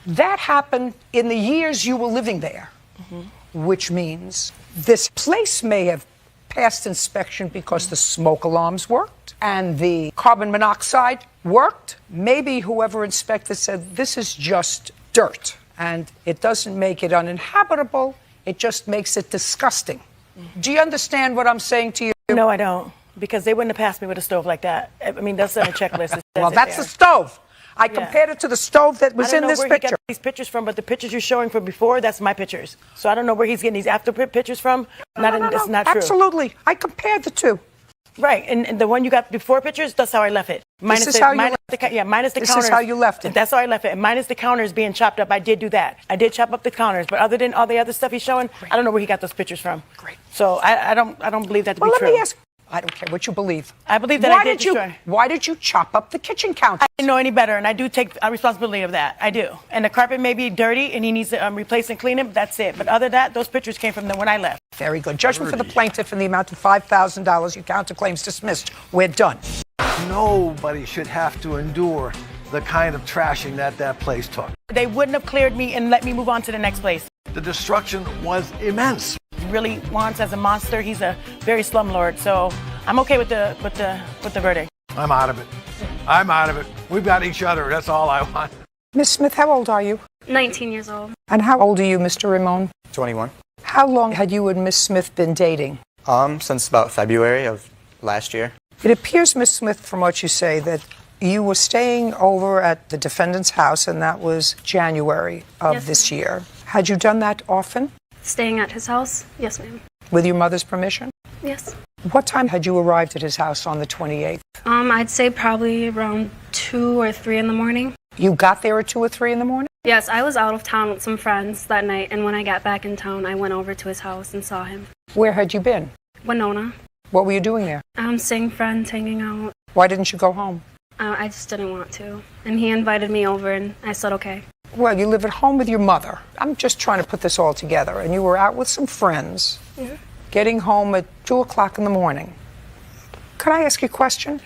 That happened in the years you were living there, which means this place may have passed inspection because the smoke alarms worked and the carbon monoxide worked. Maybe whoever inspected said, this is just dirt and it doesn't make it uninhabitable, it just makes it disgusting. Do you understand what I'm saying to you? No, I don't. Because they wouldn't have passed me with a stove like that. I mean, that's on a checklist. Well, that's the stove. I compared it to the stove that was in this I don't know where he picture. got these pictures from, but the pictures you're showing from before, that's my pictures. So I don't know where he's getting these after pictures from. It's not true. Absolutely. I compared the two. Right, and the one you got before pictures, that's how I left it. This is how you left it. Minus the This counters. is how you left it. That's how I left it. And minus the counters being chopped up, I did do that. I did chop up the counters, but other than all the other stuff he's showing, I don't know where he got those pictures from. Great. So I don't believe that to be Well, true. let me ask. I don't care what you believe. I believe that why I did you? destroy. Why did you chop up the kitchen counter? I didn't know any better, and I do take responsibility of that. I do. And the carpet may be dirty, and he needs to replace and clean it. But that's it. But other than that, those pictures came from when I left. Very good. Judgment for the plaintiff in the amount of $5,000. Your counterclaims dismissed. We're done. Nobody should have to endure the kind of trashing that place took. They wouldn't have cleared me and let me move on to the next place. The destruction was immense. He really wants as a monster. He's a very slumlord. So I'm okay with the verdict. I'm out of it. I'm out of it. We've got each other. That's all I want. Miss Smith, how old are you? 19 years old. And how old are you, Mr. Ramon? 21. How long had you and Miss Smith been dating? Since about February of last year. It appears, Miss Smith, from what you say, that you were staying over at the defendant's house, and that was January of Yes, this year. Had you done that often? Staying at his house? Yes, ma'am. With your mother's permission? Yes. What time had you arrived at his house on the 28th? I'd say probably around 2 or 3 in the morning. You got there at 2 or 3 in the morning? Yes, I was out of town with some friends that night, and when I got back in town, I went over to his house and saw him. Where had you been? Winona. What were you doing there? Seeing friends, hanging out. Why didn't you go home? I just didn't want to. And he invited me over, and I said okay. Well, you live at home with your mother. I'm just trying to put this all together. And you were out with some friends, getting home at 2 o'clock in the morning. Could I ask you a question?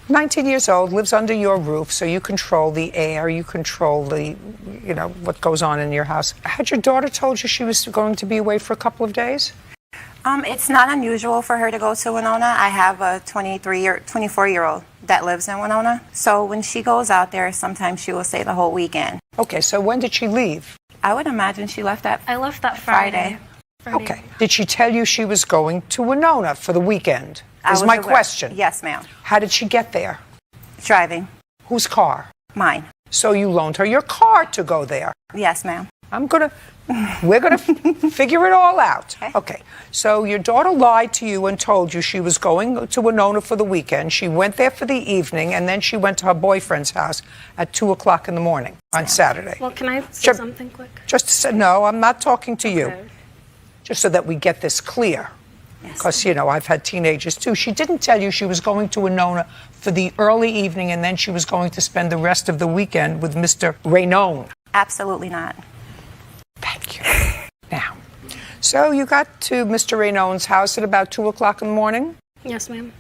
19 years old, lives under your roof, so you control the air, you control the, what goes on in your house. Had your daughter told you she was going to be away for a couple of days? It's not unusual for her to go to Winona. I have a 24-year-old that lives in Winona. So when she goes out there, sometimes she will stay the whole weekend. Okay, so when did she leave? I would imagine she left that I left that Friday. Okay. Did she tell you she was going to Winona for the weekend? Is my question. Yes, ma'am. How did she get there? Driving. Whose car? Mine. So you loaned her your car to go there? Yes, ma'am. We're gonna figure it all out. Okay. So your daughter lied to you and told you she was going to Winona for the weekend. She went there for the evening, and then she went to her boyfriend's house at 2 o'clock in the morning on Saturday. Well, can I say something quick? No, I'm not talking to you. Just so that we get this clear. Because, I've had teenagers too. She didn't tell you she was going to Winona for the early evening, and then she was going to spend the rest of the weekend with Mr. Raynone. Absolutely not. Thank you. Now, so you got to Mr. Raynone's house at about 2 o'clock in the morning? Yes, ma'am.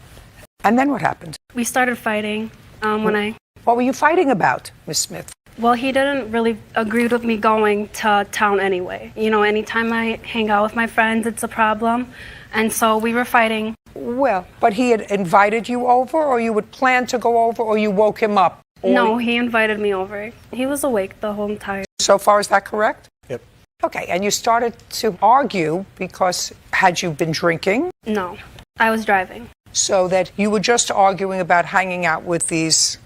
And then what happened? We started fighting What were you fighting about, Miss Smith? Well, he didn't really agree with me going to town anyway. Anytime I hang out with my friends, it's a problem. And so we were fighting. Well, but he had invited you over, or you would plan to go over, or you woke him up? No, he invited me over. He was awake the whole entire. So far, is that correct? Yep. Okay, and you started to argue because had you been drinking? No, I was driving. So that you were just arguing about hanging out with these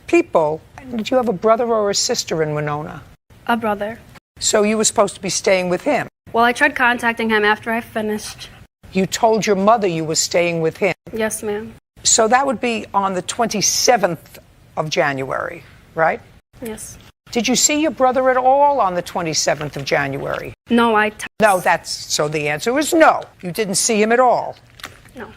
people. Did you have a brother or a sister in Winona? A brother. So you were supposed to be staying with him? Well, I tried contacting him after I finished. You told your mother you were staying with him? Yes, ma'am. So that would be on the 27th of January, right? Yes. Did you see your brother at all on the 27th of January? No, No, so the answer is no. You didn't see him at all. No.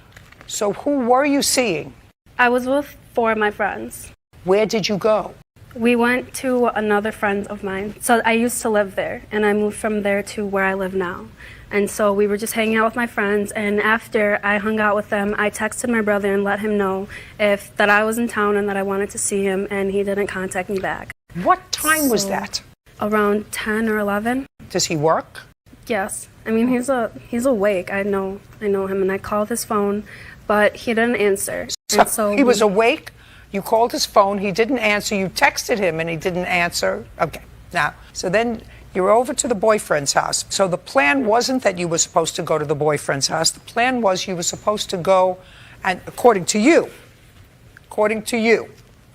So who were you seeing? I was with 4 of my friends. Where did you go? We went to another friend of mine. So I used to live there, and I moved from there to where I live now. And so we were just hanging out with my friends, and after I hung out with them, I texted my brother and let him know that I was in town and that I wanted to see him, and he didn't contact me back. What time was that? Around 10 or 11. Does he work? Yes. I mean, he's awake. I know him, and I called his phone, but he didn't answer. So he was awake? You called his phone, he didn't answer, you texted him and he didn't answer. Okay, now, so then you're over to the boyfriend's house. So the plan wasn't that you were supposed to go to the boyfriend's house. The plan was you were supposed to go, and according to you,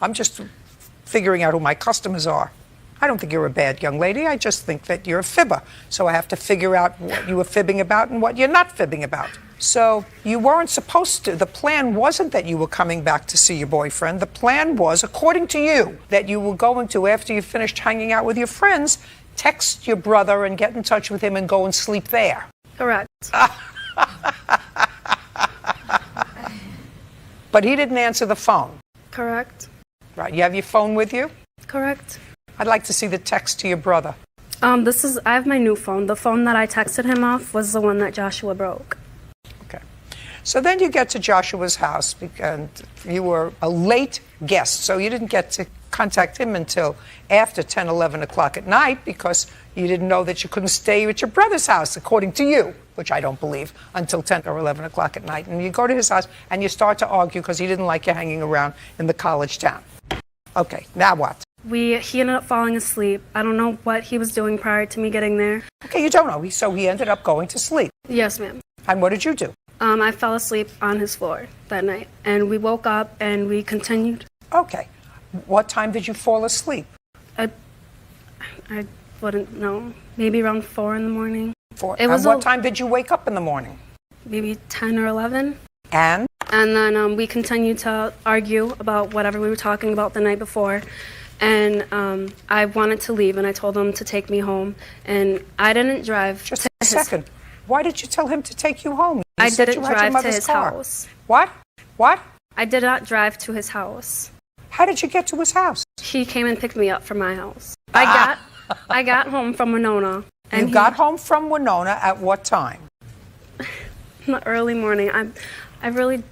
I'm just figuring out who my customers are. I don't think you're a bad young lady. I just think that you're a fibber. So I have to figure out what you were fibbing about and what you're not fibbing about. So you weren't supposed to. The plan wasn't that you were coming back to see your boyfriend. The plan was, according to you, that you were going to, after you finished hanging out with your friends, text your brother and get in touch with him and go and sleep there. Correct. But he didn't answer the phone. Correct. Right. You have your phone with you? Correct. I'd like to see the text to your brother. I have my new phone. The phone that I texted him off was the one that Joshua broke. So then you get to Joshua's house, and you were a late guest, so you didn't get to contact him until after 10, 11 o'clock at night because you didn't know that you couldn't stay at your brother's house, according to you, which I don't believe, until 10 or 11 o'clock at night. And you go to his house, and you start to argue because he didn't like you hanging around in the college town. Okay, now what? He ended up falling asleep. I don't know what he was doing prior to me getting there. Okay, you don't know. So he ended up going to sleep. Yes, ma'am. And what did you do? I fell asleep on his floor that night, and we woke up and we continued. Okay. What time did you fall asleep? I wouldn't know. Maybe around 4 in the morning. 4. And what time did you wake up in the morning? Maybe 10 or 11. And? And then we continued to argue about whatever we were talking about the night before. And I wanted to leave, and I told him to take me home. And I didn't drive. Just a second. Why did you tell him to take you home? I didn't drive to his house. What? I did not drive to his house. How did you get to his house? He came and picked me up from my house. I got home from Winona. And you got home from Winona at what time? In the early morning. I really...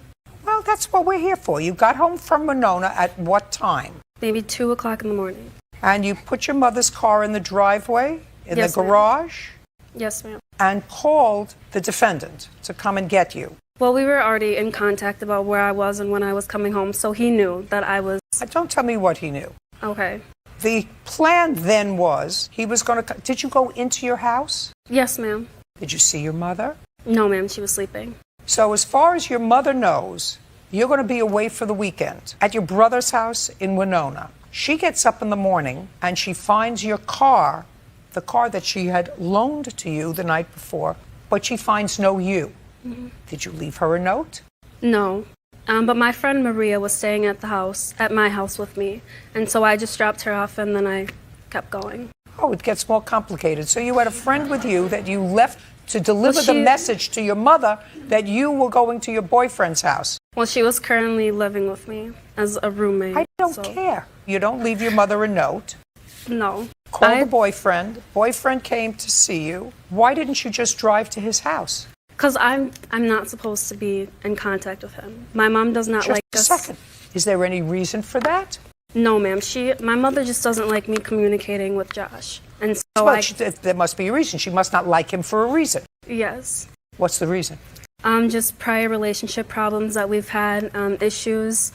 Well, that's what we're here for. You got home from Winona at what time? Maybe 2 o'clock in the morning. And you put your mother's car in the driveway, in the garage? Yes, ma'am. And called the defendant to come and get you. Well, we were already in contact about where I was and when I was coming home, so he knew that I was... Don't tell me what he knew. Okay. The plan then was he was going to... Did you go into your house? Yes, ma'am. Did you see your mother? No, ma'am. She was sleeping. So as far as your mother knows, you're going to be away for the weekend at your brother's house in Winona. She gets up in the morning and she finds your car, the car that she had loaned to you the night before, but she finds no you. Mm-hmm. Did you leave her a note? No. But my friend Maria was staying at my house with me. And so I just dropped her off and then I kept going. Oh, it gets more complicated. So you had a friend with you that you left to deliver the message to your mother that you were going to your boyfriend's house. Well, she was currently living with me as a roommate. I don't care. You don't leave your mother a note. No. Call the boyfriend. Boyfriend came to see you. Why didn't you just drive to his house? Because I'm not supposed to be in contact with him. My mom does not like us. Just a second. Is there any reason for that? No, ma'am. My mother just doesn't like me communicating with Josh. And so there must be a reason. She must not like him for a reason. Yes. What's the reason? Just prior relationship problems that we've had, issues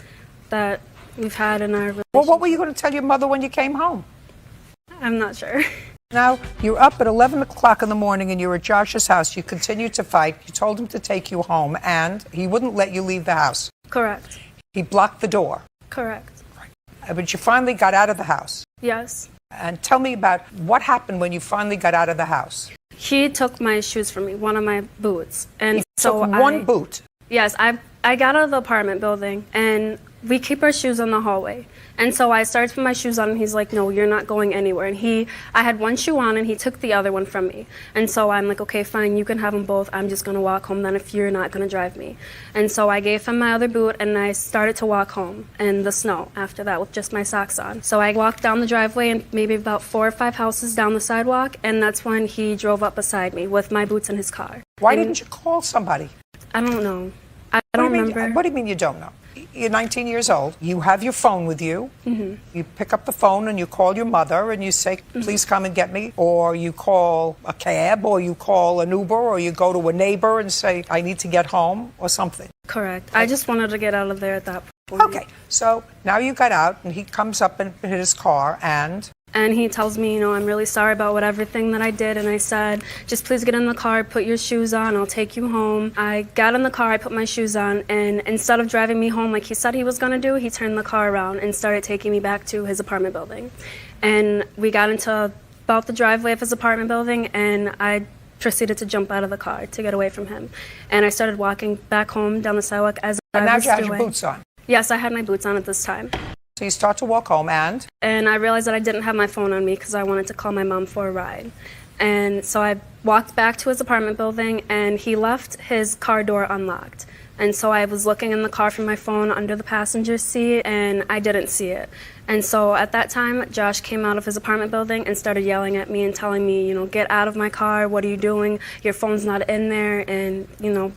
that we've had in our relationship. Well, what were you going to tell your mother when you came home? I'm not sure. Now, you're up at 11 o'clock in the morning and you're at Josh's house. You continued to fight. You told him to take you home and he wouldn't let you leave the house. Correct. He blocked the door. Correct. But you finally got out of the house. Yes. And tell me about what happened when you finally got out of the house. He took my shoes from me, one of my boots. And he took one boot? Yes. I got out of the apartment building and we keep our shoes in the hallway. And so I started to put my shoes on, and he's like, no, you're not going anywhere. And I had one shoe on, and he took the other one from me. And so I'm like, okay, fine, you can have them both. I'm just going to walk home then if you're not going to drive me. And so I gave him my other boot, and I started to walk home in the snow after that with just my socks on. So I walked down the driveway and maybe about 4 or 5 houses down the sidewalk, and that's when he drove up beside me with my boots in his car. Why didn't you call somebody? I don't know. I don't remember. What do you mean you don't know? You're 19 years old. You have your phone with you. Mm-hmm. You pick up the phone and you call your mother and you say, please come and get me. Or you call a cab, or you call an Uber, or you go to a neighbor and say, I need to get home, or something. Correct. I just wanted to get out of there at that point. Okay, so now you got out and he comes up in his car and... And he tells me, I'm really sorry about everything that I did. And I said, just please get in the car, put your shoes on, I'll take you home. I got in the car, I put my shoes on, and instead of driving me home like he said he was going to do, he turned the car around and started taking me back to his apartment building. And we got into about the driveway of his apartment building, and I proceeded to jump out of the car to get away from him. And I started walking back home down the sidewalk as I was doing. And now you had your boots on? Yes, I had my boots on at this time. So you start to walk home and? And I realized that I didn't have my phone on me because I wanted to call my mom for a ride. And so I walked back to his apartment building, and he left his car door unlocked. And so I was looking in the car for my phone under the passenger seat, and I didn't see it. And so at that time, Josh came out of his apartment building and started yelling at me and telling me, get out of my car, what are you doing? Your phone's not in there, and,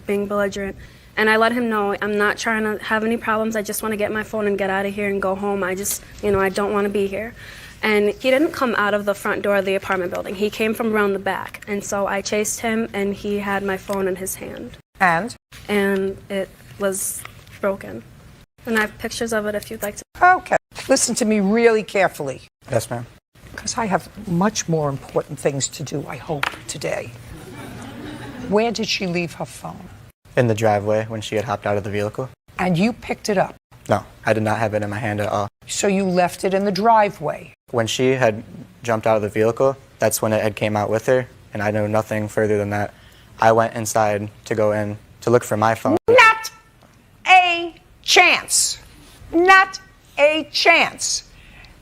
being belligerent. And I let him know I'm not trying to have any problems. I just want to get my phone and get out of here and go home. I just, I don't want to be here. And he didn't come out of the front door of the apartment building. He came from around the back. And so I chased him, and he had my phone in his hand. And? And it was broken. And I have pictures of it if you'd like to. Okay. Listen to me really carefully. Yes, ma'am. Because I have much more important things to do, I hope, today. Where did she leave her phone? In the driveway when she had hopped out of the vehicle. And you picked it up? No, I did not have it in my hand at all. So you left it in the driveway? When she had jumped out of the vehicle, that's when it had came out with her, and I know nothing further than that. I went inside to go in to look for my phone. Not a chance. Not a chance.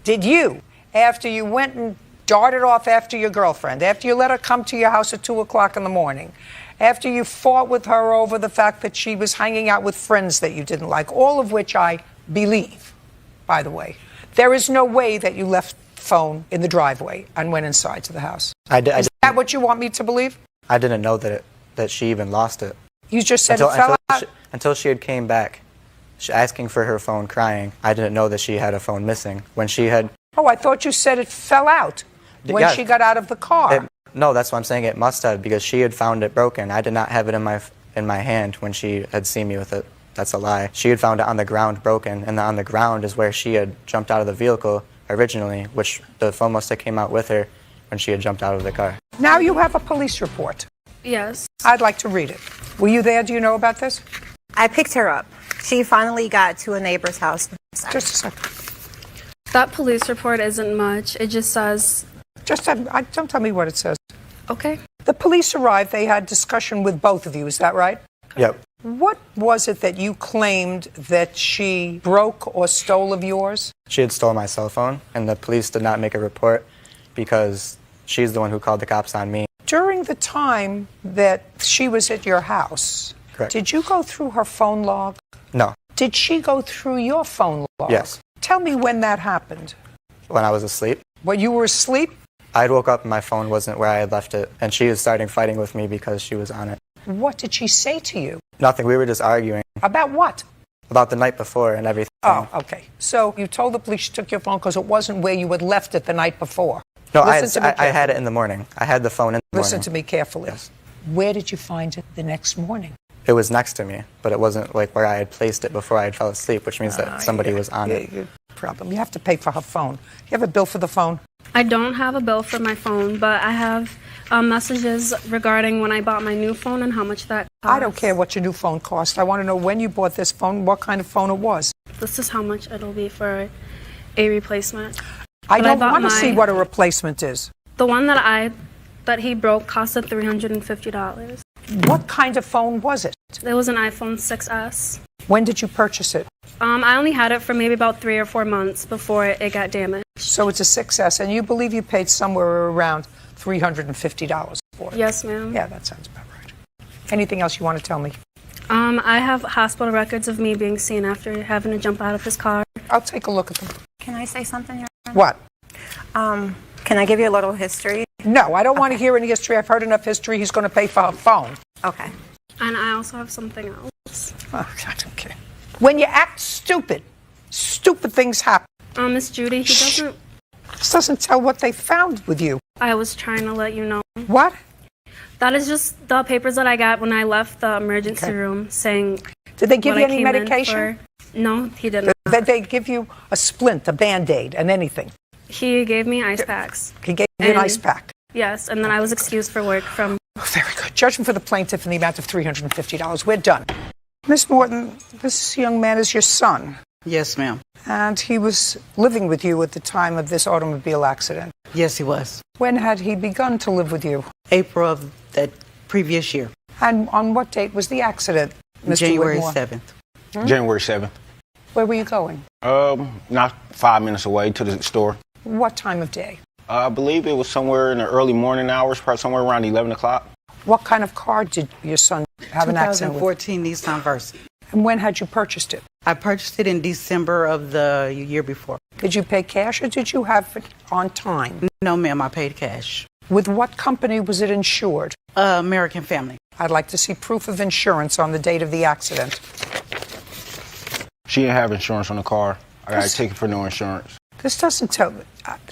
Did you, after you went and darted off after your girlfriend, after you let her come to your house at 2 o'clock in the morning, after you fought with her over the fact that she was hanging out with friends that you didn't like, all of which I believe, by the way, there is no way that you left the phone in the driveway and went inside to the house. Is that what you want me to believe? I didn't know that she even lost it. You just said it fell out? Until she had came back, asking for her phone, crying. I didn't know that she had a phone missing. When she had... Oh, I thought you said it fell out when she got out of the car. No, that's what I'm saying. It must have, because she had found it broken. I did not have it in my hand when she had seen me with it. That's a lie. She had found it on the ground broken, and on the ground is where she had jumped out of the vehicle originally, which the phone must have came out with her when she had jumped out of the car. Now you have a police report. Yes. I'd like to read it. Were you there? Do you know about this? I picked her up. She finally got to a neighbor's house. Just a second. That police report isn't much. It just says... Don't tell me what it says. Okay. The police arrived. They had discussion with both of you. Is that right? Yep. What was it that you claimed that she broke or stole of yours? She had stolen my cell phone, and the police did not make a report because she's the one who called the cops on me. During the time that she was at your house, Correct. Did you go through her phone log? No. Did she go through your phone log? Yes. Tell me when that happened. When I was asleep. When you were asleep? I woke up and my phone wasn't where I had left it, and she was starting fighting with me because she was on it. What did she say to you? Nothing. We were just arguing. About what? About the night before and everything. Oh, okay. So you told the police you took your phone because it wasn't where you had left it the night before. No, I had it in the morning. I had the phone in the morning. Listen to me carefully. Yes. Where did you find it the next morning? It was next to me, but it wasn't like where I had placed it before I had fell asleep, which means that somebody was on it. Problem. You have to pay for her phone. You have a bill for the phone? I don't have a bill for my phone, but I have messages regarding when I bought my new phone and how much that cost. I don't care what your new phone cost. I want to know when you bought this phone, what kind of phone it was. This is how much it'll be for a replacement. I don't want to see what a replacement is. The one that he broke costed $350. What kind of phone was it? It was an iPhone 6S. When did you purchase it? I only had it for maybe about 3 or 4 months before it got damaged. So it's a 6S, and you believe you paid somewhere around $350 for it? Yes, ma'am. Yeah, that sounds about right. Anything else you want to tell me? I have hospital records of me being seen after having to jump out of his car. I'll take a look at them. Can I say something, Your Honor? What? Can I give you a little history? No, I don't want to hear any history. I've heard enough history. He's going to pay for her phone. Okay. And I also have something else. Oh, I don't care. When you act stupid, stupid things happen. Miss Judy, he doesn't... This doesn't tell what they found with you. I was trying to let you know. What? That is just the papers that I got when I left the emergency room saying... Did they give what you I any came in medication? for. No, he didn't. Did they give you a splint, a Band-Aid, and anything? He gave me ice packs. He gave you an ice pack? Yes, and then I was excused for work from... Oh, very good. Judgment for the plaintiff in the amount of $350. We're done. Miss Morton, this young man is your son. Yes, ma'am. And he was living with you at the time of this automobile accident. Yes, he was. When had he begun to live with you? April of that previous year. And on what date was the accident, Mr. January Whitmore? 7th. January 7th. Where were you going? Not 5 minutes away to the store. What time of day? I believe it was somewhere in the early morning hours, probably somewhere around 11 o'clock. What kind of car did your son have an accident with? 2014 Nissan Versa. And when had you purchased it? I purchased it in December of the year before. Did you pay cash or did you have it on time? No, ma'am, I paid cash. With what company was it insured? American Family. I'd like to see proof of insurance on the date of the accident. She didn't have insurance on the car. I got a ticket for no insurance. This doesn't tell me.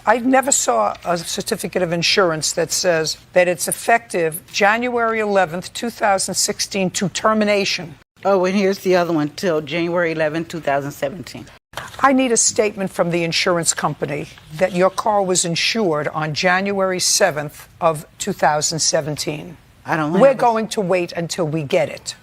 I never saw a certificate of insurance that says that it's effective January 11th, 2016 to termination. Oh, and here's the other one till January 11th, 2017. I need a statement from the insurance company that your car was insured on January 7th of 2017. I don't know. We're going to wait until we get it.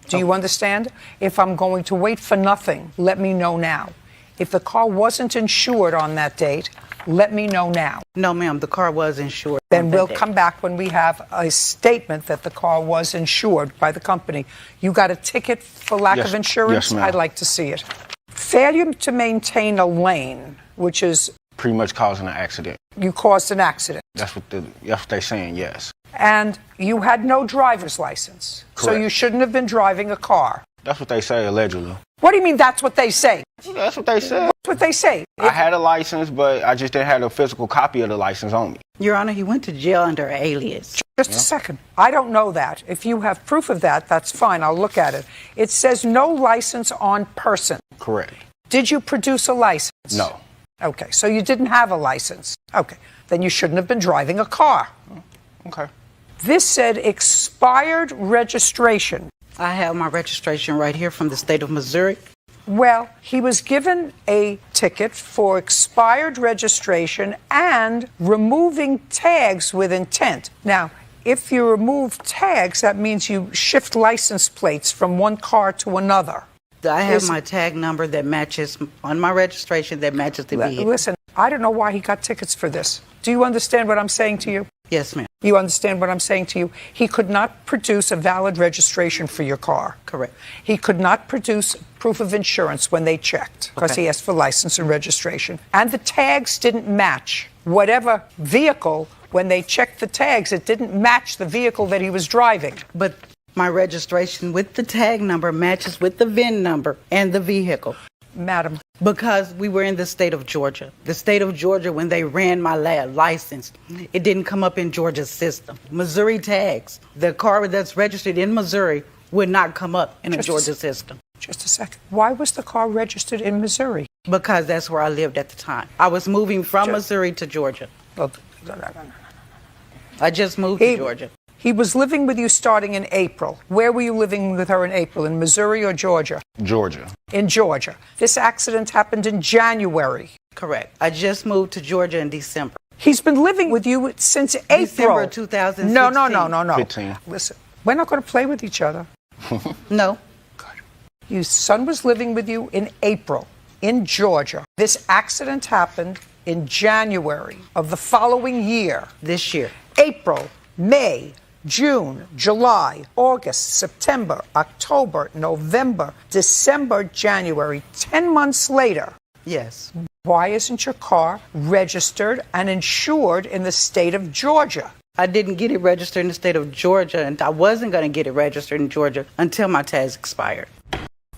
Do you understand? If I'm going to wait for nothing, let me know now. If the car wasn't insured on that date, let me know now. No, ma'am, the car was insured. Then we'll come back when we have a statement that the car was insured by the company. You got a ticket for lack of insurance? Yes, ma'am. I'd like to see it. Failure to maintain a lane, which is... Pretty much causing an accident. You caused an accident. That's what they're saying, yes. And you had no driver's license. So Correct. you shouldn't have been driving a car. That's what they say, allegedly. What do you mean that's what they say? That's what they said. That's what they say. I had a license, but I just didn't have a physical copy of the license on me. Your Honor, he went to jail under an alias. Just a second. I don't know that. If you have proof of that, that's fine. I'll look at it. It says no license on person. Correct. Did you produce a license? No. Okay, so you didn't have a license. Okay, then you shouldn't have been driving a car. Okay. This said expired registration. I have my registration right here from the state of Missouri. Well, he was given a ticket for expired registration and removing tags with intent. Now, if you remove tags, that means you shift license plates from one car to another. I have my tag number that matches on my registration that matches the vehicle. Listen, I don't know why he got tickets for this. Do you understand what I'm saying to you? Yes, ma'am. You understand what I'm saying to you? He could not produce a valid registration for your car. Correct. He could not produce proof of insurance when they checked because he asked for license and registration. And the tags didn't match. Whatever vehicle, when they checked the tags, it didn't match the vehicle that he was driving. But my registration with the tag number matches with the VIN number and the vehicle. Madam. Because we were in the state of Georgia. The state of Georgia, when they ran my license, it didn't come up in Georgia's system. Missouri tags, the car that's registered in Missouri would not come up in a Georgia system. Just a second. Why was the car registered in Missouri? Because that's where I lived at the time. I was moving from Missouri to Georgia. I just moved to Georgia. He was living with you starting in April. Where were you living with her in April? In Missouri or Georgia? Georgia. In Georgia. This accident happened in January. Correct. I just moved to Georgia in December. He's been living with you since April. December 2016. No. 15. Listen, we're not going to play with each other. No. Your son was living with you in April in Georgia. This accident happened in January of the following year. This year. April, May, June, July, August, September, October, November, December, January, 10 months later. Yes. Why isn't your car registered and insured in the state of Georgia? I didn't get it registered in the state of Georgia, and I wasn't going to get it registered in Georgia until my tags expired.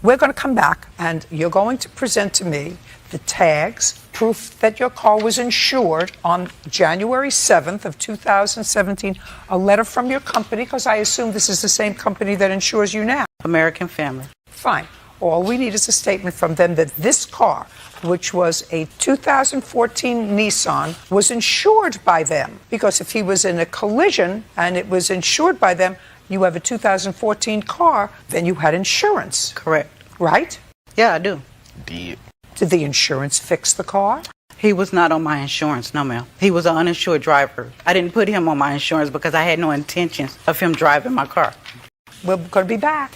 We're going to come back, and you're going to present to me the tags, proof that your car was insured on January 7th of 2017, a letter from your company, because I assume this is the same company that insures you now. American Family. Fine. All we need is a statement from them that this car, which was a 2014 Nissan, was insured by them. Because if he was in a collision and it was insured by them, you have a 2014 car, then you had insurance. Correct. Right? Yeah, I do. Did the insurance fix the car? He was not on my insurance, no ma'am. He was an uninsured driver. I didn't put him on my insurance because I had no intentions of him driving my car. We're going to be back.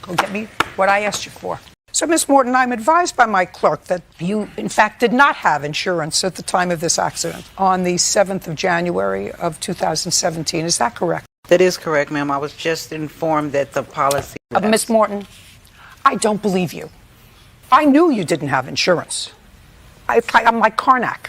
Go get me what I asked you for. So, Ms. Morton, I'm advised by my clerk that you, in fact, did not have insurance at the time of this accident on the 7th of January of 2017. Is that correct? That is correct, ma'am. I was just informed that the policy... Ms. Morton, I don't believe you. I knew you didn't have insurance. I'm like Karnak.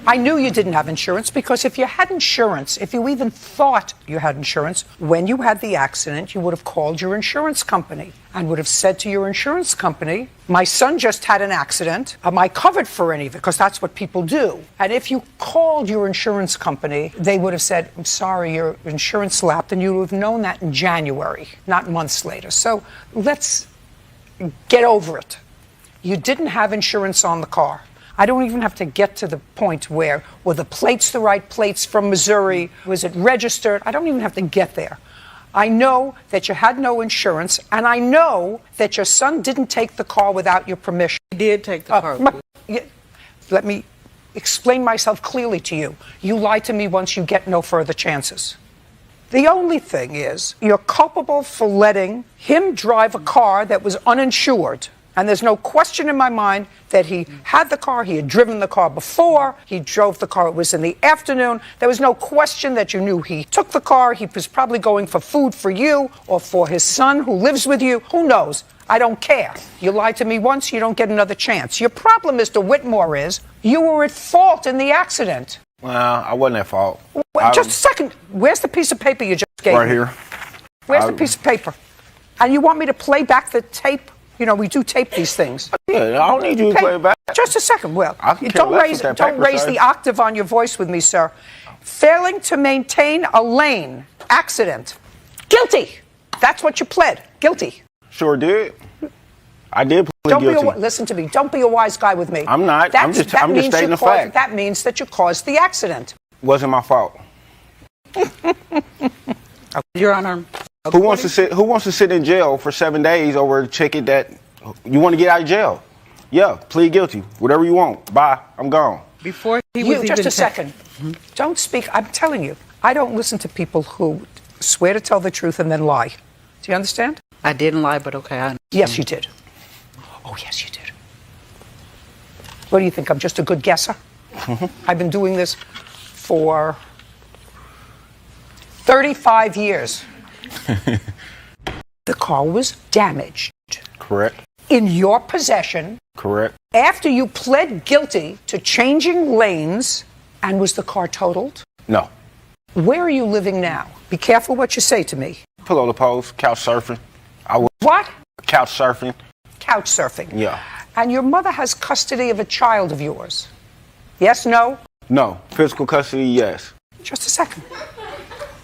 I knew you didn't have insurance because if you had insurance, if you even thought you had insurance, when you had the accident, you would have called your insurance company and would have said to your insurance company, my son just had an accident. Am I covered for any of it? Because that's what people do. And if you called your insurance company, they would have said, I'm sorry, your insurance lapsed, and you would have known that in January, not months later. So let's get over it. You didn't have insurance on the car. I don't even have to get to the point where, were the plates the right plates from Missouri? Was it registered? I don't even have to get there. I know that you had no insurance, and I know that your son didn't take the car without your permission. He did take the car. Let me explain myself clearly to you. You lie to me once, you get no further chances. The only thing is, you're culpable for letting him drive a car that was uninsured. And there's no question in my mind that he had the car, he had driven the car before, he drove the car, it was in the afternoon. There was no question that you knew he took the car, he was probably going for food for you or for his son who lives with you. Who knows? I don't care. You lied to me once, you don't get another chance. Your problem, Mr. Whitmore, is you were at fault in the accident. Well, I wasn't at fault. Wait, just a second. Where's the piece of paper you just gave me? Right here. Where's the piece of paper? And you want me to play back the tape? You know, we do tape these things. Yeah, I don't need you to play it back. Just a second, Will. Don't raise the octave on your voice with me, sir. Failing to maintain a lane. Accident. Guilty. That's what you pled. Guilty. Sure did. I did plead guilty. Listen to me. Don't be a wise guy with me. I'm not. I'm just stating the fact. That means that you caused the accident. Wasn't my fault. Your Honor. Who wants to sit in jail for 7 days over a ticket that you want to get out of jail? Yeah, plead guilty. Whatever you want. Bye. I'm gone. Before he was even... Just a second. Don't speak. I'm telling you, I don't listen to people who swear to tell the truth and then lie. Do you understand? I didn't lie, but okay. I understand. Yes, you did. Oh, yes, you did. What do you think? I'm just a good guesser? I've been doing this for 35 years. The car was damaged. Correct. In your possession. Correct. After you pled guilty to changing lanes, and was the car totaled? No. Where are you living now? Be careful what you say to me. Pillow to post, couch surfing. What? Couch surfing. Couch surfing. Yeah. And your mother has custody of a child of yours. Yes, no? No. Physical custody, yes. Just a second.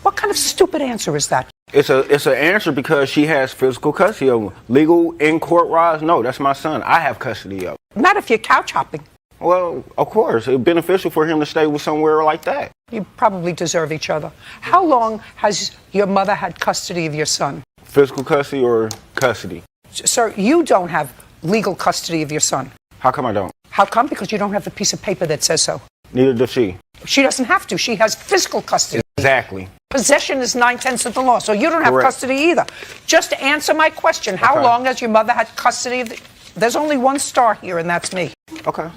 What kind of stupid answer is that? It's an answer because she has physical custody of him. Legal in court wise, no, that's my son. I have custody of him. Not if you're couch hopping. Well, of course, it's beneficial for him to stay with somewhere like that. You probably deserve each other. How long has your mother had custody of your son? Physical custody or custody? Sir, you don't have legal custody of your son. How come I don't? How come? Because you don't have the piece of paper that says so. Neither does she. She doesn't have to. She has physical custody. Exactly. Possession is 9/10 of the law, so you don't have custody either. Just answer my question. How long has your mother had custody of There's only one star here, and that's me. Okay.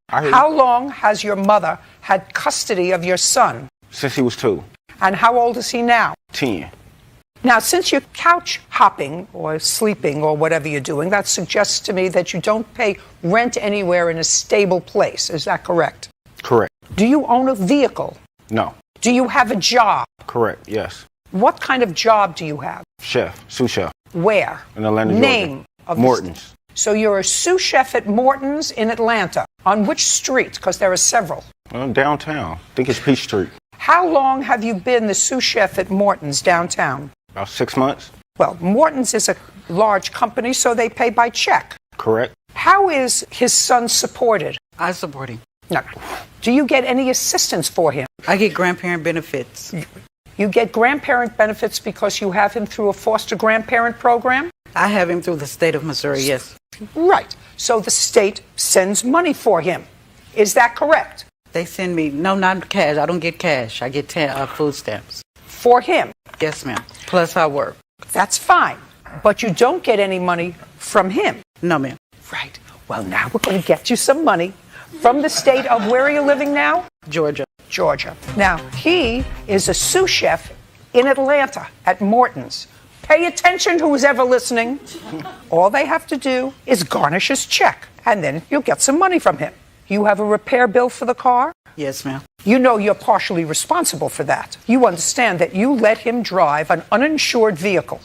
How long has your mother had custody of your son? Since he was 2. And how old is he now? 10. Now, since you're couch hopping or sleeping or whatever you're doing, that suggests to me that you don't pay rent anywhere in a stable place. Is that correct? Correct. Do you own a vehicle? No. Do you have a job? Correct. Yes. What kind of job do you have? Chef. Sous chef. Where? In Atlanta, Georgia. Name of the Morton's. So you're a sous chef at Morton's in Atlanta. On which street? Because there are several. Downtown. I think it's Peach Street. How long have you been the sous chef at Morton's downtown? About 6 months. Well, Morton's is a large company, so they pay by check. Correct. How is his son supported? I support him. No. Do you get any assistance for him? I get grandparent benefits. You get grandparent benefits because you have him through a foster grandparent program? I have him through the state of Missouri, yes. Right. So the state sends money for him. Is that correct? They send me, no, not cash. I don't get cash. I get food stamps. For him? Yes, ma'am. Plus I work. That's fine. But you don't get any money from him. No, ma'am. Right. Well, now we're going to get you some money from the state of, where are you living now? Georgia. Georgia. Now, he is a sous chef in Atlanta at Morton's. Pay attention, who's ever listening. All they have to do is garnish his check, and then you'll get some money from him. You have a repair bill for the car? Yes, ma'am. You know you're partially responsible for that. You understand that you let him drive an uninsured vehicle.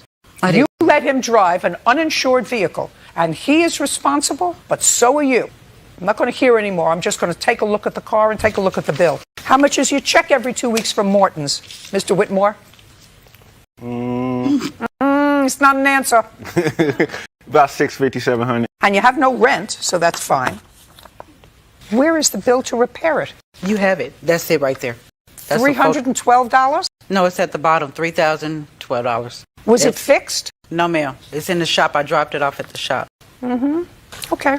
You let him drive an uninsured vehicle, and he is responsible, but so are you. I'm not going to hear anymore. I'm just going to take a look at the car and take a look at the bill. How much is your check every 2 weeks from Morton's, Mr. Whitmore? It's not an answer. About $650, $700. And you have no rent, so that's fine. Where is the bill to repair it? You have it. That's it right there. That's $312? No, it's at the bottom. $3,012. Was it fixed? No, ma'am. It's in the shop. I dropped it off at the shop. Okay.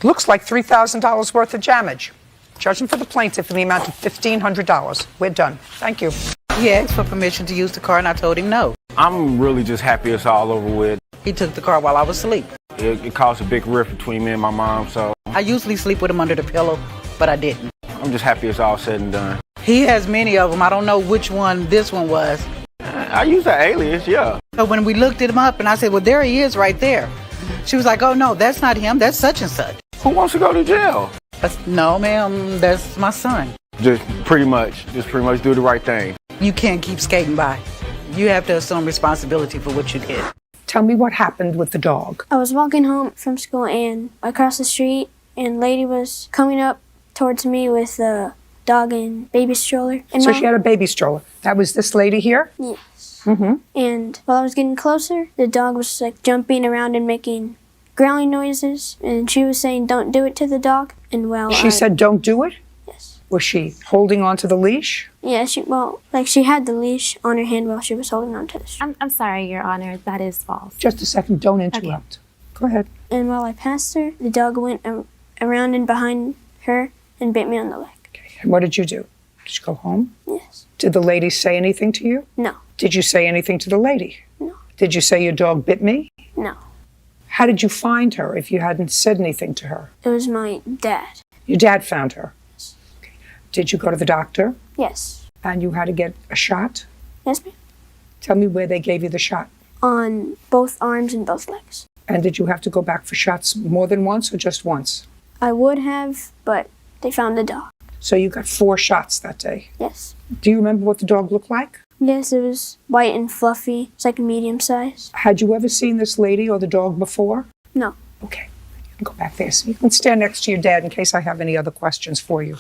Looks like $3,000 worth of damage. Judging for the plaintiff in the amount of $1,500. We're done. Thank you. He asked for permission to use the car, and I told him no. I'm really just happy it's all over with. He took the car while I was asleep. It caused a big rift between me and my mom, so I usually sleep with him under the pillow, but I didn't. I'm just happy it's all said and done. He has many of them. I don't know which one this one was. I use an alias, yeah. So when we looked him up, and I said, well, there he is right there. She was like, oh, no, that's not him. That's such and such. Who wants to go to jail? No, ma'am, that's my son. Just pretty much do the right thing. You can't keep skating by. You have to assume responsibility for what you did. Tell me what happened with the dog. I was walking home from school and across the street, and a lady was coming up towards me with a dog and baby stroller. And So she had a baby stroller. That was this lady here? Yes. Mm-hmm. And while I was getting closer, the dog was like jumping around and making growling noises, and she was saying, "Don't do it to the dog." And She said, don't do it? Yes. Was she holding on to the leash? Yeah, she had the leash on her hand while she was holding on to the string. I'm sorry, Your Honor. That is false. Just a second, don't interrupt. Go ahead. And while I passed her, the dog went around and behind her and bit me on the leg. And what did you do? Did you go home? Yes. Did the lady say anything to you? No. Did you say anything to the lady? No. Did you say your dog bit me? No. How did you find her if you hadn't said anything to her? It was my dad. Your dad found her? Okay. Did you go to the doctor? Yes. And you had to get a shot? Yes, ma'am. Tell me where they gave you the shot. On both arms and both legs. And did you have to go back for shots more than once or just once? I would have, but they found the dog. So you got 4 shots that day? Yes. Do you remember what the dog looked like? Yes, it was white and fluffy. It's like a medium size. Had you ever seen this lady or the dog before? No. Okay. You can go back there so you can stand next to your dad in case I have any other questions for you.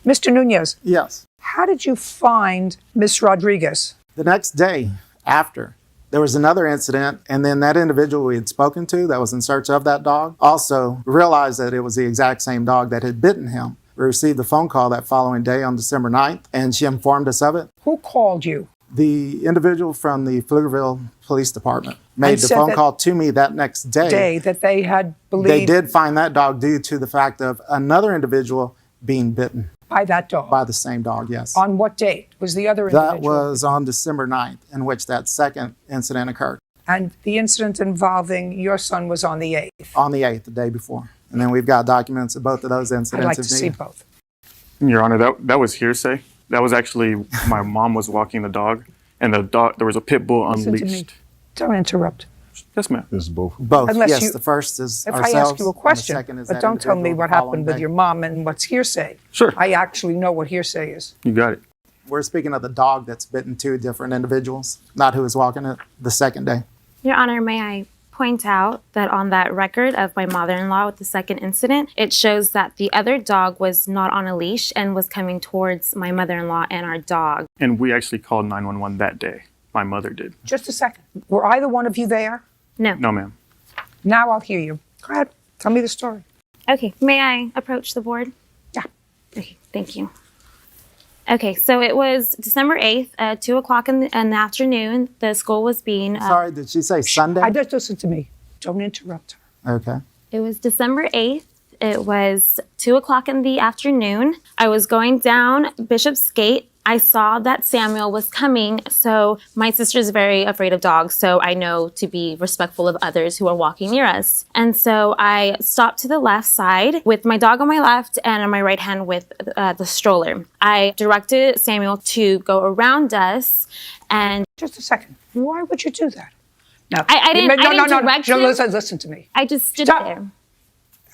Mr. Nunez. Yes. How did you find Miss Rodriguez? The next day after, there was another incident, and then that individual we had spoken to that was in search of that dog also realized that it was the exact same dog that had bitten him. We received a phone call that following day on December 9th, and she informed us of it. Who called you? The individual from the Pflugerville Police Department made the phone call to me that next day. That they had believed... They did find that dog due to the fact of another individual being bitten. By that dog? By the same dog, yes. On what date was the other individual? That was on December 9th, in which that second incident occurred. And the incident involving your son was on the 8th? On the 8th, the day before. And then we've got documents of both of those incidents. I'd like to see both. Your Honor, that was hearsay. That was actually my mom was walking the dog, and there was a pit bull Listen to me. unleashed. Don't interrupt. Yes, ma'am. This is both. Both. Unless yes, you- the first is If ourselves. I ask you a and the question, second is but that don't tell me individual what following happened with back. your mom and what's hearsay. Sure. I actually know what hearsay is. You got it. We're speaking of the dog that's bitten two different individuals, not who was walking it the second day. Your Honor, may I point out that on that record of my mother-in-law with the second incident, it shows that the other dog was not on a leash and was coming towards my mother-in-law and our dog. And we actually called 911 that day. My mother did. Just a second. Were either one of you there? No. No, ma'am. Now I'll hear you. Go ahead. Tell me the story. Okay, may I approach the board? Yeah. Okay, thank you. Okay, so it was December 8th at 2 o'clock in the afternoon. The school was being... Sorry, did she say Sunday? I just listen to me. Don't interrupt her. Okay. It was December 8th. It was 2 o'clock in the afternoon. I was going down Bishop's Gate. I saw that Samuel was coming, so my sister's very afraid of dogs, so I know to be respectful of others who are walking near us. And so I stopped to the left side with my dog on my left and on my right hand with the stroller. I directed Samuel to go around us and... Just a second. Why would you do that? No, I didn't direct him. Listen to me. I just stood Stop. there.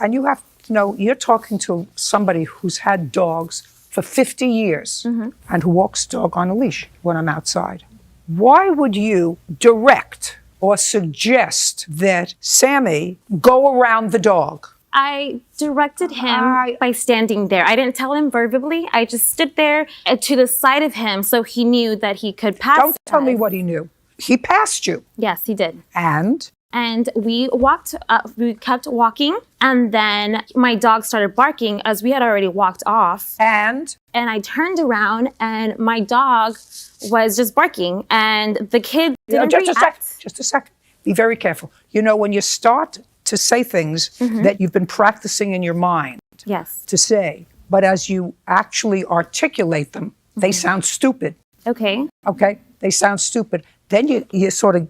And you have to know, you're talking to somebody who's had dogs for 50 years and who walks dog on a leash when I'm outside. Why would you direct or suggest that Sammy go around the dog? I directed him by standing there. I didn't tell him verbally. I just stood there to the side of him so he knew that he could pass. Don't tell me what he knew. He passed you. Yes, he did. And we walked up, we kept walking, and then my dog started barking as we had already walked off. And I turned around and my dog was just barking, and the kid didn't react. Just a second. Be very careful. You know, when you start to say things that you've been practicing in your mind Yes. to say, but as you actually articulate them, they sound stupid. Okay. Okay? They sound stupid. Then you're sort of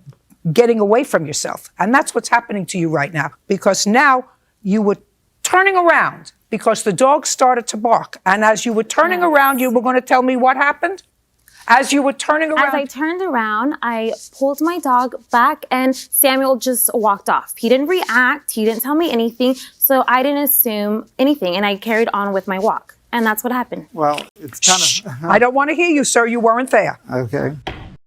getting away from yourself. And that's what's happening to you right now. Because now you were turning around because the dog started to bark. And as you were turning around, you were going to tell me what happened? As you were turning around? As I turned around, I pulled my dog back and Samuel just walked off. He didn't react. He didn't tell me anything. So I didn't assume anything. And I carried on with my walk. And that's what happened. Well, it's kind of... I don't want to hear you, sir. You weren't there. Okay.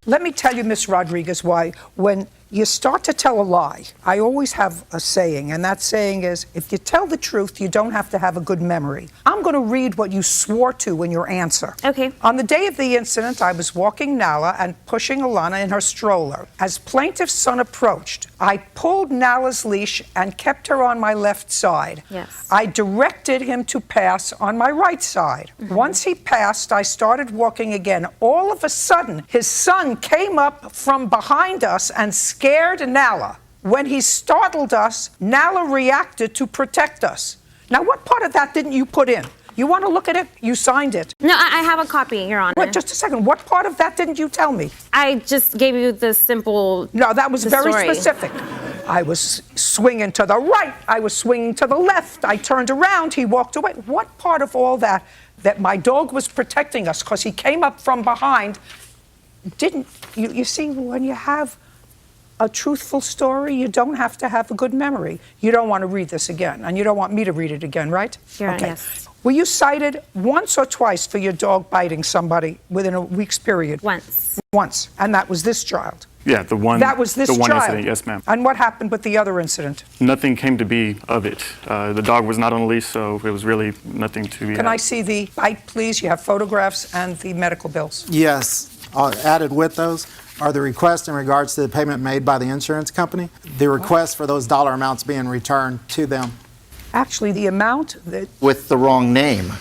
Let me tell you, Miss Rodriguez, why when you start to tell a lie, I always have a saying, and that saying is, if you tell the truth, you don't have to have a good memory. I'm going to read what you swore to in your answer. Okay. On the day of the incident, I was walking Nala and pushing Alana in her stroller. As plaintiff's son approached, I pulled Nala's leash and kept her on my left side. Yes. I directed him to pass on my right side. Once he passed, I started walking again. All of a sudden, his son came up from behind us and scared Nala. When he startled us, Nala reacted to protect us. Now, what part of that didn't you put in? You want to look at it? You signed it. No, I have a copy, Your Honor. Wait, just a second. What part of that didn't you tell me? I just gave you the simple... No, that was very story. specific. I was swinging to the right. I was swinging to the left. I turned around. He walked away. What part of all that my dog was protecting us because he came up from behind, didn't... You see, when you have a truthful story, you don't have to have a good memory. You don't want to read this again, and you don't want me to read it again, right? Your Honor, Okay. yes. Were you cited once or twice for your dog biting somebody within a week's period? Once. Once. And that was this child? Yeah, the one. That was this the one child? incident, yes, ma'am. And what happened with the other incident? Nothing came to be of it. The dog was not on a leash, so it was really nothing to be. Can I see the bite, please? You have photographs and the medical bills. Yes. Added with those are the requests in regards to the payment made by the insurance company, the request for those dollar amounts being returned to them. Actually, the amount that... With the wrong name.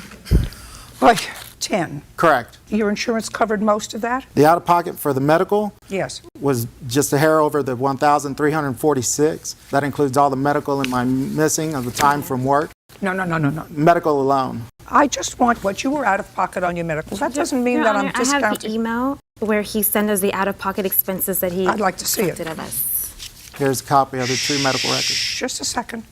Like 10. Correct. Your insurance covered most of that? The out-of-pocket for the medical Yes. was just a hair over the $1,346. That includes all the medical and my missing of the time from work. No. Medical alone. I just want what you were out of pocket on your medical. That doesn't mean Your that Honor, I'm discounting. I have the email where he sent us the out-of-pocket expenses that he I'd like to see it. collected of us. Here's a copy of the true medical records. Just a second.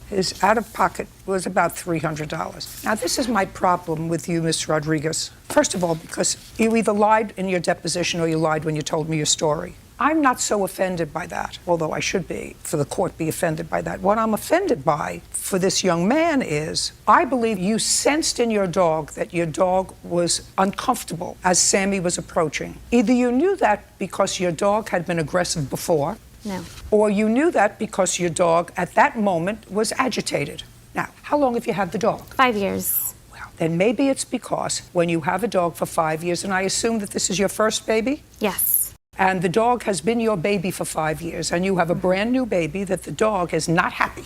his out-of-pocket was about $300. Now, this is my problem with you, Ms. Rodriguez. First of all, because you either lied in your deposition or you lied when you told me your story. I'm not so offended by that, although I should be, for the court, be offended by that. What I'm offended by for this young man is, I believe you sensed in your dog that your dog was uncomfortable as Sammy was approaching. Either you knew that because your dog had been aggressive before, No. or you knew that because your dog at that moment was agitated. Now, how long have you had the dog? 5 years. Well, then maybe it's because when you have a dog for 5 years, and I assume that this is your first baby? Yes. And the dog has been your baby for 5 years, and you have a brand new baby that the dog is not happy.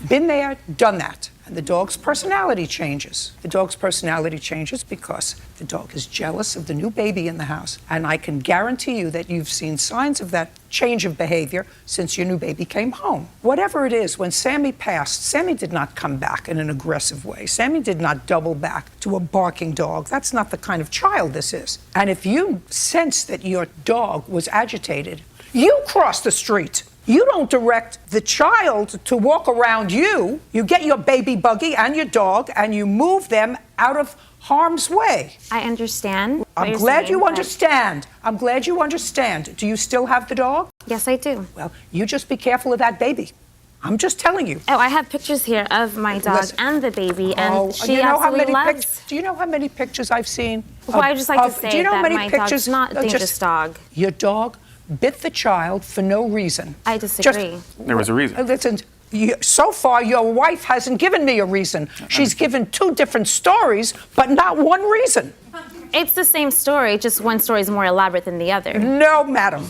Been there, done that. And the dog's personality changes. The dog's personality changes because the dog is jealous of the new baby in the house. And I can guarantee you that you've seen signs of that change of behavior since your new baby came home. Whatever it is, when Sammy passed, Sammy did not come back in an aggressive way. Sammy did not double back to a barking dog. That's not the kind of child this is. And if you sense that your dog was agitated, you cross the street. You don't direct the child to walk around you. You get your baby buggy and your dog and you move them out of harm's way. I understand. I'm glad you understand. I'm glad you understand. Do you still have the dog? Yes, I do. Well, you just be careful of that baby. I'm just telling you. Oh, I have pictures here of my dog Listen. and the baby, and she do you know how absolutely many loves. Do you know how many pictures I've seen? Well, I just like to say do you know how that many my pictures, dog's not a dangerous dog. Your dog bit the child for no reason. I disagree. There was a reason. Listen, so far your wife hasn't given me a reason. She's given 2 different stories, but not one reason. It's the same story, just one story is more elaborate than the other. No, madam.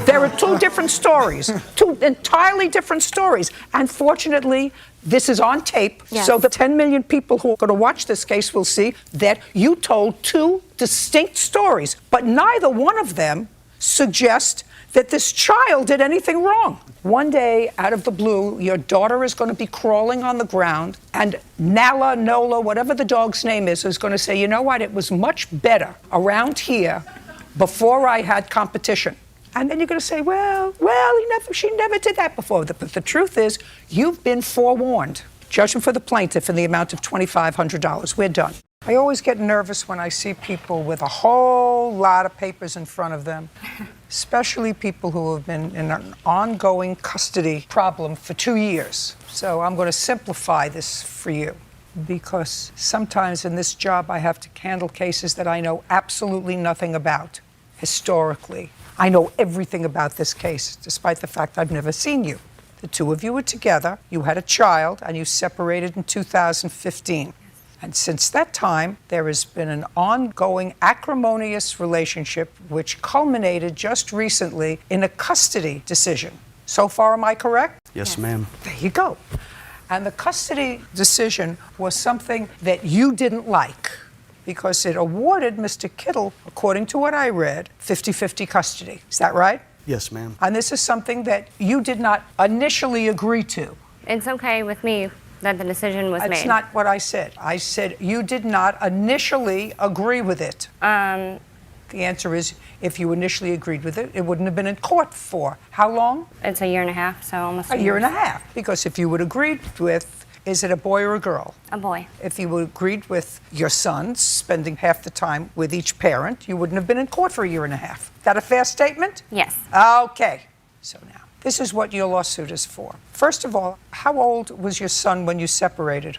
There are 2 different stories, 2 entirely different stories. And fortunately, this is on tape, Yes. so the 10 million people who are going to watch this case will see that you told 2 distinct stories, but neither one of them suggest that this child did anything wrong. One day, out of the blue, your daughter is going to be crawling on the ground, and Nala, Nola, whatever the dog's name is going to say, you know what, it was much better around here before I had competition. And then you're going to say, well, she never did that before. But the truth is, you've been forewarned. Judgment for the plaintiff in the amount of $2,500. We're done. I always get nervous when I see people with a whole lot of papers in front of them, especially people who have been in an ongoing custody problem for 2 years. So I'm going to simplify this for you, because sometimes in this job I have to handle cases that I know absolutely nothing about historically. I know everything about this case, despite the fact I've never seen you. The 2 of you were together, you had a child, and you separated in 2015. And since that time, there has been an ongoing acrimonious relationship which culminated just recently in a custody decision. So far, am I correct? Yes, ma'am. There you go. And the custody decision was something that you didn't like because it awarded Mr. Kittle, according to what I read, 50-50 custody. Is that right? Yes, ma'am. And this is something that you did not initially agree to. It's okay with me that the decision was made. That's not what I said. I said you did not initially agree with it. The answer is, if you initially agreed with it, it wouldn't have been in court for how long? It's a year and a half, so almost a year and a half. Because if you would agreed with, is it a boy or a girl? A boy. If you agreed with your sons spending half the time with each parent, you wouldn't have been in court for a year and a half. Is that a fair statement? Yes. Okay. So now, this is what your lawsuit is for. First of all, how old was your son when you separated?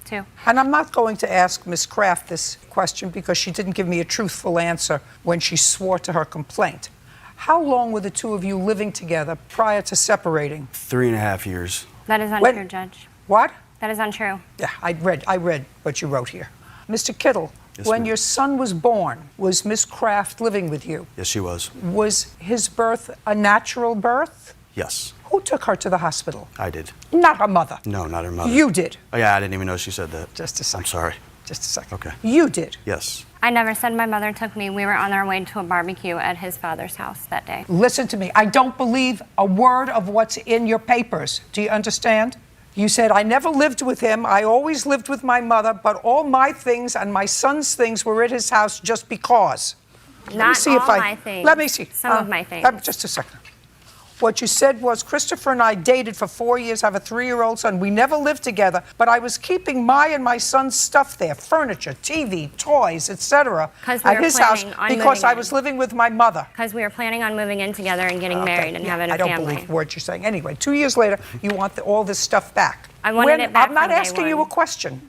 2. And I'm not going to ask Ms. Kraft this question because she didn't give me a truthful answer when she swore to her complaint. How long were the 2 of you living together prior to separating? 3.5 years. That is untrue, Judge. What? That is untrue. Yeah, I read what you wrote here. Mr. Kittle, Yes, when ma'am. your son was born, was Ms. Kraft living with you? Yes, she was. Was his birth a natural birth? Yes, Who took her to the hospital? I did. Not her mother. No, not her mother. You did. Oh, yeah, I didn't even know she said that. Just a second. I'm sorry. Just a second. Okay. You did. Yes. I never said my mother took me. We were on our way to a barbecue at his father's house that day. Listen to me. I don't believe a word of what's in your papers. Do you understand? You said, I never lived with him. I always lived with my mother, but all my things and my son's things were at his house just because. Not all my things. Let me see. Some of my things. Just a second. What you said was, Christopher and I dated for 4 years, have a 3-year-old son. We never lived together, but I was keeping my and my son's stuff there, furniture, TV, toys, etc., at his house because I was living with my mother. Because we were planning on moving in together and getting married and having a family. I don't believe what you're saying. Anyway, 2 years later, you want all this stuff back. I wanted it back I'm not from day asking you a one. question.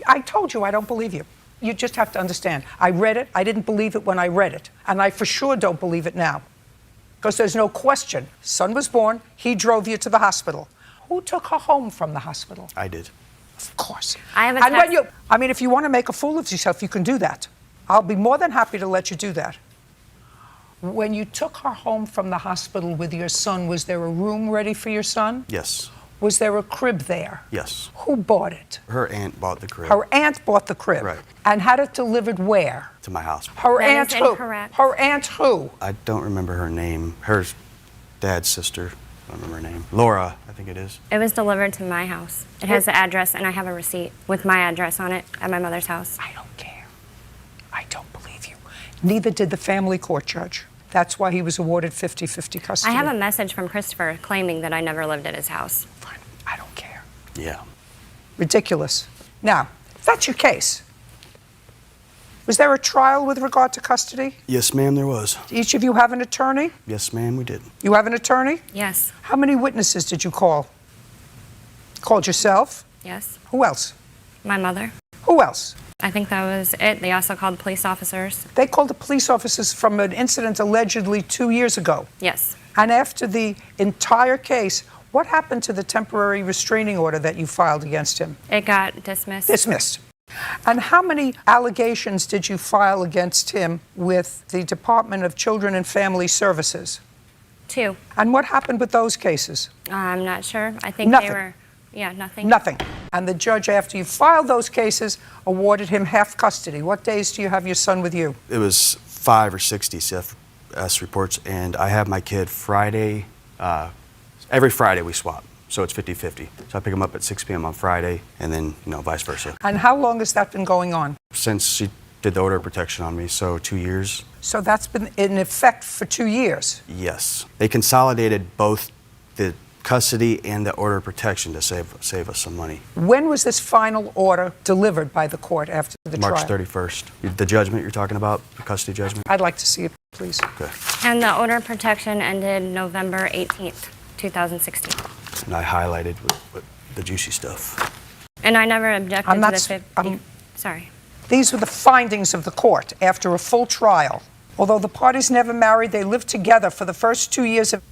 I told you I don't believe you. You just have to understand. I read it. I didn't believe it when I read it. And I for sure don't believe it now. Because there's no question. Son was born. He drove you to the hospital. Who took her home from the hospital? I did. Of course. I have a And text. if you want to make a fool of yourself, you can do that. I'll be more than happy to let you do that. When you took her home from the hospital with your son, was there a room ready for your son? Yes. Was there a crib there? Yes. Who bought it? Her aunt bought the crib. Her aunt bought the crib. Right. And had it delivered where? To my house. Her That aunt is who? incorrect. Her aunt who? I don't remember her name. Her dad's sister. I don't remember her name. Laura, I think it is. It was delivered to my house. It has the address, and I have a receipt with my address on it at my mother's house. I don't care. I don't believe you. Neither did the family court judge. That's why he was awarded 50-50 custody. I have a message from Christopher claiming that I never lived at his house. Fine. I don't care. Yeah. Ridiculous. Now, if that's your case, was there a trial with regard to custody? Yes, ma'am, there was. Do each of you have an attorney? Yes, ma'am, we did. You have an attorney? Yes. How many witnesses did you call? Called yourself? Yes. Who else? My mother. Who else? I think that was it. They also called police officers. They called the police officers from an incident allegedly 2 years ago. Yes. And after the entire case, what happened to the temporary restraining order that you filed against him? It got dismissed. Dismissed. And how many allegations did you file against him with the Department of Children and Family Services? 2. And what happened with those cases? I'm not sure. I think Nothing. they were, nothing. Nothing. And the judge, after you filed those cases, awarded him half custody. What days do you have your son with you? It was 5 or 6 DCFS reports, and I have my kid Friday. Every Friday we swap, so it's 50-50. So I pick him up at 6 p.m. on Friday, and then, vice versa. And how long has that been going on? Since she did the order of protection on me, so 2 years. So that's been in effect for 2 years. Yes. They consolidated both the custody and the order of protection to save us some money. When was this final order delivered by the court after the March trial? 31st. The judgment you're talking about, the custody judgment? I'd like to see it, please. Okay. And the order of protection ended November 18th, 2016. And I highlighted with the juicy stuff. And I never objected I'm not to s- the 50. I'm- Sorry. These were the findings of the court after a full trial. Although the parties never married, they lived together for the first 2 years of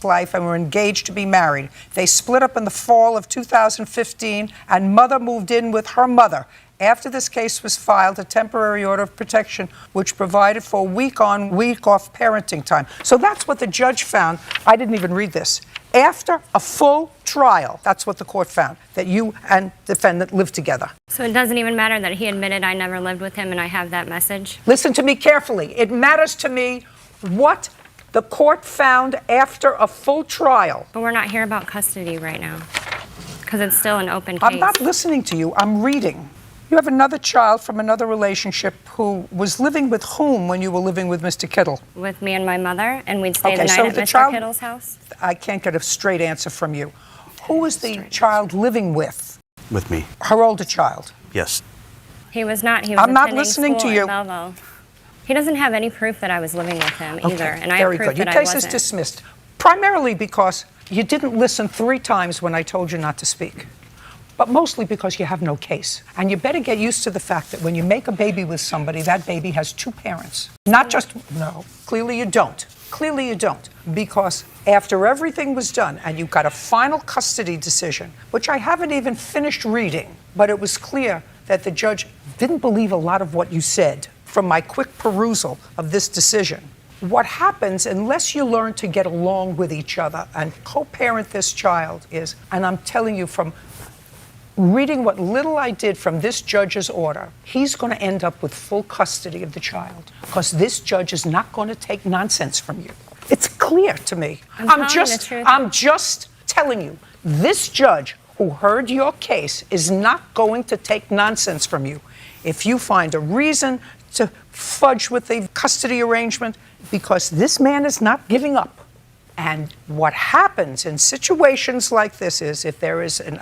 life and were engaged to be married. They split up in the fall of 2015, and mother moved in with her mother. After this case was filed, a temporary order of protection which provided for week-on, week-off parenting time. So that's what the judge found. I didn't even read this. After a full trial, that's what the court found, that you and defendant lived together. So it doesn't even matter that he admitted I never lived with him and I have that message? Listen to me carefully. It matters to me what the court found after a full trial. But we're not here about custody right now because it's still an open case. I'm not listening to you. I'm reading. You have another child from another relationship who was living with whom when you were living with Mr. Kittle? With me and my mother, and we'd stay the Okay, night so at the Mr. child- Kittle's house. I can't get a straight answer from you. Who was the child living with? With me. Her older child. Yes. He was not. He was I'm not attending listening to school you. in Belleville. He doesn't have any proof that I was living with him either, and I have very proof good. Your that I case is wasn't. dismissed, primarily because you didn't listen 3 times when I told you not to speak, but mostly because you have no case. And you better get used to the fact that when you make a baby with somebody, that baby has 2 parents. Not just, no, clearly you don't. Clearly you don't. Because after everything was done and you got a final custody decision, which I haven't even finished reading, but it was clear that the judge didn't believe a lot of what you said from my quick perusal of this decision. What happens, unless you learn to get along with each other and co-parent this child, is, and I'm telling you from reading what little I did from this judge's order, he's going to end up with full custody of the child because this judge is not going to take nonsense from you. It's clear to me. I'm just telling you, this judge who heard your case is not going to take nonsense from you. If you find a reason to fudge with the custody arrangement, because this man is not giving up. And what happens in situations like this is if there is an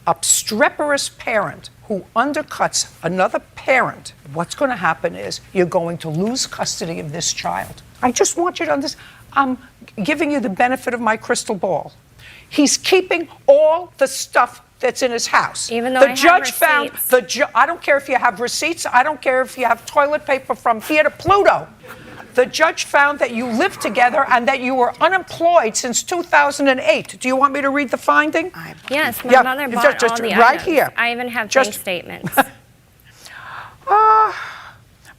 obstreperous parent who undercuts another parent, what's going to happen is you're going to lose custody of this child. I just want you to understand. I'm giving you the benefit of my crystal ball. He's keeping all the stuff that's in his house. Even though the I judge have found I don't care if you have receipts. I don't care if you have toilet paper from here to Pluto. The judge found that you lived together and that you were unemployed since 2008. Do you want me to read the finding? Yes, my mother bought just all the right items. here. I even have Just- bank statements.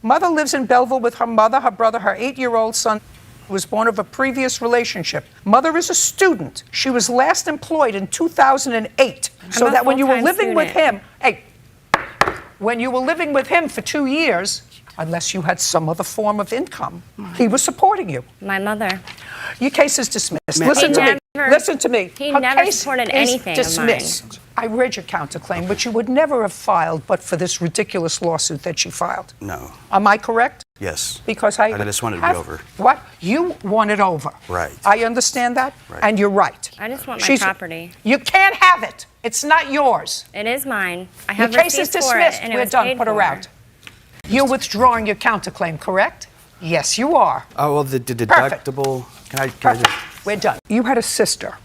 Mother lives in Belleville with her mother, her brother, her 8-year-old son was born of a previous relationship. Mother is a student. She was last employed in 2008. So that when you were living with him, when you were living with him for 2 years, unless you had some other form of income, he was supporting you. My mother. Your case is dismissed. He Listen to me. never- Listen to me. he Her never case supported is anything of mine. dismissed. I read your counterclaim, which you would never have filed but for this ridiculous lawsuit that she filed. No. Am I correct? Yes. Because I just wanted to be have- over. What? You want it over. Right. I understand that, Right. and you're right. I just want my She's- property. You can't have it. It's not yours. It is mine. I Your have case is receipts for it, dismissed. and it We're was done. paid Put her for. out. You're withdrawing your counterclaim, correct? Yes, you are. Oh, well, the Perfect. deductible. Can I just. We're done. You had a sister.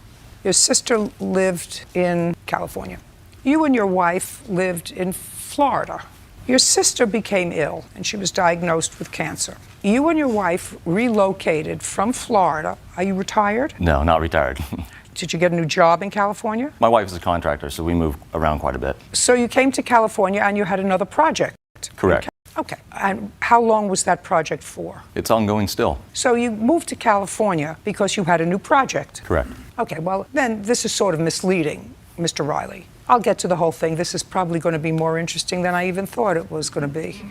Your sister lived in California. You and your wife lived in Florida. Your sister became ill and she was diagnosed with cancer. You and your wife relocated from Florida. Are you retired? No, not retired. Did you get a new job in California? My wife is a contractor, so we move around quite a bit. So you came to California and you had another project. Correct. Okay. And how long was that project for? It's ongoing still. So you moved to California because you had a new project. Correct. Okay, well, then this is sort of misleading, Mr. Riley. I'll get to the whole thing. This is probably going to be more interesting than I even thought it was going to be.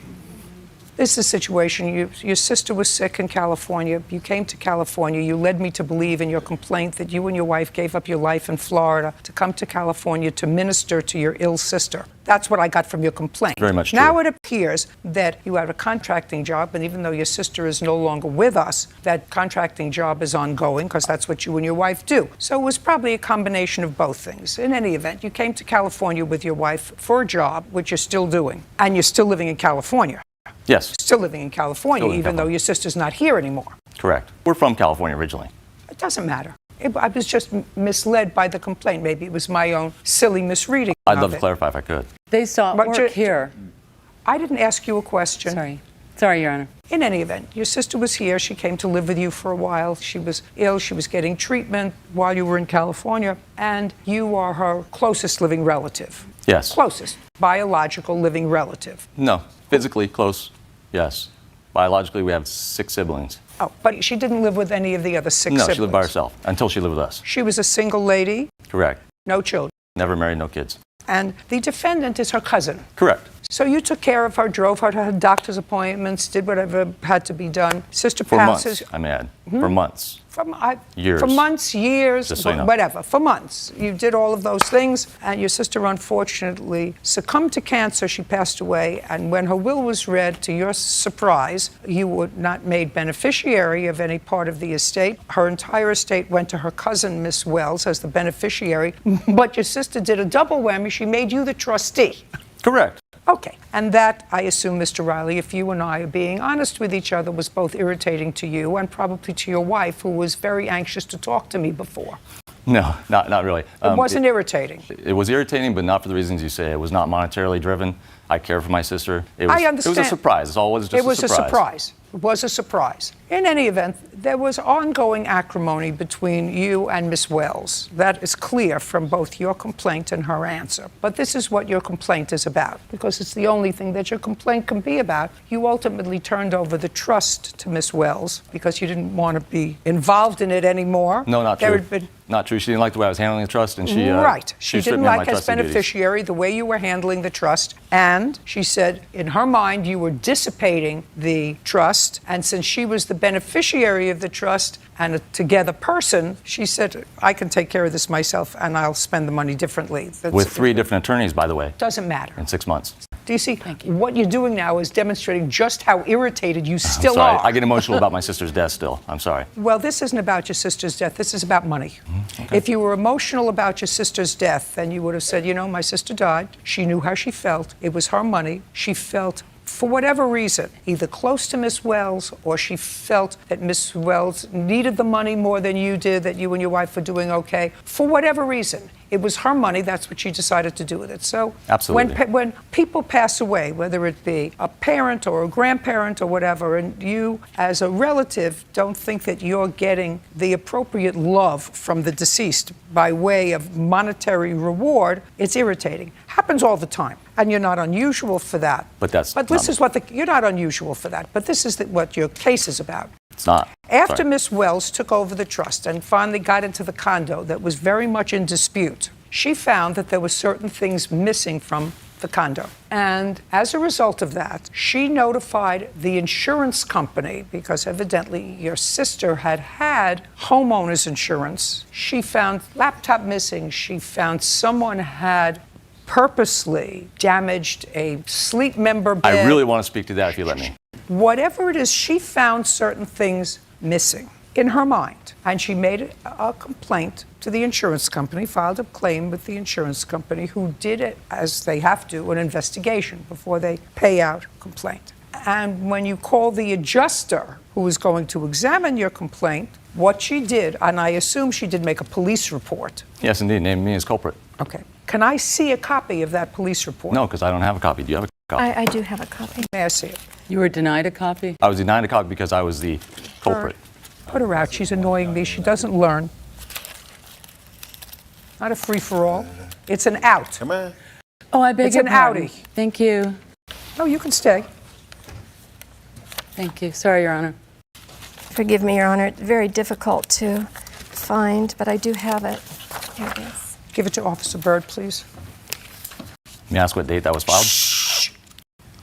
This is a situation. Your sister was sick in California. You came to California. You led me to believe in your complaint that you and your wife gave up your life in Florida to come to California to minister to your ill sister. That's what I got from your complaint. Very much Now true. it appears that you have a contracting job, and even though your sister is no longer with us, that contracting job is ongoing because that's what you and your wife do. So it was probably a combination of both things. In any event, you came to California with your wife for a job, which you're still doing, and you're still living in California. Yes. Still living in California, Still in even though your sister's not here anymore. Correct. We're from California originally. It doesn't matter. I was just misled by the complaint. Maybe it was my own silly misreading. I'd of love to it. clarify if I could. They saw work here. I didn't ask you a question. Sorry, Your Honor. In any event, your sister was here. She came to live with you for a while. She was ill. She was getting treatment while you were in California. And you are her closest living relative. Yes. Closest biological living relative. No. Physically close, yes. Biologically, we have 6 siblings. Oh, but she didn't live with any of the other 6 No, siblings. she lived by herself until she lived with us. She was a single lady, Correct. no children. Never married, no kids. And the defendant is her cousin. Correct. So you took care of her, drove her to her doctor's appointments, did whatever had to be done. Sister For passes. months, I may add. For months. Years. For months, years, Just so you know. whatever. For months. You did all of those things, and your sister unfortunately succumbed to cancer. She passed away, and when her will was read, to your surprise, you were not made beneficiary of any part of the estate. Her entire estate went to her cousin, Miss Wells, as the beneficiary, but your sister did a double whammy. She made you the trustee. Correct. Okay. And that, I assume, Mr. Riley, if you and I are being honest with each other, was both irritating to you and probably to your wife, who was very anxious to talk to me before. No, not really. It wasn't irritating. It was irritating, but not for the reasons you say. It was not monetarily driven. I care for my sister. It was, I understand. It was a surprise. It's always just a surprise. It was a surprise. It was a surprise. In any event, there was ongoing acrimony between you and Miss Wells. That is clear from both your complaint and her answer. But this is what your complaint is about, because it's the only thing that your complaint can be about. You ultimately turned over the trust to Miss Wells because you didn't want to be involved in it anymore. No, not There true. had been Not true. She didn't like the way I was handling the trust, and she right. She She stripped didn't me of my like as trustee duties. beneficiary the way you were handling the trust. And she said in her mind you were dissipating the trust. And since she was the beneficiary of the trust and a together person, she said, I can take care of this myself and I'll spend the money differently. With 3 different attorneys, by the way. Doesn't matter. In 6 months. Do you see? What you're doing now is demonstrating just how irritated you still sorry. are. I get emotional about my sister's death still. I'm sorry. Well, this isn't about your sister's death. This is about money. Okay. If you were emotional about your sister's death, then you would have said, you know, my sister died. She knew how she felt. It was her money. She felt, for whatever reason, either close to Miss Wells or she felt that Miss Wells needed the money more than you did, that you and your wife were doing okay. For whatever reason, it was her money. That's what she decided to do with it. So Absolutely. when people pass away, whether it be a parent or a grandparent or whatever, and you as a relative don't think that you're getting the appropriate love from the deceased by way of monetary reward, it's irritating. Happens all the time. And you're not unusual for that. But that's But this is what you're not unusual for that. But this is what your case is about. It's not. After Sorry. Miss Wells took over the trust and finally got into the condo that was very much in dispute, she found that there were certain things missing from the condo. And as a result of that, she notified the insurance company, because evidently your sister had homeowners insurance. She found laptop missing. She found someone had purposely damaged a sleep member bed. I really want to speak to that if you let me. Whatever it is, she found certain things missing in her mind. And she made a complaint to the insurance company, filed a claim with the insurance company, who did it, as they have to, an investigation before they pay out a complaint. And when you call the adjuster who is going to examine your complaint, what she did, and I assume she did make a police report. Yes, indeed. Name me as culprit. Okay. Can I see a copy of that police report? No, because I don't have a copy. Do you have a copy? I do have a copy. May I see it? You were denied a copy? I was denied a copy because I was the culprit. Put her out. She's annoying me. She doesn't learn. Not a free-for-all. It's an out. Come on. Oh, I beg It's your an pardon. outie. Thank you. No, you can stay. Thank you. Sorry, Your Honor. Forgive me, Your Honor. It's very difficult to find, but I do have it. Here it is. Give it to Officer Byrd, please. May I ask what date that was filed?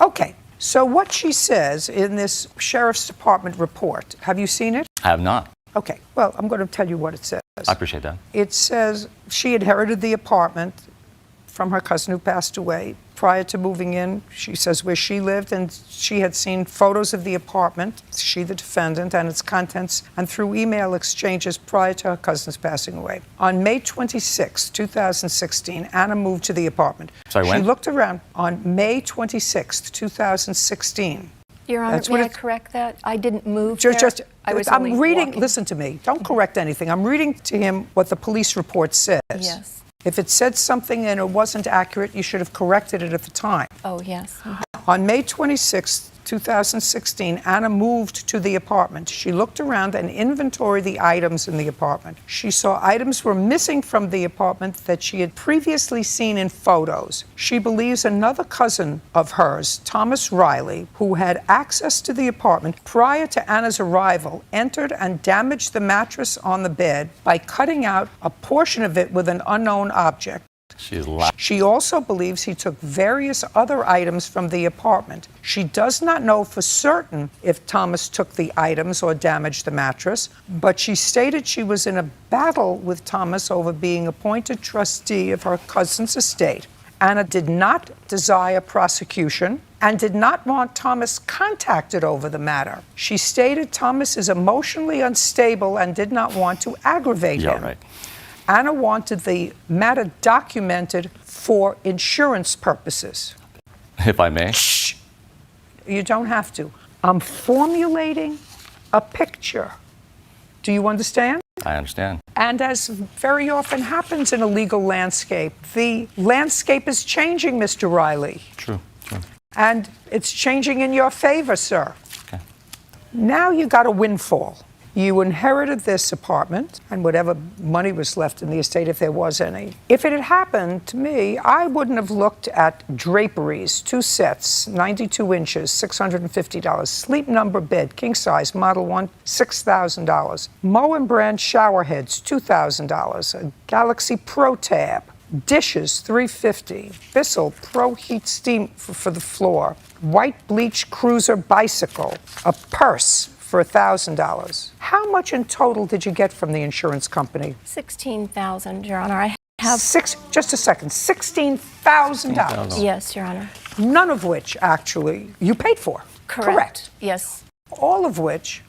Okay. So what she says in this Sheriff's Department report, have you seen it? I have not. Okay. Well, I'm going to tell you what it says. I appreciate that. It says she inherited the apartment from her cousin who passed away. Prior to moving in, she says where she lived, and she had seen photos of the apartment, she the defendant, and its contents, and through email exchanges prior to her cousin's passing away. On May 26, 2016, Anna moved to the apartment. Sorry, when? She looked around on May 26, 2016. Your Honor, That's may what I it- correct that? I didn't move Just, there. I was I'm only reading, walking. listen to me, don't correct anything. I'm reading to him what the police report says. Yes. If it said something and it wasn't accurate, you should have corrected it at the time. Oh, yes. On May 26, 2016, Anna moved to the apartment. She looked around and inventoried the items in the apartment. She saw items were missing from the apartment that she had previously seen in photos. She believes another cousin of hers, Thomas Riley, who had access to the apartment prior to Anna's arrival, entered and damaged the mattress on the bed by cutting out a portion of it with an unknown object. She's lying. She also believes he took various other items from the apartment. She does not know for certain if Thomas took the items or damaged the mattress, but she stated she was in a battle with Thomas over being appointed trustee of her cousin's estate. Anna did not desire prosecution and did not want Thomas contacted over the matter. She stated Thomas is emotionally unstable and did not want to aggravate Yeah, him. right. Anna wanted the matter documented for insurance purposes. If I may. You don't have to. I'm formulating a picture. Do you understand? I understand. And as very often happens in a legal landscape, the landscape is changing, Mr. Riley. True. And it's changing in your favor, sir. Okay. Now you got a windfall. You inherited this apartment and whatever money was left in the estate, if there was any. If it had happened to me, I wouldn't have looked at draperies, 2 sets, 92 inches, $650. Sleep number bed, king size, model 1, $6,000. Moen brand shower heads, $2,000. A Galaxy Pro Tab. Dishes, $350. Bissell Pro Heat Steam for the floor. White bleach cruiser bicycle. A purse for $1,000. How much in total did you get from the insurance company? $16,000, Your Honor. I have... Just a second. $16,000. Yes, Your Honor. none of which actually you paid for. Correct. Yes. All of which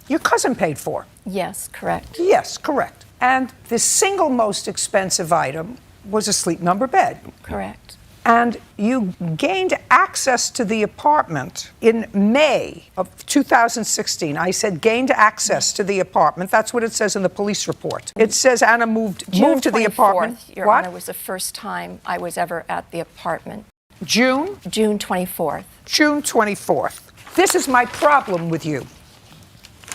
your cousin paid for. Yes, correct. Yes, correct. And the single most expensive item was a sleep number bed. Correct. And you gained access to the apartment in May of 2016. I said gained access to the apartment. That's what it says in the police report. It says Anna moved to the apartment. Your Honor, was the first time I was ever at the apartment. June? June 24th. June 24th. This is my problem with you.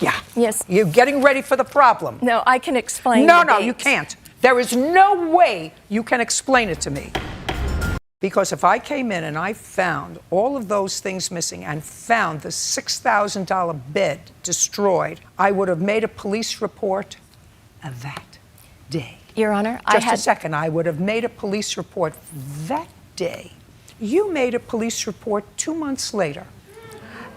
Yeah. Yes. You're getting ready for the problem. No, I can explain. No, the you dates. can't. There is no way you can explain it to me. Because if I came in and I found all of those things missing and found the $6,000 bed destroyed, I would have made a police report that day. Your Honor, Just a second. I would have made a police report that day. You made a police report 2 months later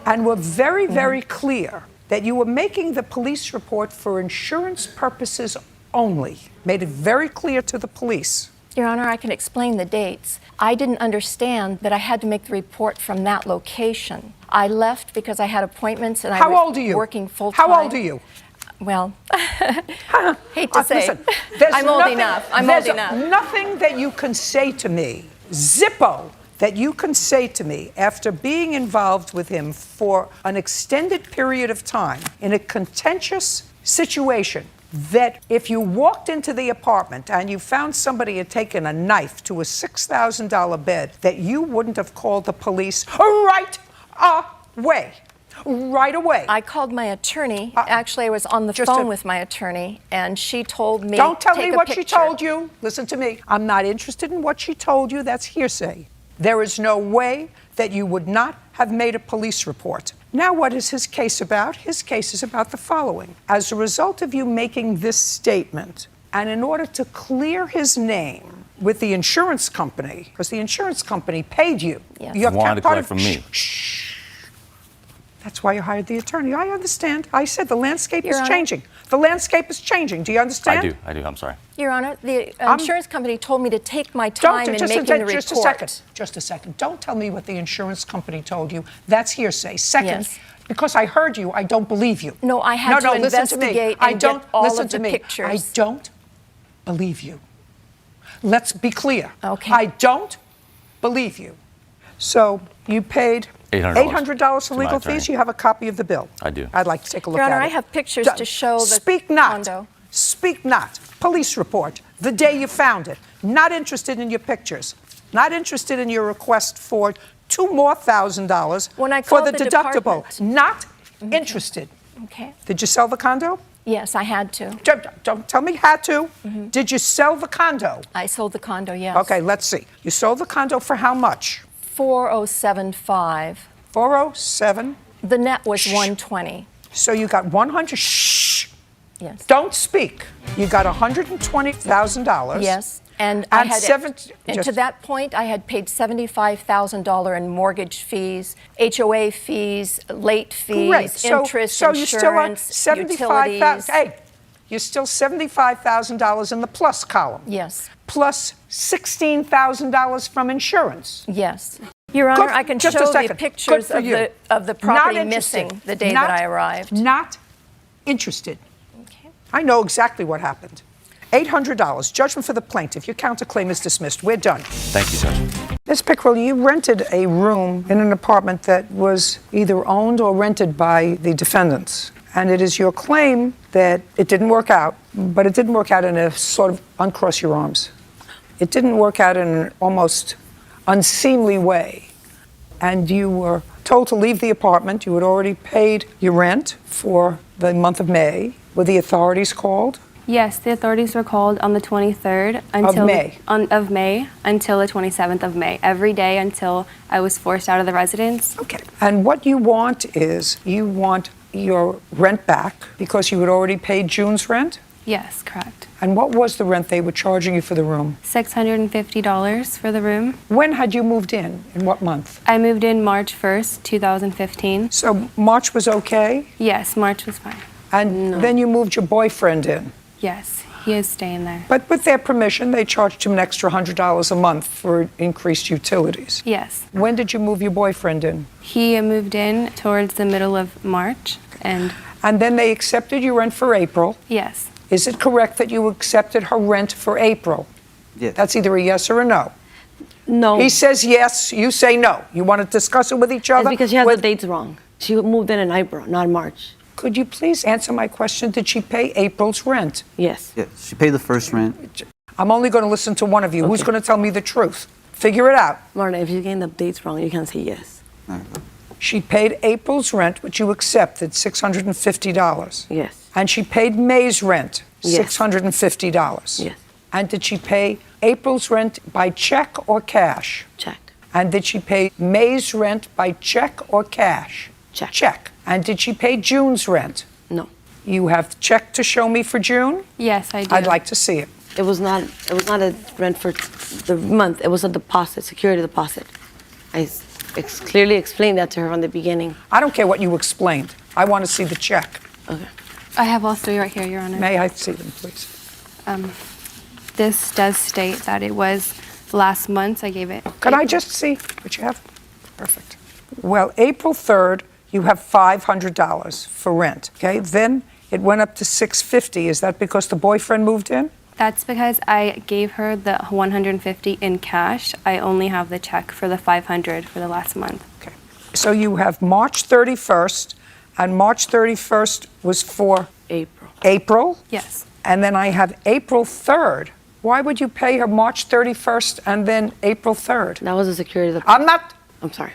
and were very, very clear that you were making the police report for insurance purposes only. Made it very clear to the police. Your Honor, I can explain the dates. I didn't understand that I had to make the report from that location. I left because I had appointments and I was working full-time. How old are you? Well, hate to say, listen, I'm old enough. There's nothing that you can say to me, Zippo, that you can say to me after being involved with him for an extended period of time in a contentious situation, that if you walked into the apartment and you found somebody had taken a knife to a $6,000 bed, that you wouldn't have called the police right away. Right away. I called my attorney. Actually, I was on the phone with my attorney, and she told me, don't tell take me a what picture. she told you. Listen to me. I'm not interested in what she told you. That's hearsay. There is no way that you would not have made a police report. Now, what is his case about? His case is about the following. As a result of you making this statement, and in order to clear his name with the insurance company, because the insurance company paid you. Yes. You have wanted to part collect from me. That's why you hired the attorney. I understand. I said the landscape Your is Honor. changing. The landscape is changing. Do you understand? I do. I'm sorry. Your Honor, the insurance company told me to take my time in making the report. Just a second. Don't tell me what the insurance company told you. That's hearsay. Second, Yes. because I heard you, I don't believe you. No, I had to investigate and get all of the pictures. I don't believe you. Let's be clear. Okay. I don't believe you. So you paid $800 for legal fees. You have a copy of the bill. I do. I'd like to take a look Your at Honor, it. I have pictures to show the Speak not. condo. Speak not. Police report. The day you found it. Not interested in your pictures. Not interested in your request for $2,000 more When I for the called the deductible. department. Not interested. Okay. Did you sell the condo? Yes, I had to. Don't tell me had to. Did you sell the condo? I sold the condo, yes. Okay, let's see. You sold the condo for how much? 4075. 407. The net was 120. So you got 100. Shh. Yes. Don't speak. You got $120,000. Yes. And I had just- to that point, I had paid $75,000 in mortgage fees, HOA fees, late fees, Great. interest, so you still have insurance, $75,000. utilities. Hey, you're still $75,000 in the plus column. Yes. Plus $16,000 from insurance. Yes. Your Honor, I can Just show a the second. Good pictures for you. of the Not property interested. missing the day Not- that I arrived. Not interested. I know exactly what happened. $800. Judgment for the plaintiff. Your counterclaim is dismissed. We're done. Thank you, Judge. Ms. Pickrell, you rented a room in an apartment that was either owned or rented by the defendants. And it is your claim that it didn't work out, but it didn't work out in a sort of uncross your arms. It didn't work out in an almost unseemly way. And you were told to leave the apartment. You had already paid your rent for the month of May. Were the authorities called? Yes, the authorities were called on the 23rd until of May. Until the 27th of May. Every day until I was forced out of the residence. Okay. And what you want is you want your rent back because you had already paid June's rent? Yes, correct. And what was the rent they were charging you for the room? $650 for the room. When had you moved in? In what month? I moved in March 1st, 2015. So March was okay? Yes, March was fine. And then you moved your boyfriend in? Yes, He is staying there. But with their permission, they charged him an extra $100 a month for increased utilities. Yes. When did you move your boyfriend in? He moved in towards the middle of March, and then they accepted your rent for April. yes. Is it correct that you accepted her rent for April? Yes. That's either a yes or a no. No. He says yes, you say no. You want to discuss it with each other? It's because she has the dates wrong. She moved in April, not March. Could you please answer my question? Did she pay April's rent? Yes. Yes, she paid the first rent. I'm only going to listen to one of you. Who's Okay. going to tell me the truth? Figure it out. Marta, if you're getting the dates wrong, you can say yes. She paid April's rent, which you accepted, $650. Yes. And she paid May's rent, Yes. $650. Yes. And did she pay April's rent by check or cash? Check. And did she pay May's rent by check or cash? Check. Check. And did she pay June's rent? No. You have check to show me for June? Yes, I do. I'd like to see it. It was not a rent for the month. It was a deposit, security deposit. I clearly explained that to her from the beginning. I don't care what you explained. I want to see the check. Okay. I have all three right here, Your Honor. May I see them, please? This does state that it was last month. I gave it. Could I just see what you have? Perfect. Well, April 3rd, you have $500 for rent. Okay, then it went up to $650. Is that because the boyfriend moved in? That's because I gave her the $150 in cash. I only have the check for the $500 for the last month. Okay. So you have March 31st, and March 31st was for April. April? Yes. And then I have April 3rd. Why would you pay her March 31st and then April 3rd? That was a security deposit. I'm sorry.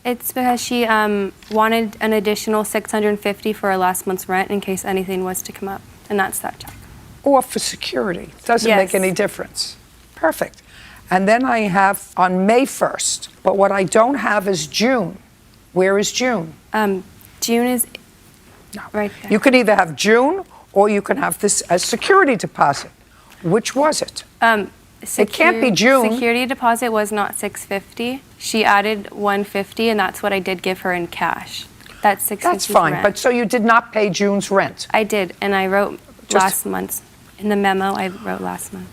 It's because she wanted an additional $650 for her last month's rent in case anything was to come up, and that's that check. Or for security. Doesn't Yes. make any difference. Perfect. And then I have on May 1st, but what I don't have is June. Where is June? June is right there. You could either have June or you can have this as security deposit. Which was it? It can't be June. Security deposit was not $650. She added $150, and that's what I did give her in cash. That's $650. That's fine, rent. but so you did not pay June's rent. I did, and I wrote Just- last month's. In the memo, I wrote last month.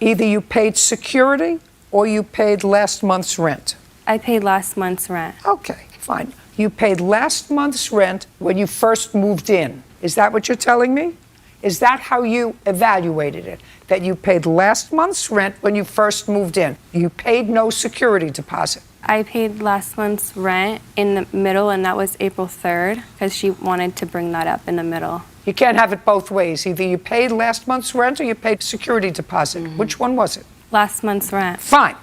Either you paid security or you paid last month's rent. I paid last month's rent. Okay, fine. You paid last month's rent when you first moved in. Is that what you're telling me? Is that how you evaluated it? That you paid last month's rent when you first moved in? You paid no security deposit. I paid last month's rent in the middle, and that was April 3rd, because she wanted to bring that up in the middle. You can't have it both ways. Either you paid last month's rent or you paid security deposit. Which one was it? Last month's rent. Fine.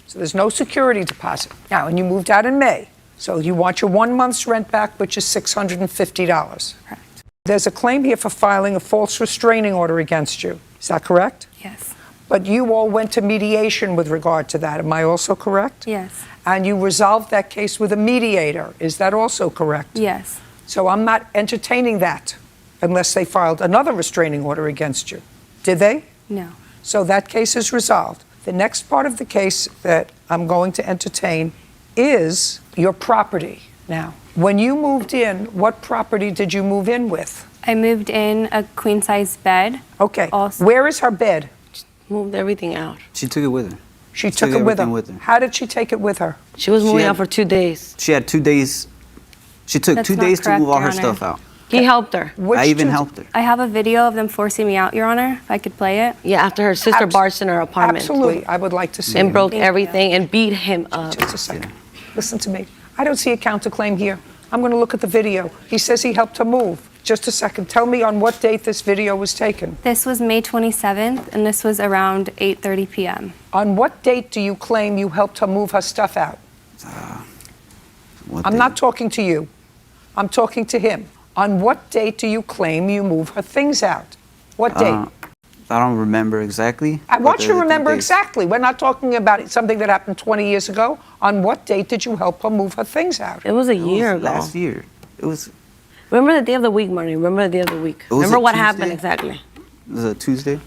So there's no security deposit. Now, and you moved out in May. So you want your 1 month's rent back, which is $650. Correct. There's a claim here for filing a false restraining order against you. Is that correct? Yes. But you all went to mediation with regard to that. Am I also correct? Yes. And you resolved that case with a mediator. Is that also correct? Yes. So I'm not entertaining that unless they filed another restraining order against you. Did they? No. So that case is resolved. The next part of the case that I'm going to entertain is your property. Now, when you moved in, what property did you move in with? I moved in a queen-size bed. Okay. Also, Where is her bed? Moved everything out. She took it with her. She took it with her. everything How did she take it with her? She was moving out for 2 days. She had 2 days. She took That's 2 not days to correct, move all Your her Honor. stuff out. He helped her. I even helped her. I have a video of them forcing me out, Your Honor, if I could play it. Yeah, after her sister barged in her apartment. Absolutely. I would like to see And it. broke Thank you. everything and beat him up. Just a second. Listen to me. I don't see a counterclaim here. I'm going to look at the video. He says he helped her move. Just a second. Tell me on what date this video was taken. This was May 27th, and this was around 8:30 p.m. On what date do you claim you helped her move her stuff out? I'm not talking to you. I'm talking to him. On what date do you claim you move her things out? What date? I don't remember exactly. I want you to the remember dates. exactly. We're not talking about something that happened 20 years ago. On what date did you help her move her things out? It was a year ago. Last year. It was. Remember the day of the week, Marty. Remember the day of the week. Was Remember it what Tuesday? happened exactly. It was a Tuesday.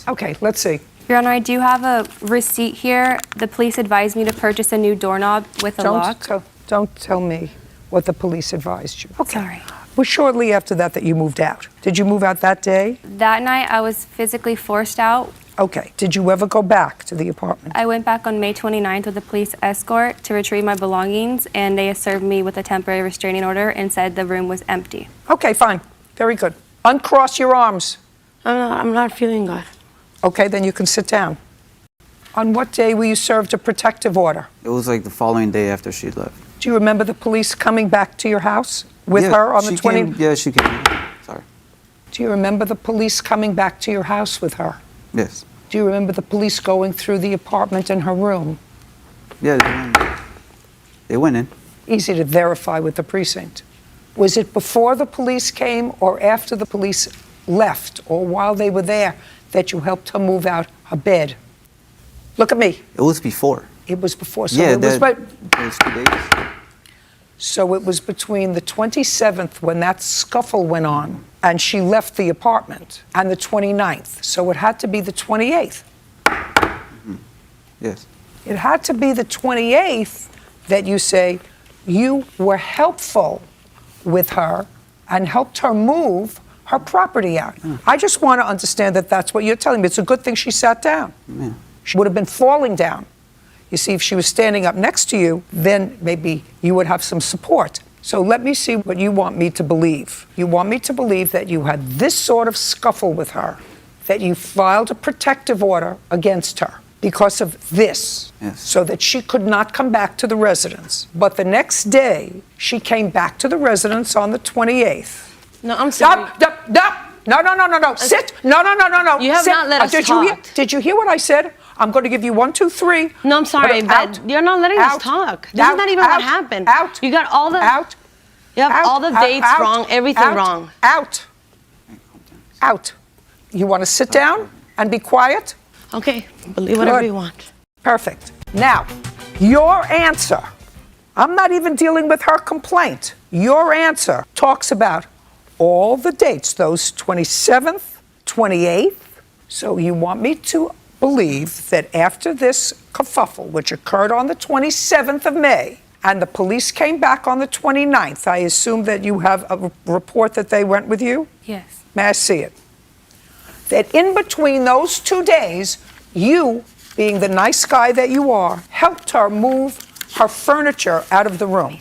Okay, let's see. Your Honor, I do have a receipt here. The police advised me to purchase a new doorknob with a lock. Don't tell me what the police advised you. Okay. Sorry. was shortly after that you moved out. Did you move out that day? That night, I was physically forced out. Okay. Did you ever go back to the apartment? I went back on May 29th with a police escort to retrieve my belongings, and they served me with a temporary restraining order and said the room was empty. Okay, fine. Very good. Uncross your arms. I'm not feeling good. Okay, then you can sit down. On what day were you served a protective order? It was like the following day after she left. Do you remember the police coming back to your house with her on the 20th? Yeah, she came. Sorry. Do you remember the police coming back to your house with her? Yes. Do you remember the police going through the apartment and her room? Yeah, they went in. Easy to verify with the precinct. Was it before the police came or after the police left or while they were there that you helped her move out her bed? Look at me. It was before. It was before. So Yeah, it was, those 2 days. So it was between the 27th when that scuffle went on and she left the apartment and the 29th. So it had to be the 28th. Yes. It had to be the 28th that you say you were helpful with her and helped her move her property out. I just want to understand that that's what you're telling me. It's a good thing she sat down. Yeah. She would have been falling down. You see, if she was standing up next to you, then maybe you would have some support. So let me see what you want me to believe. You want me to believe that you had this sort of scuffle with her, that you filed a protective order against her because of this, so that she could not come back to the residence. But the next day, she came back to the residence on the 28th. No, I'm sorry. No. Sit. No. You have Sit. not let us Did talk. Did you hear what I said? I'm going to give you 1, 2, 3. No, I'm sorry, but you're not letting us talk. This is not even what happened. You got all the You have all the dates wrong, everything wrong. Out. You want to sit down and be quiet? Okay, believe whatever you want. Perfect. Now, your answer. I'm not even dealing with her complaint. Your answer talks about all the dates, those 27th, 28th. So you want me to believe that after this kerfuffle, which occurred on the 27th of May, and the police came back on the 29th, I assume that you have a report that they went with you? Yes. May I see it? That in between those 2 days, you, being the nice guy that you are, helped her move her furniture out of the room.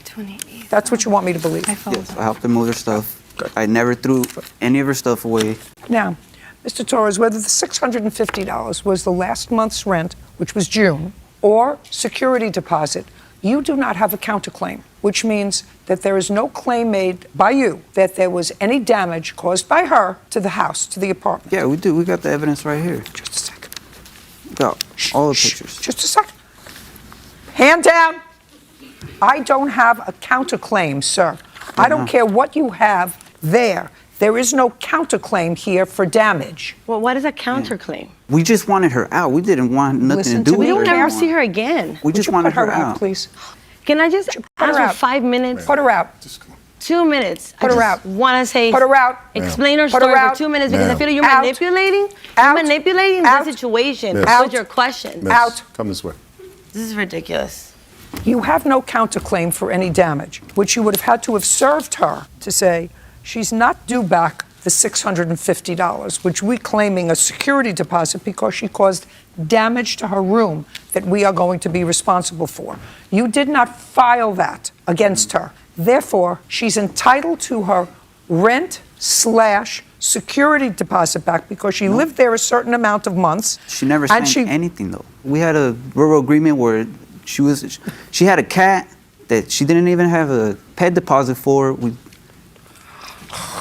That's what you want me to believe? Yes, I helped her move her stuff. I never threw any of her stuff away. Now, Mr. Torres, whether the $650 was the last month's rent, which was June, or security deposit, you do not have a counterclaim, which means that there is no claim made by you that there was any damage caused by her to the house, to the apartment. Yeah, we do. We got the evidence right here. Just a second. We got all the pictures. Just a second. Hand down. I don't have a counterclaim, sir. I don't care what you have there. There is no counterclaim here for damage. Well, what is a counterclaim? We just wanted her out. We didn't want nothing to do with her. We don't ever see her again. We just wanted her out, please. Can I just ask for 5 minutes? Put her out. 2 minutes. Put her out. Want to say? Put her out. Explain her Put her story out. for 2 minutes because I feel like you're Out. manipulating. Out. You're manipulating Out. the situation Out. with your questions. Miss, Out. Come this way. This is ridiculous. You have no counterclaim for any damage, which you would have had to have served her to say she's not due back the $650, which we're claiming a security deposit because she caused damage to her room that we are going to be responsible for. You did not file that against her. Therefore, she's entitled to her rent/security deposit back because she lived there a certain amount of months. She never signed anything, though. We had a verbal agreement where she had a cat that she didn't even have a pet deposit for.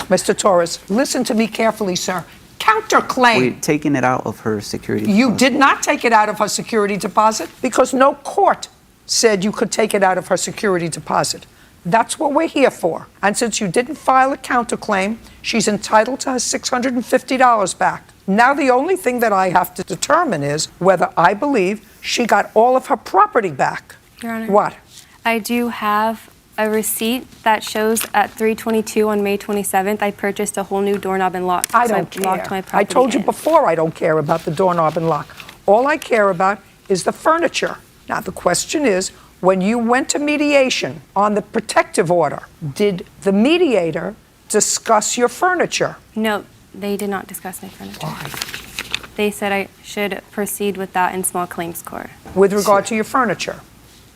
Mr. Torres, listen to me carefully, sir. Counterclaim. We're taking it out of her security deposit. You did not take it out of her security deposit because no court said you could take it out of her security deposit. That's what we're here for. And since you didn't file a counterclaim, she's entitled to her $650 back. Now the only thing that I have to determine is whether I believe she got all of her property back. Your Honor. What? I do have a receipt that shows at 3:22 on May 27th, I purchased a whole new doorknob and lock. I So don't care. locked my I property told you in. before I don't care about the doorknob and lock. All I care about is the furniture. Now the question is, when you went to mediation on the protective order, did the mediator discuss your furniture? No, they did not discuss my furniture. Why? They said I should proceed with that in small claims court. With regard to your furniture?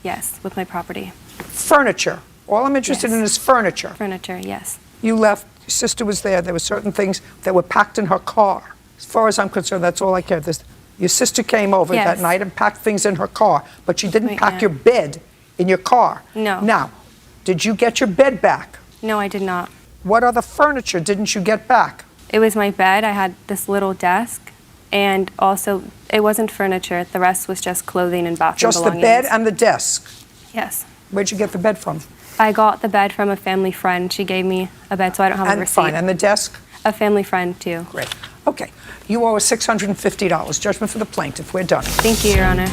Yes, with my property. Furniture. All I'm interested in is furniture. Furniture, yes. You left, your sister was there, there were certain things that were packed in her car. As far as I'm concerned, that's all I care. Your sister came over Yes. that night and packed things in her car, but she didn't Right, pack yeah. your bed in your car. No. Now, did you get your bed back? No, I did not. What other furniture didn't you get back? It was my bed. I had this little desk, and also it wasn't furniture. The rest was just clothing and bathroom Just the belongings. bed and the desk? Yes. Where'd you get the bed from? I got the bed from a family friend. She gave me a bed, so I don't have a And receipt. fine, and the desk? A family friend, too. Great. Okay. You owe us $650. Judgment for the plaintiff. We're done. Thank you, Your Honor.